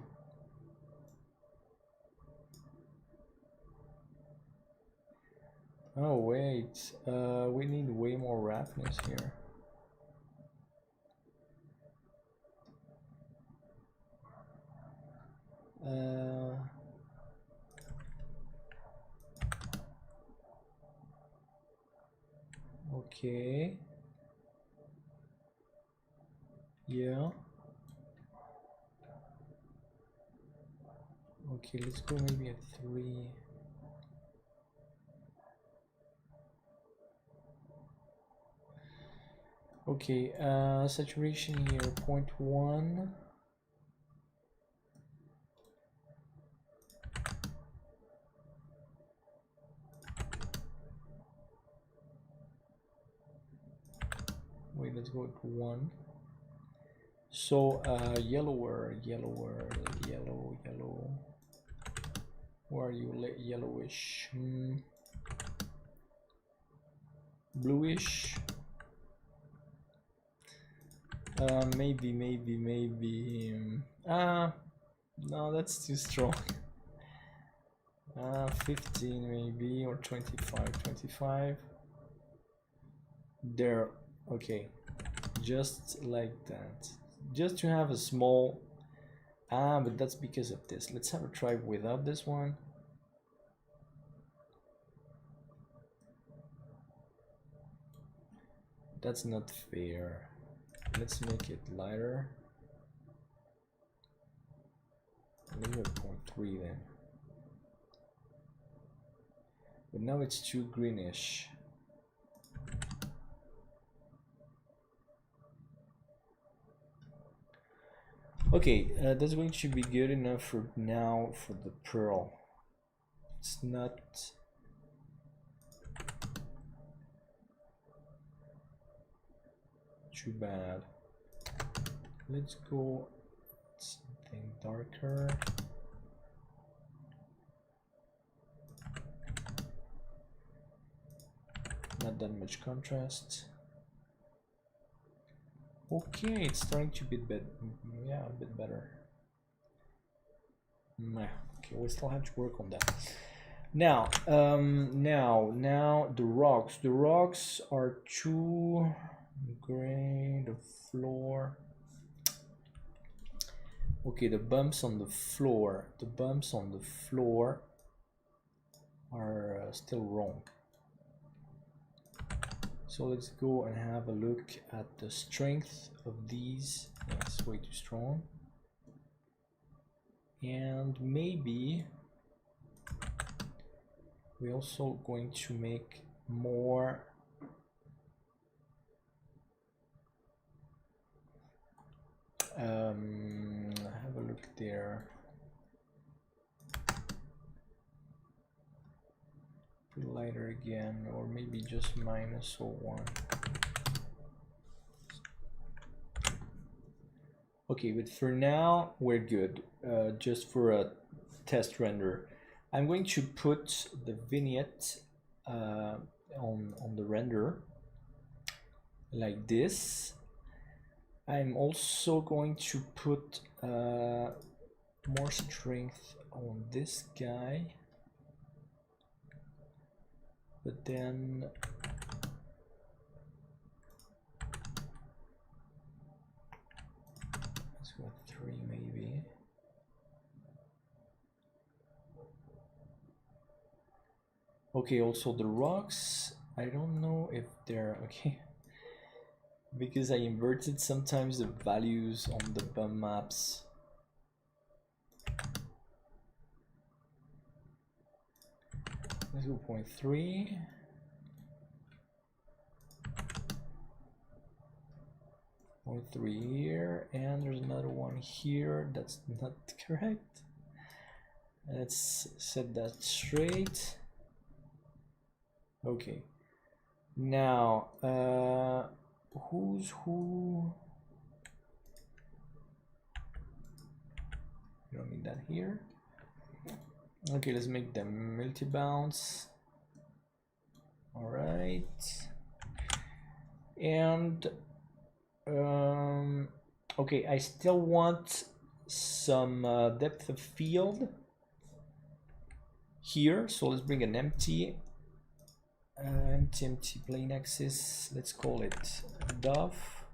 Oh wait, we need way more roughness here. Okay. Yeah. Okay, let's go maybe at 3. Okay, saturation here, 0.1. let's go with 1. So yellower, yellow. Where are you? Yellowish, bluish. Maybe. No, that's too strong. 15 maybe, or 25. There. Okay, just like that. Just to have a small. But that's because of this. Let's have a try without this one. That's not fair. Let's make it lighter. Maybe 0.3 then. But now it's too greenish. Okay, that's going to be good enough for now for the pearl. It's not too bad. Let's go something darker. Not that much contrast. Okay, it's starting to be a bit, yeah, a bit better. Okay, we still have to work on that. Now, now the rocks. The rocks are too gray. The floor. Okay, the bumps on the floor. The bumps on the floor are still wrong. So let's go and have a look at the strength of these. That's way too strong. And maybe we're also going to make more have a look there. Lighter again, or maybe just -01. Okay, but for now we're good. Just for a test render, I'm going to put the vignette on the render like this. I'm also going to put more strength on this guy. But then let's go 3 maybe. Okay, also the rocks, I don't know if they're okay because I inverted sometimes the values on the bum maps. Let's go 0.3. Here, and there's another one here. That's not correct. Let's set that straight. Okay. Now, who's who? You don't need that here. Okay, let's make them multi-bounce. All right. And okay, I still want some depth of field here. So let's bring an empty plane axis. Let's call it Dove.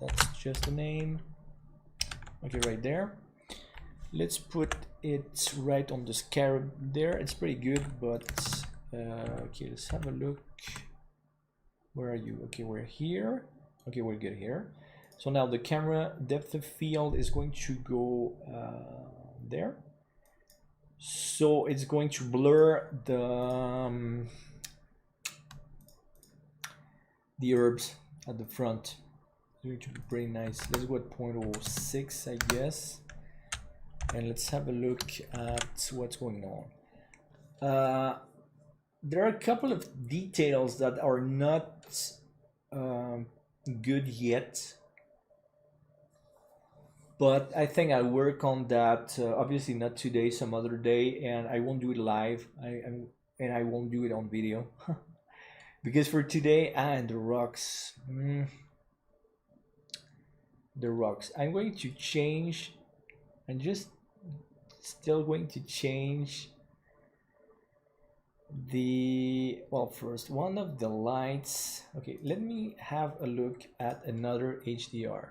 That's just the name. Okay, right there. Let's put it right on the Scarab there. It's pretty good, but okay, let's have a look. Where are you? Okay, we're here. Okay, we're good here. So now the camera depth of field is going to go there. So it's going to blur the herbs at the front. It's going to be pretty nice. Let's go at 0.06, I guess. And let's have a look at what's going on. There are a couple of details that are not good yet, but I think I'll work on that. Obviously, not today, some other day, and I won't do it live. And I won't do it on video because for today, and the rocks, the rocks. I'm going to change. I'm just still going to change the, well, first one of the lights. Okay, let me have a look at another HDR.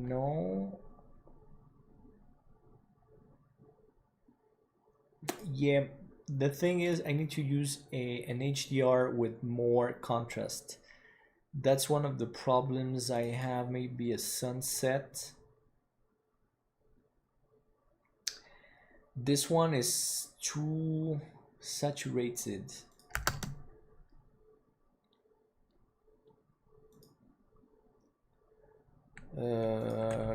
No. Yeah, the thing is I need to use an HDR with more contrast. That's one of the problems I have. Maybe a sunset. This one is too saturated.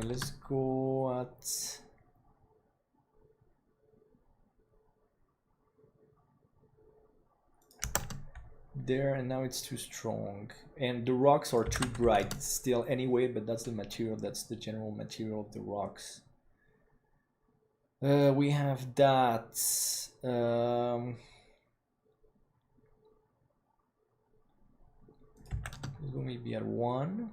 Let's go at there, and now it's too strong, and the rocks are too bright still anyway, but that's the material, that's the general material of the rocks. We have that. Let's go maybe at 1.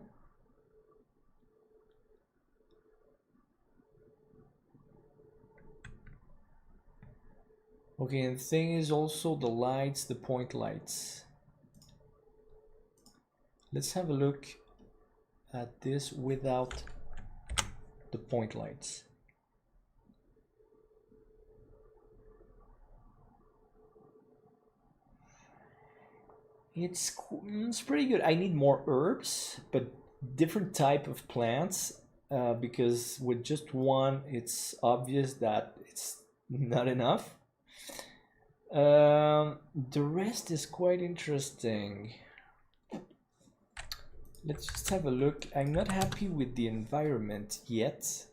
Okay, and the thing is also the lights, the point lights. Let's have a look at this without the point lights. It's pretty good. I need more herbs, but different type of plants, because with just one, it's obvious that it's not enough. The rest is quite interesting. Let's just have a look. I'm not happy with the environment yet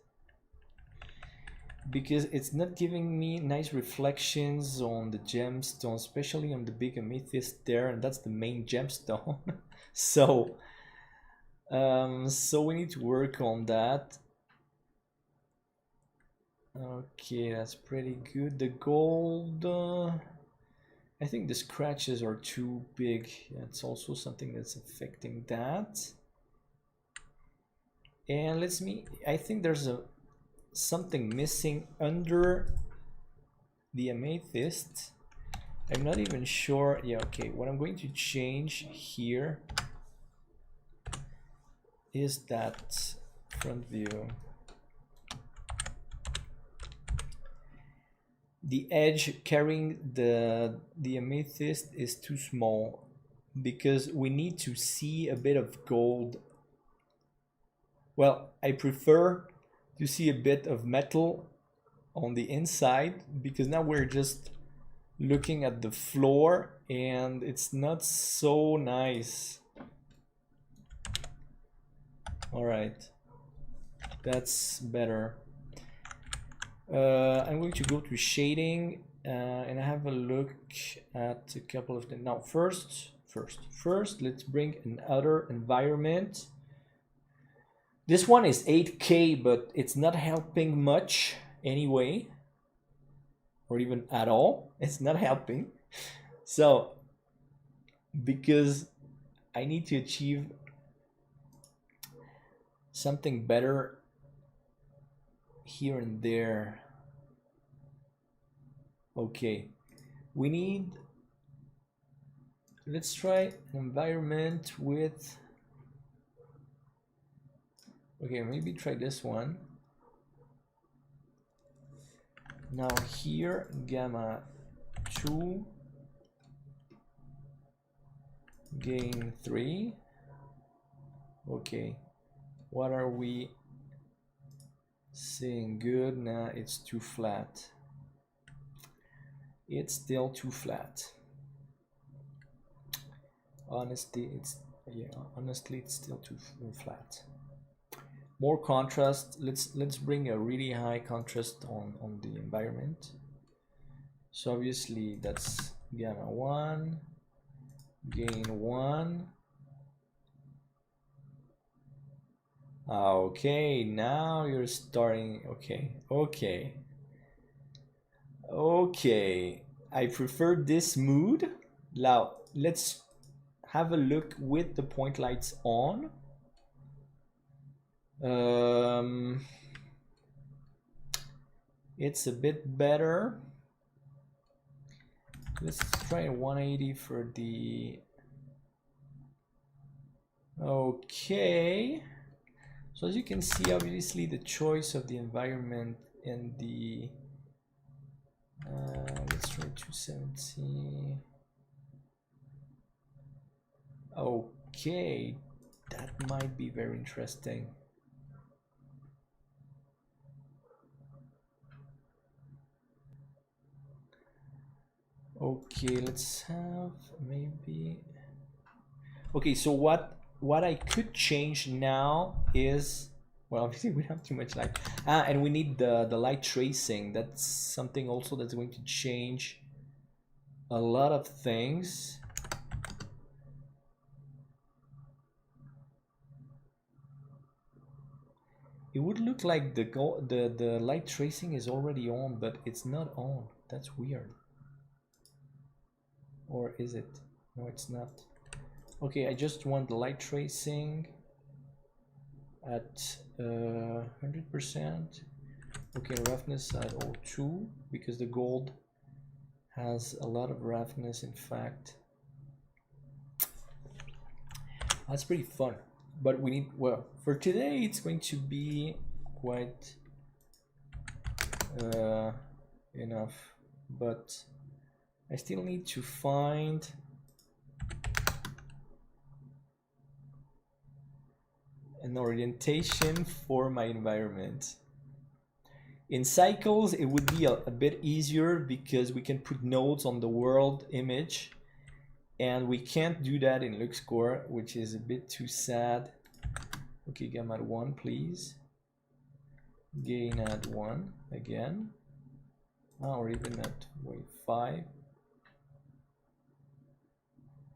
because it's not giving me nice reflections on the gemstone, especially on the big amethyst there, and that's the main gemstone. So we need to work on that. Okay, that's pretty good. The gold, I think the scratches are too big. That's also something that's affecting that. And I think there's something missing under the amethyst. I'm not even sure. Yeah, okay, what I'm going to change here is that front view. The edge carrying the amethyst is too small because we need to see a bit of gold. Well, I prefer to see a bit of metal on the inside because now we're just looking at the floor and it's not so nice. All right, that's better. I'm going to go to shading and have a look at a couple of them. Now, first, let's bring another environment. This one is 8K, but it's not helping much anyway, or even at all. It's not helping. So, because I need to achieve something better here and there. Okay, let's try an environment with, okay, maybe try this one. Now here, gamma 2, gain 3. Okay, what are we seeing? Good. Nah, it's too flat. It's still too flat. Honestly, it's still too flat. More contrast. Let's bring a really high contrast on the environment. So obviously that's gamma 1, gain 1. Okay, now you're starting. Okay. I prefer this mood. Now let's have a look with the point lights on. It's a bit better. Let's try a 180 for the... Okay. So as you can see, obviously the choice of the environment and the... let's try 270. Okay, that might be very interesting. Okay, let's have maybe... Okay, so what I could change now is, well, obviously we don't have too much light. And we need the light tracing. That's something also that's going to change a lot of things. It would look like the light tracing is already on, but it's not on. That's weird. Or is it? No, it's not. Okay, I just want the light tracing at 100%. Okay, roughness at 02 because the gold has a lot of roughness. In fact, that's pretty fun. But we need, well, for today it's going to be quite enough, but I still need to find an orientation for my environment. In cycles it would be a bit easier because we can put nodes on the world image, and we can't do that in Luxcore, which is a bit too sad. Okay, gamma at 1 please, gain at 1 again, or even at 5.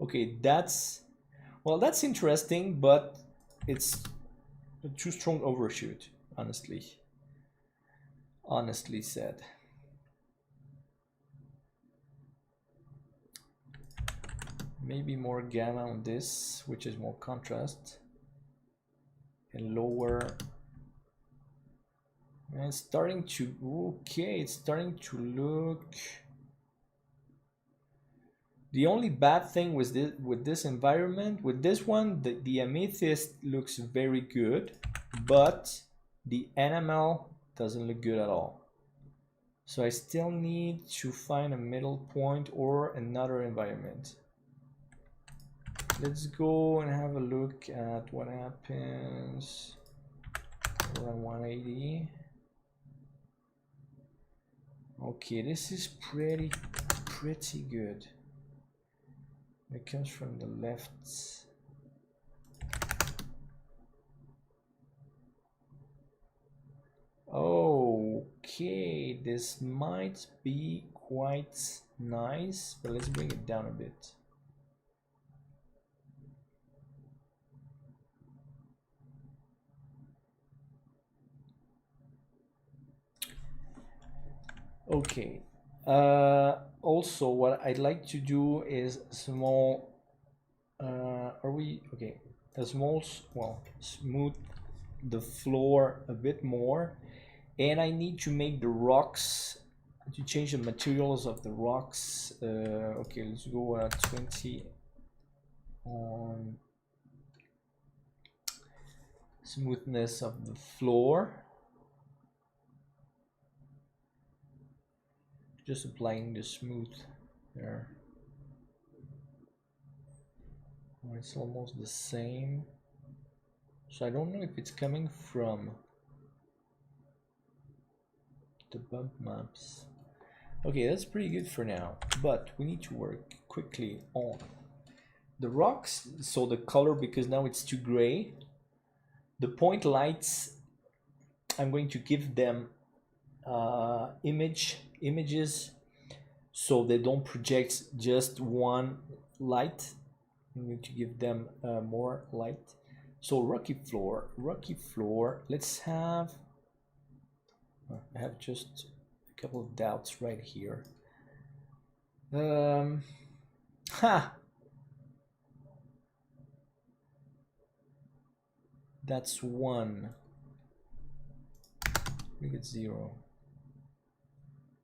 Okay, that's, well, that's interesting, but it's a too strong overshoot, honestly said. Maybe more gamma on this, which is more contrast, and lower. And it's starting to, okay, it's starting to look. The only bad thing with this environment, with this one, the amethyst looks very good, but the enamel doesn't look good at all. So I still need to find a middle point or another environment. Let's go and have a look at what happens around 180. Okay, this is pretty good. It comes from the left. Okay, this might be quite nice, but let's bring it down a bit. Okay. Also, what I'd like to do is small. Are we okay? A small, well, smooth the floor a bit more, and I need to make the rocks, to change the materials of the rocks. Okay, let's go at 20 on smoothness of the floor. Just applying the smooth there. Oh, it's almost the same. So I don't know if it's coming from the bump maps. Okay, that's pretty good for now, but we need to work quickly on the rocks, so the color, because now it's too gray. The point lights, I'm going to give them images so they don't project just one light. I'm going to give them more light. So rocky floor. Let's have, I have just a couple of doubts right here. That's 1. Make it 0.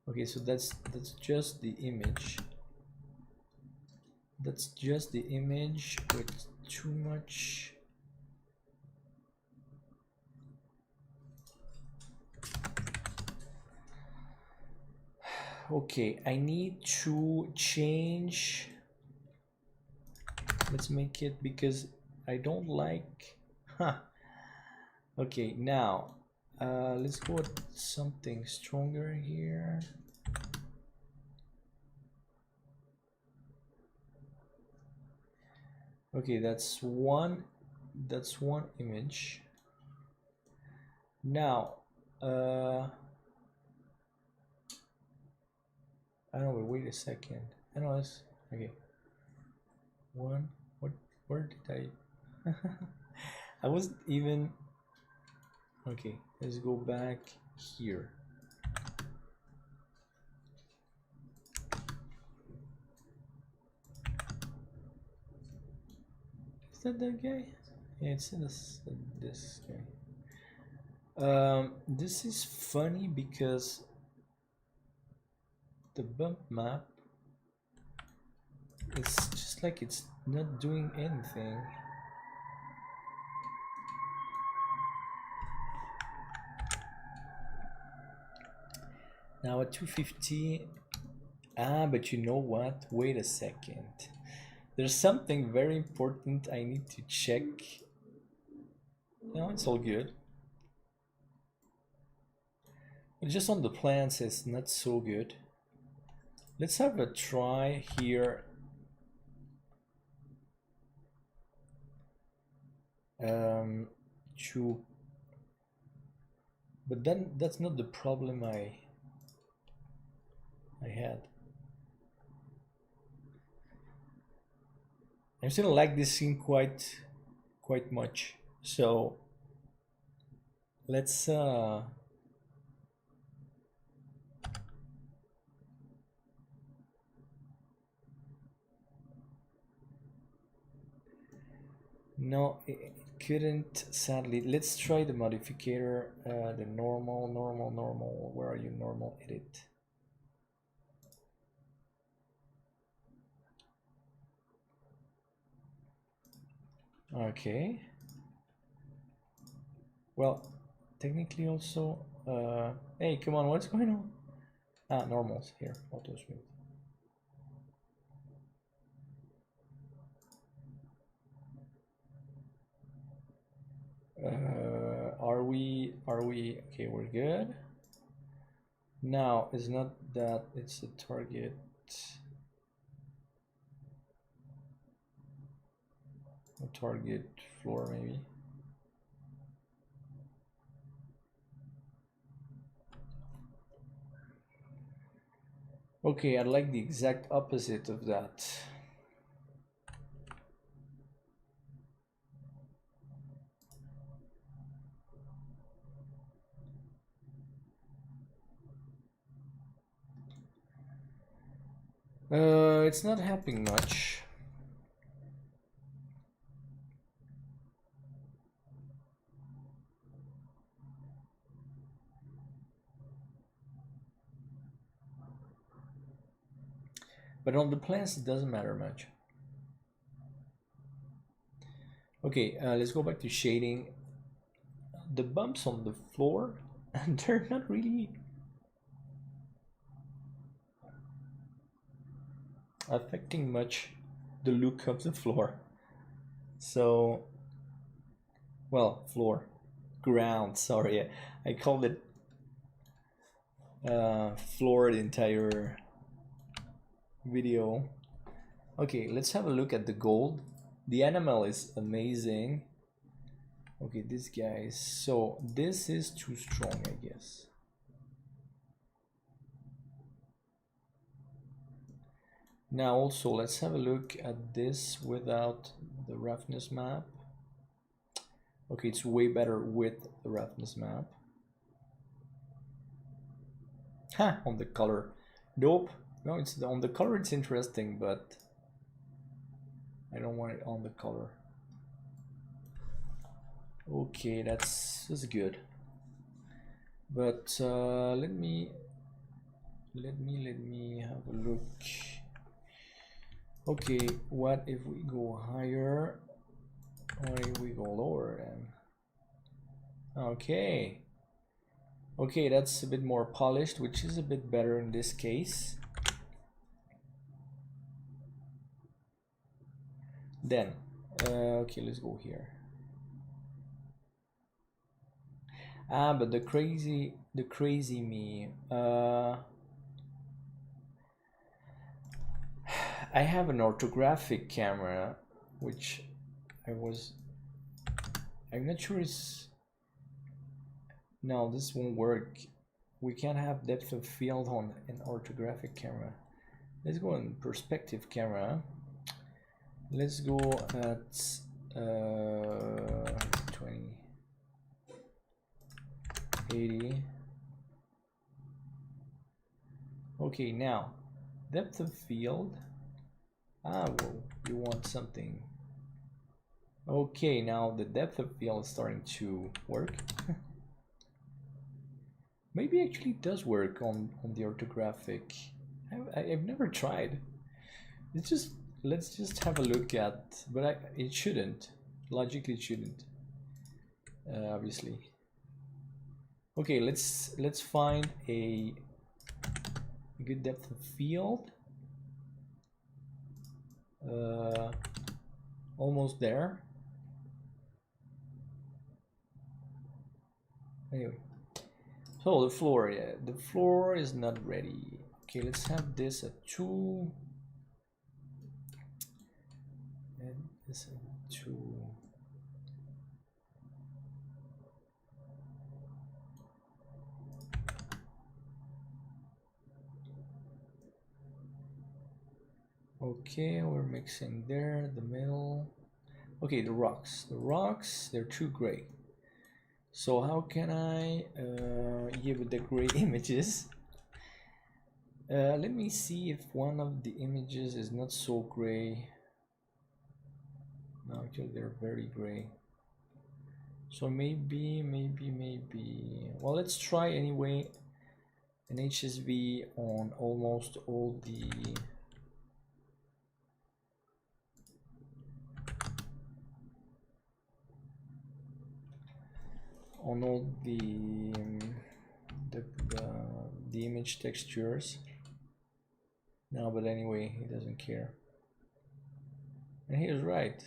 Okay, so that's just the image. That's just the image with too much. Okay, I need to change. Let's make it, because I don't like. Okay, now let's go with something stronger here. Okay, that's one image. Now I don't know, wait a second. I know this. Okay. One, where did I I wasn't even. Okay, let's go back here. Is that guy? Yeah, it's this guy. This is funny because the bump map, it's just like it's not doing anything. Now at 250. But you know what? Wait a second. There's something very important I need to check. No, it's all good. But just on the plans, it's not so good. Let's have a try here. But then that's not the problem I had. I still like this scene quite much. So let's no, it couldn't, sadly. Let's try the modifier, the normal. Where are you? Normal edit. Okay. Well, technically also, hey, come on, what's going on? Normals here, auto smooth. Are we okay? We're good. Now it's not that, it's a target. A target floor maybe. Okay, I'd like the exact opposite of that. It's not helping much. But on the plans, it doesn't matter much. Okay, let's go back to shading. The bumps on the floor, and they're not really affecting much the look of the floor. So, well, ground, sorry, I called it floor the entire video. Okay, let's have a look at the gold. The animal is amazing. Okay, this guy is, so this is too strong, I guess. Now also let's have a look at this without the roughness map. Okay, it's way better with the roughness map. Ha, on the color. Nope. No, it's on the color, it's interesting, but I don't want it on the color. Okay, that's good. But let me have a look. Okay, what if we go higher, or if we go lower then? Okay. Okay, that's a bit more polished, which is a bit better in this case. Then, okay, let's go here. Ah, but the crazy me. I have an orthographic camera, which I'm not sure it's, no, this won't work. We can't have depth of field on an orthographic camera. Let's go on perspective camera. Let's go at 20, 80. Okay, now depth of field. Ah, well, you want something. Okay, now the depth of field is starting to work. Maybe actually it does work on the orthographic. I've never tried. Let's just have a look at, but it shouldn't. Logically it shouldn't. Obviously. Okay, let's find a good depth of field. Almost there. Anyway, so the floor, yeah, the floor is not ready. Okay, let's have this at 2 and this at 2. Okay, we're mixing there, the middle. Okay, the rocks, they're too gray. So how can I give the gray images? Let me see if one of the images is not so gray. No, actually they're very gray. So maybe. Well, let's try anyway an HSV on almost all the the image textures. No, but anyway, he doesn't care. And he is right.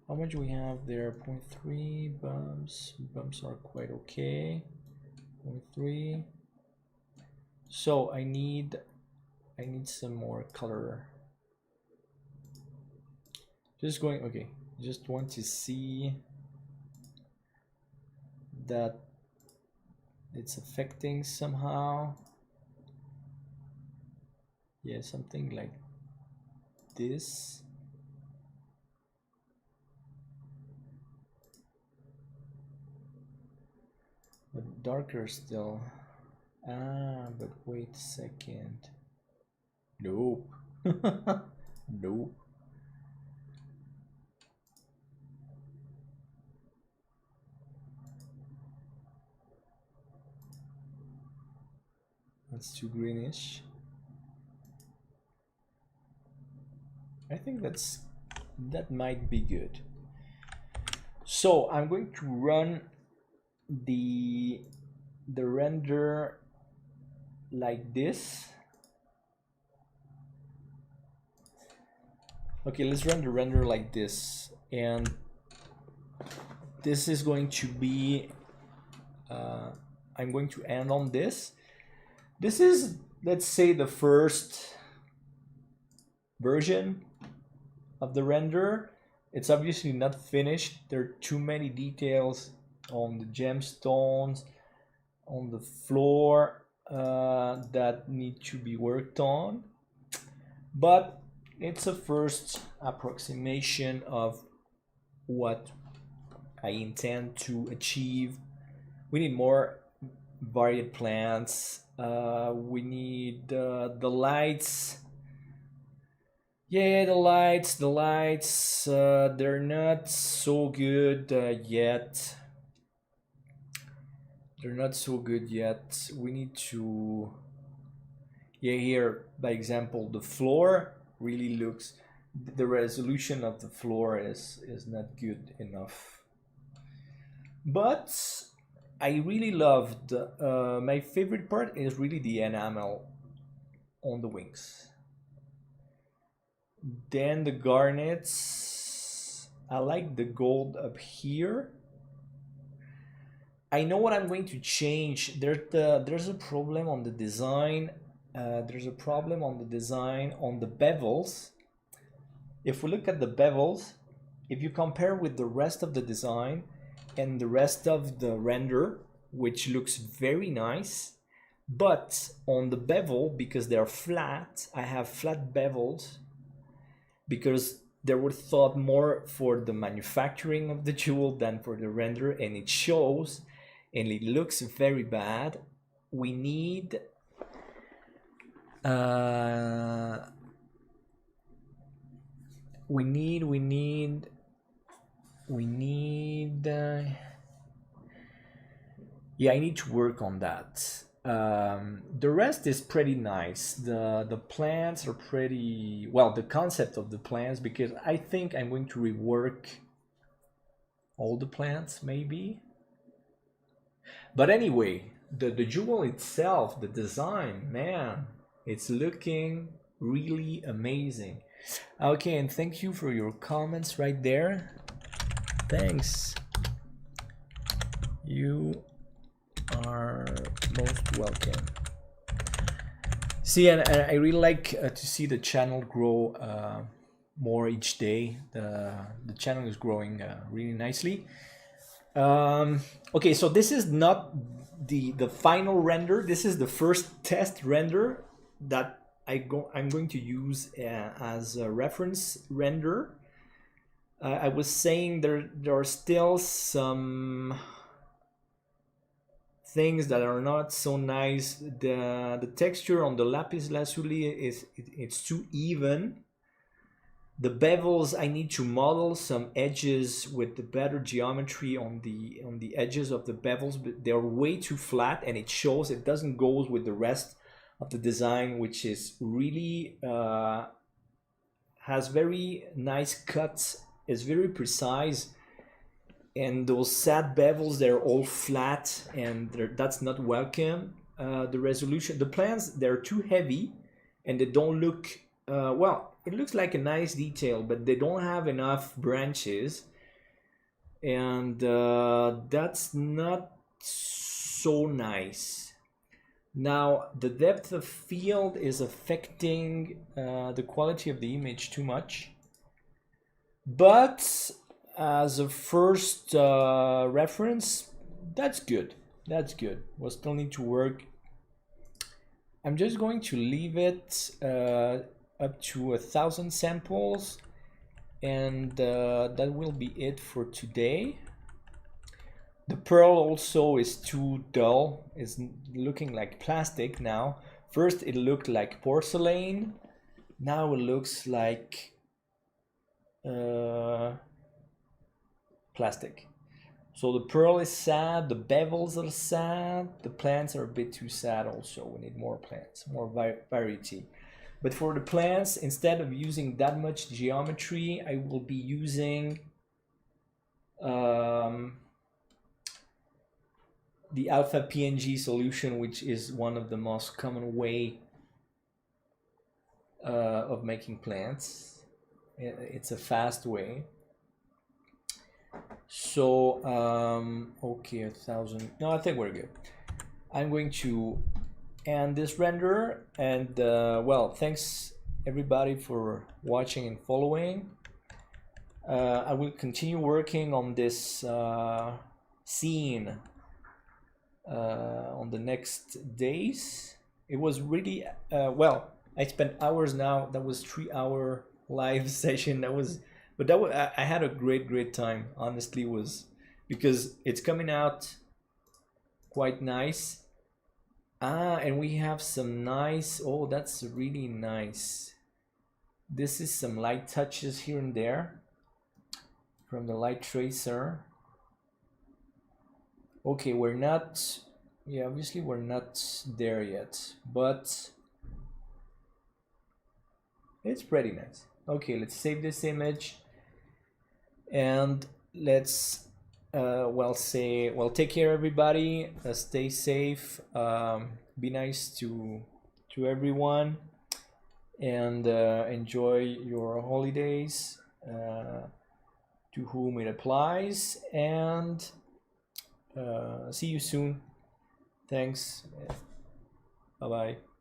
How much we have there? 0.3 bumps. Bumps are quite okay. 0.3. So I need some more color. Just going, okay. Just want to see that it's affecting somehow. Yeah, something like this. But darker still. Ah, but wait a second. Nope. Nope. That's too greenish. I think that might be good. So I'm going to run the render like this. Okay, let's run the render like this, and this is going to be I'm going to end on this. This is, let's say, the first version of the render. It's obviously not finished. There are too many details on the gemstones, on the floor that need to be worked on. But it's a first approximation of what I intend to achieve. We need more varied plants. We need the lights. Yeah, the lights, they're not so good yet. They're not so good yet. We need to, yeah, here, by example, the floor really looks, the resolution of the floor is not good enough. But I really loved, my favorite part is really the enamel on the wings. Then the garnets. I like the gold up here. I know what I'm going to change. There's a problem on the design. There's a problem on the design on the bevels. If we look at the bevels, if you compare with the rest of the design and the rest of the render, which looks very nice, but on the bevel, because they're flat, I have flat bevels, because they were thought more for the manufacturing of the jewel than for the render, and it shows and it looks very bad. We need yeah, I need to work on that. The rest is pretty nice. The plants are pretty well, the concept of the plants, because I think I'm going to rework all the plants maybe. But anyway, the jewel itself, the design, man, it's looking really amazing. Okay, and thank you for your comments right there. Thanks. You are most welcome. See, and I really like to see the channel grow more each day. The channel is growing really nicely. Okay, so this is not the final render. This is the first test render that I'm going to use as a reference render. I was saying there are still some things that are not so nice. The texture on the Lapis Lazuli it's too even. The bevels, I need to model some edges with the better geometry on the edges of the bevels, but they're way too flat, and it shows. It doesn't go with the rest of the design, which is really has very nice cuts, is very precise. And those sad bevels, they're all flat, and that's not welcome. The resolution, the plants, they're too heavy, and they don't look well. It looks like a nice detail, but they don't have enough branches, and that's not so nice. Now, the depth of field is affecting the quality of the image too much, but as a first reference, that's good. That's good. We'll still need to work. I'm just going to leave it up to 1,000 samples, and that will be it for today. The pearl also is too dull. It's looking like plastic now. First it looked like porcelain. Now it looks like plastic. So the pearl is sad, the bevels are sad, the plants are a bit too sad also. We need more plants, more variety. But for the plants, instead of using that much geometry, I will be using the alpha PNG solution, which is one of the most common way of making plants. It's a fast way. So okay, 1,000. No, I think we're good. I'm going to end this render, and well, thanks everybody for watching and following. I will continue working on this scene on the next days. It was really well, I spent hours now. That was 3 hour live session. But I had a great time. Honestly, was because it's coming out quite nice. And we have some nice, oh, that's really nice. This is some light touches here and there from the light tracer. Okay, we're not, yeah, obviously we're not there yet, but it's pretty nice. Okay, let's save this image and let's take care everybody, stay safe, be nice to everyone, and enjoy your holidays to whom it applies, and see you soon. Thanks. Bye bye.